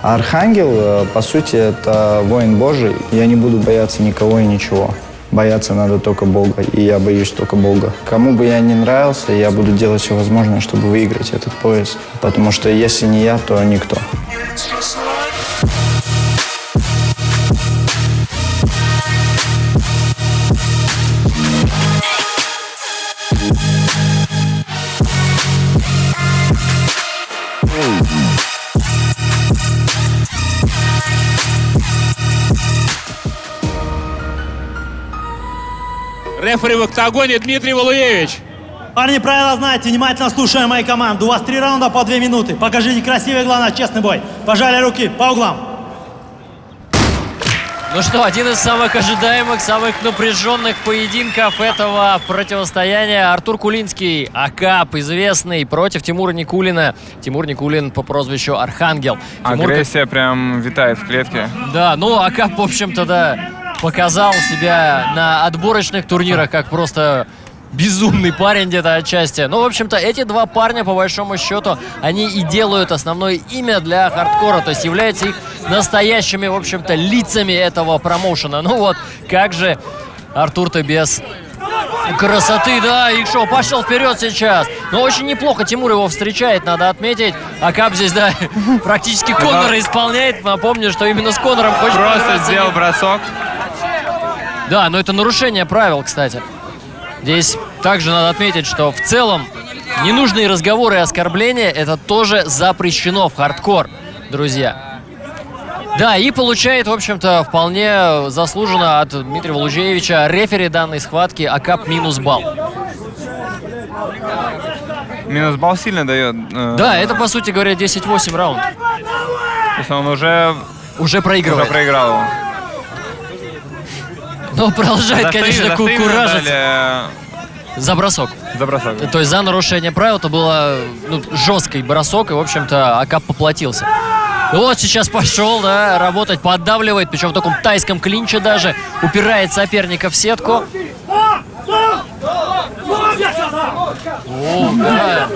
А Архангел, по сути, это воин Божий. Я не буду бояться никого и ничего. Бояться надо только Бога, и я боюсь только Бога. Кому бы я ни нравился, я буду делать все возможное, чтобы выиграть этот пояс. Потому что если не я, то никто. Рефери в октагоне Дмитрий Валуевич. Парни, правила знаете, внимательно слушаем мои команды. У вас 3 раунда по 2 минуты. Покажите красивый, главное, честный бой. Пожали руки по углам. Ну что, один из самых ожидаемых, самых напряженных поединков этого противостояния. Артур Кулинский, Акап, известный, против Тимура Никулина. Тимур Никулин по прозвищу Архангел. Агрессия прям витает в клетке. Да, ну Акап, в общем-то, да, показал себя на отборочных турнирах как просто безумный парень где-то отчасти. Ну, в общем-то, эти два парня, по большому счету, они и делают основное имя для хардкора, то есть являются их настоящими, в общем-то, лицами этого промоушена. Ну вот, как же Артур-то без красоты, да, и что, пошел вперед сейчас. Но очень неплохо Тимур его встречает, надо отметить. Акап здесь, да, практически Конора исполняет. Напомню, что именно с Конором хочет... Просто сделал бросок. Да, но это нарушение правил, кстати. Здесь также надо отметить, что в целом ненужные разговоры и оскорбления это тоже запрещено в хардкор, друзья. Да, и получает, в общем-то, вполне заслуженно от Дмитрия Валуевича рефери данной схватки Акап минус балл. Минус балл сильно дает. Да, это, по сути говоря, 10-8 раунд. То есть он уже проигрывает. Уже проиграл его. Но продолжает, конечно, куражиться. За бросок. За бросок. То есть за нарушение правил это было жесткий бросок, и, в общем-то, Акап поплатился. Вот сейчас пошел, да, работать, поддавливает, причем в таком тайском клинче даже, упирает соперника в сетку. О, да.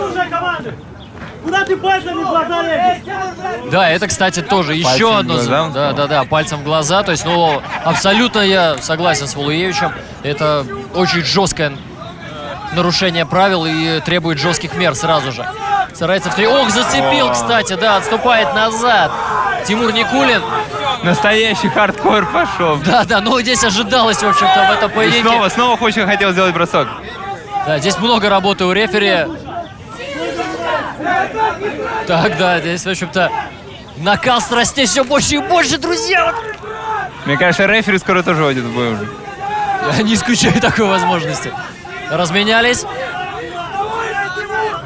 Куда ты пальцами в глаза лезешь? Да, это, кстати, тоже Пальцем еще в одно... глаза? Да, пальцем в глаза. То есть, ну, абсолютно я согласен с Валуевичем. Это очень жесткое нарушение правил и требует жестких мер сразу же. Старается Ох, зацепил, кстати, да, отступает назад. Тимур Никулин. Настоящий хардкор пошел. Да, но здесь ожидалось, в общем-то, в этом поединке. И снова хотел сделать бросок. Да, здесь много работы у рефери. Так, да, здесь, в общем-то, накал страстей все больше и больше, друзья. Мне кажется, рефери скоро тоже войдет в бой уже. Я не исключаю такой возможности. Разменялись.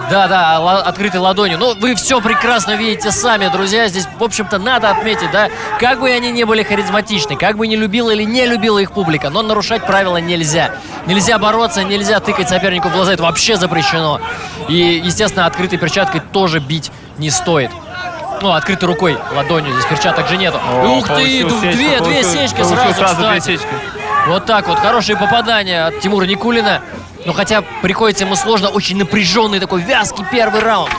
Да, открытой ладонью. Ну, вы все прекрасно видите сами, друзья. Здесь, в общем-то, надо отметить, да, как бы они ни были харизматичны, как бы не любила или не любила их публика, но нарушать правила нельзя. Нельзя бороться, нельзя тыкать сопернику в глаза, это вообще запрещено. И, естественно, открытой перчаткой тоже бить не стоит. Ну, открытой рукой, ладонью, здесь перчаток же нету. Ух ты, две сечки сразу, кстати. Вот так вот, хорошие попадания от Тимура Никулина. Но хотя приходится ему сложно, очень напряженный такой вязкий первый раунд.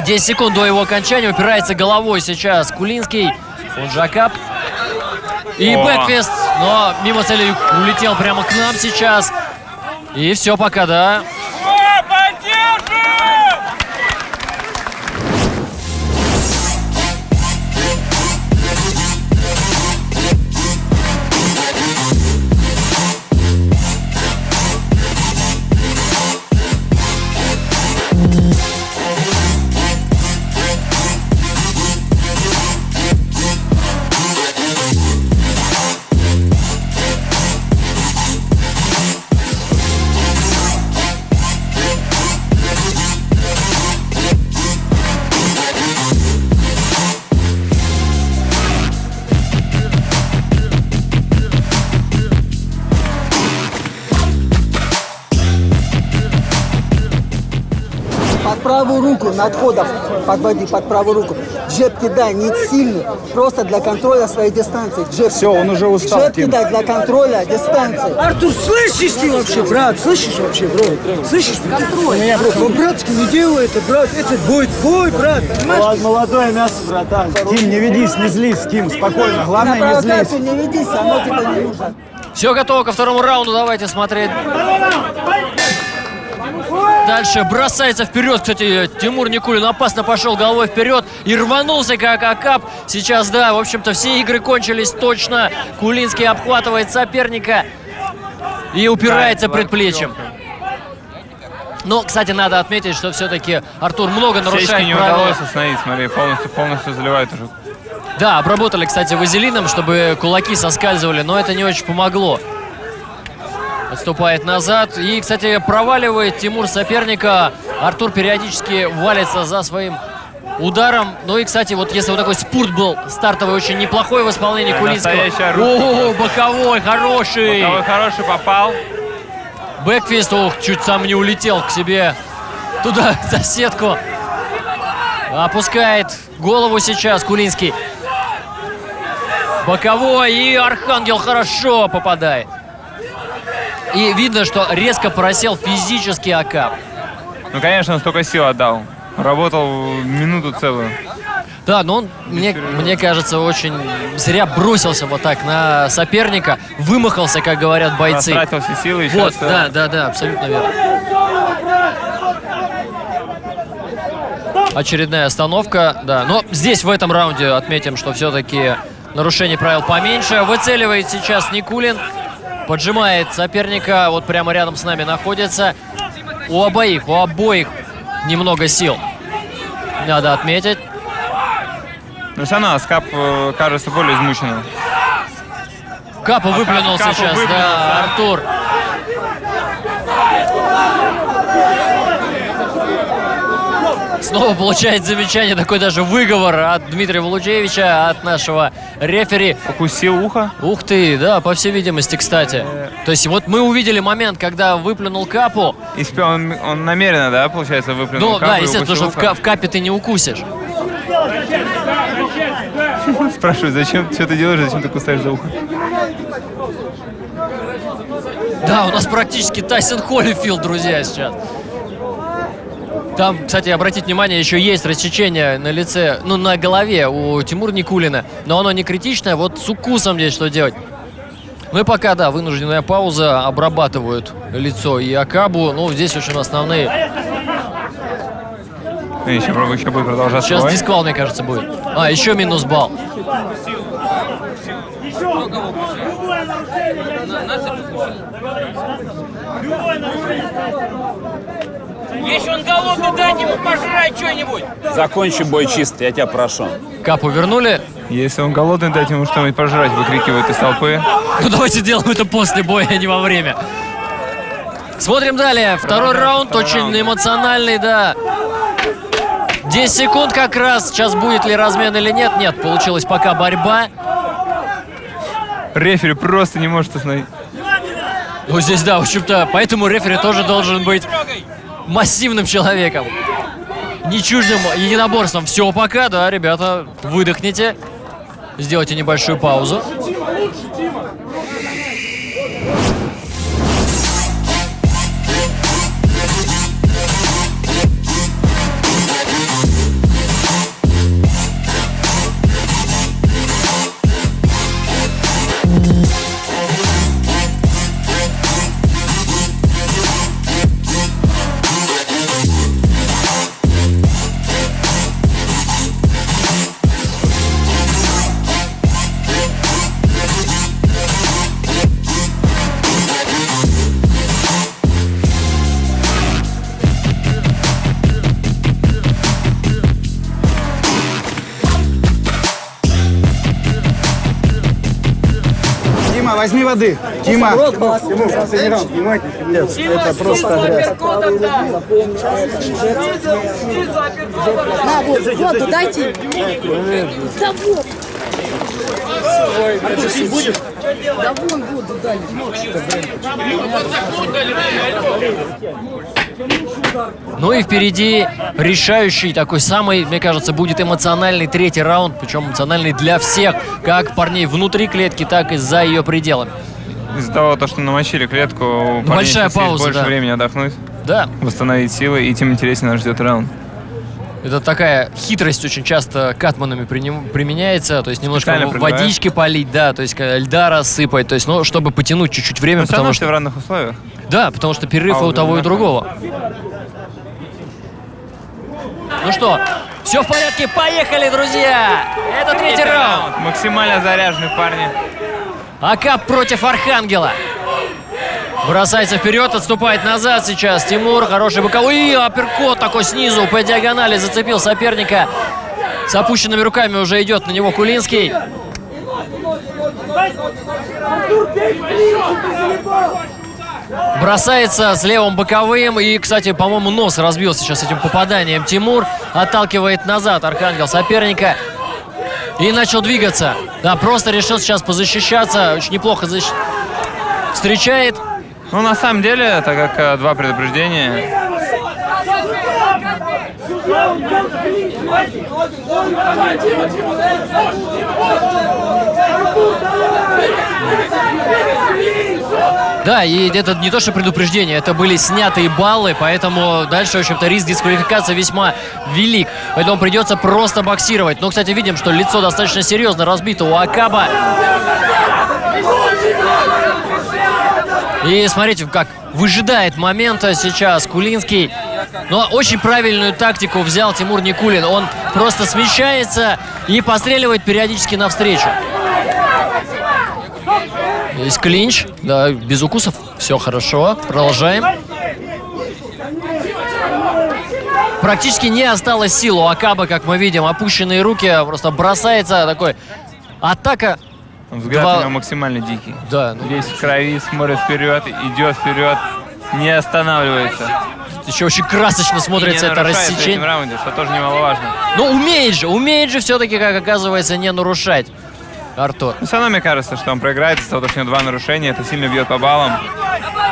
10 секунд до его окончания, упирается головой сейчас Кулинский, он же Акап. И бэкфист, но мимо цели улетел прямо к нам сейчас. И все пока, да. Под правую руку, на отходах подводи под правую руку. Джеб кидай, не сильно, просто для контроля своей дистанции. Джеб. Все, он уже устал. Джеб кидай для контроля дистанции. Артур, слышишь ты вообще, брат? Слышишь вообще, бро? Слышишь? Контроль. Ну, братский, не делай это, брат. Это будет бой, брат. Понимаешь? Молодое мясо, братан. Ким, не ведись, не злись, Ким, спокойно. Главное, на не злись. провокацию не ведись, оно тебе не нужно. Все готово ко второму раунду, давайте смотреть. Дальше бросается вперед, кстати, Тимур Никулин опасно пошел головой вперед и рванулся как Акап. Сейчас, да, в общем-то, все игры кончились точно. Кулинский обхватывает соперника и упирается предплечьем. Но, кстати, надо отметить, что все-таки Артур много нарушает Сечки не правила. удалось остановить, смотри, полностью заливает уже. Да, обработали, кстати, вазелином, чтобы кулаки соскальзывали, но это не очень помогло. Отступает назад. И, кстати, проваливает Тимур соперника. Артур периодически валится за своим ударом. Ну и, кстати, вот если вот такой спурт был стартовый, очень неплохой в исполнении Кулинского. О, боковой, хороший. Боковой хороший, попал. Бэкфист, ох, чуть сам не улетел к себе туда, за сетку. Опускает голову сейчас Кулинский. Боковой, и Архангел хорошо попадает. И видно, что резко просел физически Акап. Ну, конечно, он столько сил отдал. Работал минуту целую. Да, но он, мне кажется, очень зря бросился вот так на соперника. Вымахался, как говорят бойцы. Растратил все силы. Вот, сейчас, да, абсолютно верно. Очередная остановка, да. Но здесь, в этом раунде, отметим, что все-таки нарушений правил поменьше. Выцеливает сейчас Никулин. Поджимает соперника, вот прямо рядом с нами находится. У обоих немного сил. Надо отметить. Но все равно Аскап кажется более измученным. Капу выплюнул сейчас, да, Артур. Снова получает замечание, такой даже выговор от Дмитрия Валучевича, от нашего рефери. Укусил ухо? Ух ты, да, по всей видимости, кстати. То есть вот мы увидели момент, когда выплюнул Капу. И он намеренно, да, получается, выплюнул Ну Капу? да, естественно, потому что в Капе ты не укусишь. Спрашивают, зачем, что ты делаешь, зачем ты кусаешь за ухо? Да, у нас практически Тайсон Холлифилд, друзья, сейчас. Там, кстати, обратите внимание, еще есть рассечение на лице, ну, на голове у Тимура Никулина, но оно не критичное. Вот с укусом здесь что делать? Ну и пока, да, вынужденная пауза, обрабатывают лицо и Акабу. Ну, здесь очень основные. Еще будет продолжаться. Сейчас дисквал, мне кажется, будет. А, еще минус балл. Если он голодный, дайте ему пожрать что-нибудь. Закончи бой чисто, я тебя прошу. Капу вернули. Если он голодный, дайте ему что-нибудь пожрать, выкрикивают из толпы. Ну давайте сделаем это после боя, а не во время. Смотрим далее. Второй раунд очень эмоциональный, да. 10 секунд как раз. Сейчас будет ли размен или нет? Нет, получилась пока борьба. Рефери просто не может остановить. Ну здесь, да, в общем-то, поэтому рефери тоже должен быть массивным человеком. Не чуждым единоборством. Все пока, да, ребята, выдохните. Сделайте небольшую паузу. Дима, возьми воды. Дима. Последний раунд, внимательно. Это просто грязь. На, воду дайте. Да вот. Да вон воду дали. Ну и впереди решающий такой самый, мне кажется, будет эмоциональный третий раунд, причем эмоциональный для всех, как парней внутри клетки, так и за ее пределами. Из-за того, что намочили клетку, у парней большая пауза, больше да. времени отдохнуть, да, восстановить силы, и тем интереснее нас ждет раунд. Это такая хитрость очень часто катманами применяется, то есть немножко водички полить, да, то есть льда рассыпать, то есть, ну, чтобы потянуть чуть-чуть время, Но потому что в равных условиях. Да, потому что перерыв у того и другого. Ну что, все в порядке, поехали, друзья! Это третий раунд. Максимально заряженные парни. Акаб против Архангела. Бросается вперед, отступает назад сейчас. Тимур, хороший боковой. И апперкот такой снизу по диагонали зацепил соперника. С опущенными руками уже идет на него Кулинский. Бросается с левым боковым. И, кстати, по-моему, нос разбил сейчас этим попаданием. Тимур отталкивает назад Архангел соперника. И начал двигаться. Да, просто решил сейчас позащищаться. Очень неплохо встречает. Ну, на самом деле, так как два предупреждения. Да, и это не то, что предупреждение, это были снятые баллы, поэтому дальше, в общем-то, риск дисквалификации весьма велик. Поэтому придется просто боксировать. Но, кстати, видим, что лицо достаточно серьезно разбито у Акаба. И смотрите, как выжидает момента сейчас Кулинский. Но очень правильную тактику взял Тимур Никулин. Он просто смещается и постреливает периодически навстречу. Есть клинч, да, без укусов, все хорошо. Продолжаем. Практически не осталось сил у Акаба, как мы видим. Опущенные руки, просто бросается такой. Атака. Взгляд у него максимально дикий. Да. Весь в крови, смотрит вперед, идет вперед, не останавливается. Еще очень красочно смотрится это рассечение. В третьем раунде, что тоже немаловажно. Ну, умеет же все-таки, как оказывается, не нарушать Артур. Все равно мне кажется, что он проиграет из-за того, что у него 2 нарушения, это сильно бьет по баллам.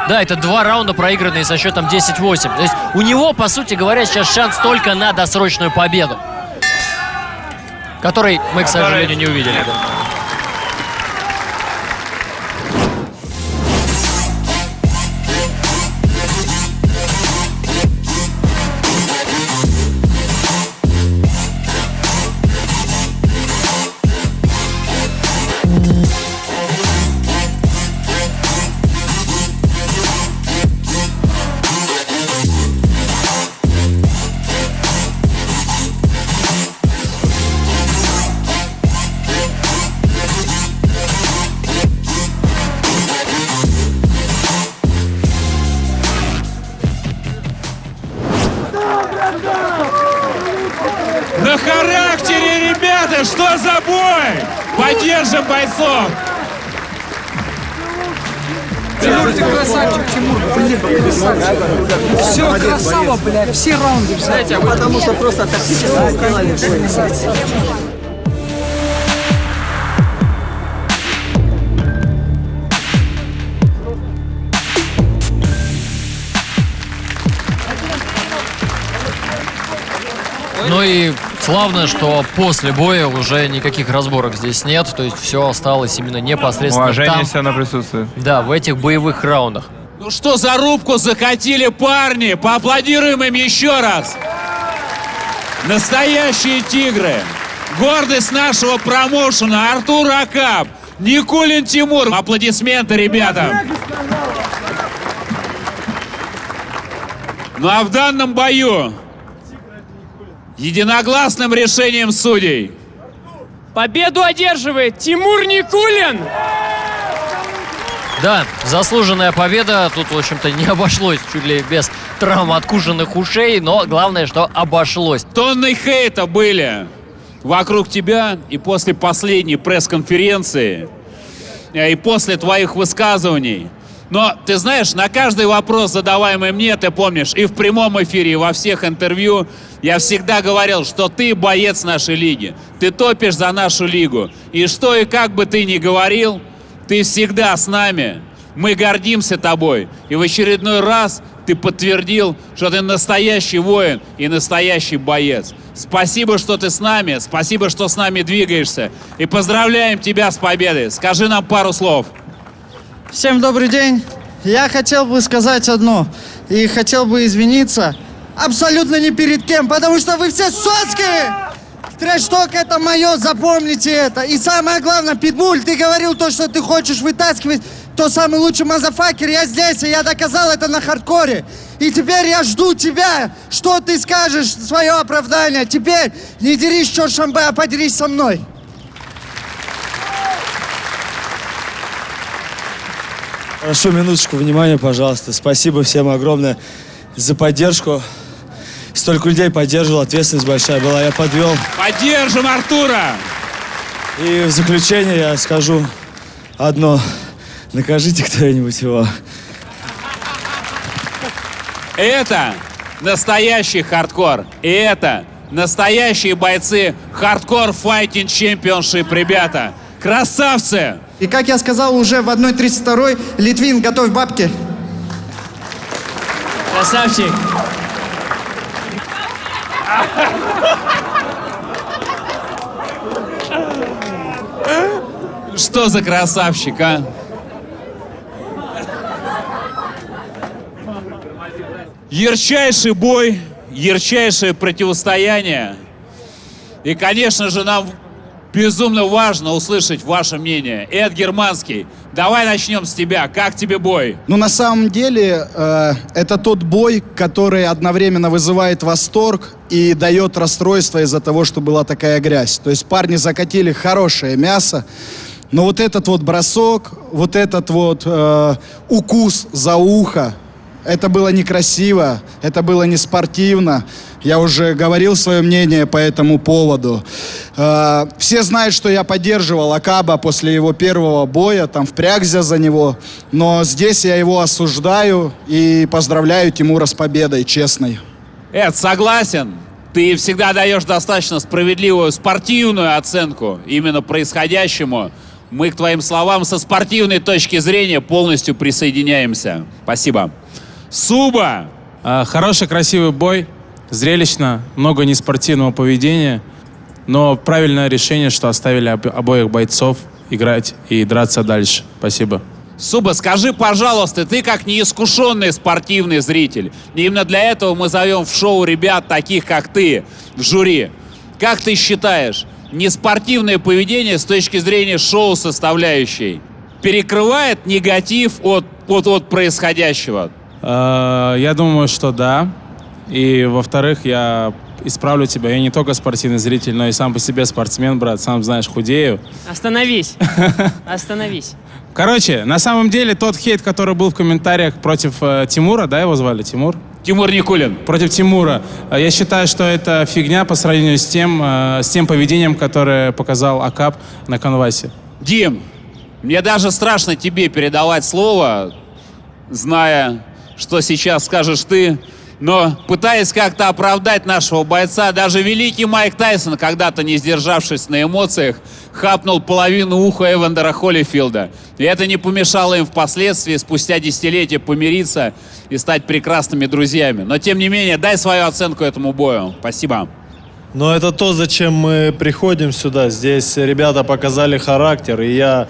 Да, это 2 раунда проигранные со счетом 10-8. То есть у него, по сути говоря, сейчас шанс только на досрочную победу. который мы, к сожалению, не увидели. На характере, ребята, что за бой? Поддержим бойцов! Тимур, ты красавчик, Тимур, блин, красавчик. Все, красава, блядь, все раунды. Знаете, потому что просто тактически сделали. Ну и славно, что после боя уже никаких разборок здесь нет, то есть все осталось именно непосредственно Уважение там. все равно присутствует. Да, в этих боевых раундах. Ну что за рубку закатили парни? Поаплодируем им еще раз. Настоящие тигры. Гордость нашего промоушена Артур Акап, Никулин Тимур. Аплодисменты ребятам. Ну а в данном бою единогласным решением судей Победу одерживает Тимур Никулин! Да, заслуженная победа. Тут, в общем-то, не обошлось чуть ли без травм откушенных ушей, но главное, что обошлось. Тонны хейта были вокруг тебя и после последней пресс-конференции, и после твоих высказываний. Но, ты знаешь, на каждый вопрос, задаваемый мне, ты помнишь, и в прямом эфире, и во всех интервью, я всегда говорил, что ты боец нашей лиги. Ты топишь за нашу лигу. И что и как бы ты ни говорил, ты всегда с нами. Мы гордимся тобой. И в очередной раз ты подтвердил, что ты настоящий воин и настоящий боец. Спасибо, что ты с нами. Спасибо, что с нами двигаешься. И поздравляем тебя с победой. Скажи нам пару слов. Всем добрый день. Я хотел бы сказать одно. И хотел бы извиниться абсолютно ни перед кем, потому что вы все соцкие. Трэш-ток это мое, запомните это. И самое главное, Питбуль, ты говорил то, что ты хочешь вытаскивать. То самый лучший мазафакер, я здесь, и я доказал это на хардкоре. И теперь я жду тебя, что ты скажешь, свое оправдание. Теперь не дерись, черт шамбе, а подерись со мной. Хорошо, минуточку внимания, пожалуйста. Спасибо всем огромное за поддержку. Столько людей поддерживал, ответственность большая была. Я подвел. Поддержим Артура! И в заключение я скажу одно. Накажите кто-нибудь его. Это настоящий хардкор. И это настоящие бойцы Hardcore Fighting Championship, ребята. Красавцы! И как я сказал уже в 1:32, Литвин, готовь бабки. Красавчик! Что за красавчик, а? Ярчайший бой, ярчайшее противостояние. И, конечно же, нам безумно важно услышать ваше мнение. Эд Германский, давай начнем с тебя. Как тебе бой? Ну, на самом деле, это тот бой, который одновременно вызывает восторг и дает расстройство из-за того, что была такая грязь. То есть парни закатили хорошее мясо, но вот этот вот бросок, вот этот вот укус за ухо, это было некрасиво, это было не спортивно. Я уже говорил свое мнение по этому поводу. Все знают, что я поддерживал Акаба после его первого боя, там впрягся за него. Но здесь я его осуждаю и поздравляю Тимура с победой, честной. Эд, согласен. Ты всегда даешь достаточно справедливую спортивную оценку именно происходящему. Мы к твоим словам со спортивной точки зрения полностью присоединяемся. Спасибо. Суба! Хороший, красивый бой. Зрелищно, много неспортивного поведения. Но правильное решение, что оставили обоих бойцов играть и драться дальше. Спасибо. Суба, скажи, пожалуйста, ты как неискушенный спортивный зритель, именно для этого мы зовем в шоу ребят таких, как ты, в жюри. Как ты считаешь, неспортивное поведение с точки зрения шоу-составляющей перекрывает негатив от происходящего? Я думаю, что да. И, во-вторых, я исправлю тебя. Я не только спортивный зритель, но и сам по себе спортсмен, брат. Сам знаешь, худею. Остановись. Остановись. Короче, на самом деле, тот хейт, который был в комментариях против Тимура, да, его звали? Тимур? Тимур Никулин. Против Тимура. Я считаю, что это фигня по сравнению с тем поведением, которое показал Акап на канвасе. Дим, мне даже страшно тебе передавать слово, зная, что сейчас скажешь ты, но пытаясь как-то оправдать нашего бойца, даже великий Майк Тайсон, когда-то не сдержавшись на эмоциях, хапнул половину уха Эвандера Холлифилда. И это не помешало им впоследствии, спустя десятилетия, помириться и стать прекрасными друзьями. Но, тем не менее, дай свою оценку этому бою. Спасибо. Но это то, зачем мы приходим сюда. Здесь ребята показали характер. И я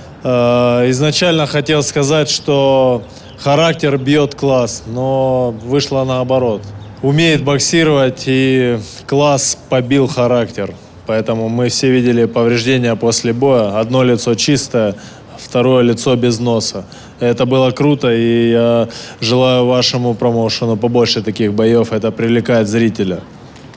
изначально хотел сказать, что характер бьет класс, но вышло наоборот. Умеет боксировать, и класс побил характер. Поэтому мы все видели повреждения после боя. Одно лицо чистое, второе лицо без носа. Это было круто, и я желаю вашему промоушену побольше таких боев. Это привлекает зрителя.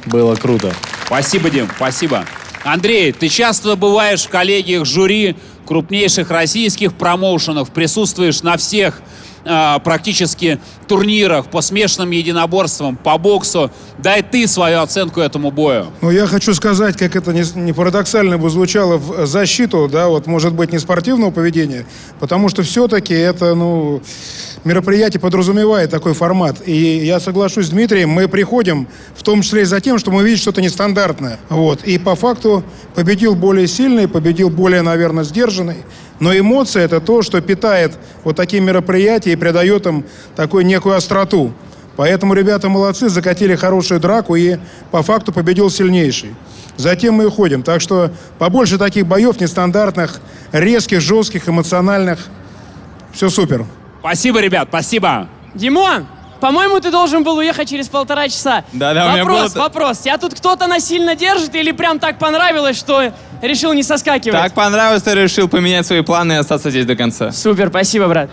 Было круто. Спасибо, Дим, спасибо. Андрей, ты часто бываешь в коллегиях жюри крупнейших российских промоушенов, присутствуешь на всех практически турнирах по смешанным единоборствам, по боксу. Дай ты свою оценку этому бою. Ну, я хочу сказать, как это не парадоксально бы звучало, в защиту, да, вот, может быть, не спортивного поведения, потому что все-таки это, мероприятие подразумевает такой формат. И я соглашусь с Дмитрием, мы приходим в том числе и за тем, что мы видим что-то нестандартное. Вот. И по факту победил более сильный, победил более, наверное, сдержанный. Но эмоции – это то, что питает вот такие мероприятия и придает им такую некую остроту. Поэтому ребята молодцы, закатили хорошую драку, и по факту победил сильнейший. Затем мы уходим. Так что побольше таких боев нестандартных, резких, жестких, эмоциональных. Все супер. Спасибо, ребят, спасибо. Димон, по-моему, ты должен был уехать через 1,5 часа. Да, у меня было... Вопрос. Тебя тут кто-то насильно держит или прям так понравилось, что решил не соскакивать? Так понравилось, что решил поменять свои планы и остаться здесь до конца. Супер, спасибо, брат.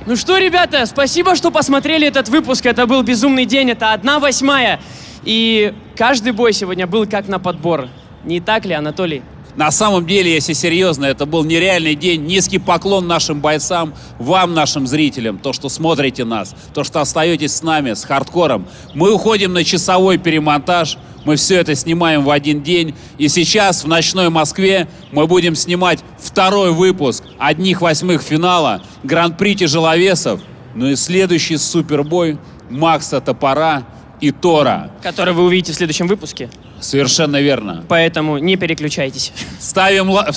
Ну что, ребята, спасибо, что посмотрели этот выпуск. Это был безумный день, это 1/8. И каждый бой сегодня был как на подбор. Не так ли, Анатолий? На самом деле, если серьезно, это был нереальный день. Низкий поклон нашим бойцам, вам, нашим зрителям, то, что смотрите нас, то, что остаетесь с нами, с хардкором. Мы уходим на часовой перемонтаж, мы все это снимаем в один день. И сейчас в ночной Москве мы будем снимать второй выпуск 1/8 финала Гран-при тяжеловесов. Ну и следующий супербой Макса Топора и Тора. Который вы увидите в следующем выпуске. Совершенно верно. Поэтому не переключайтесь. Ставим лайк.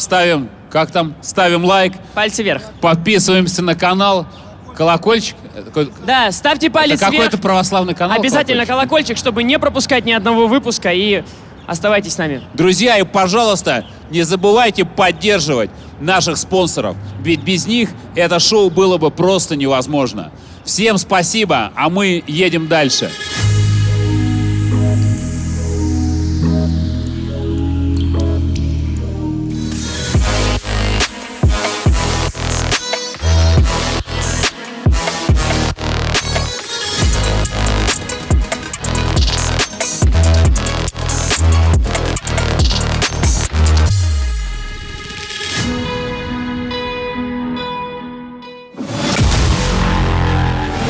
Пальцы вверх. Подписываемся на канал. Колокольчик. Да, ставьте палец вверх. Какой-то православный канал. Обязательно колокольчик, чтобы не пропускать ни одного выпуска. И оставайтесь с нами. Друзья, и, пожалуйста, не забывайте поддерживать наших спонсоров. Ведь без них это шоу было бы просто невозможно. Всем спасибо, а мы едем дальше.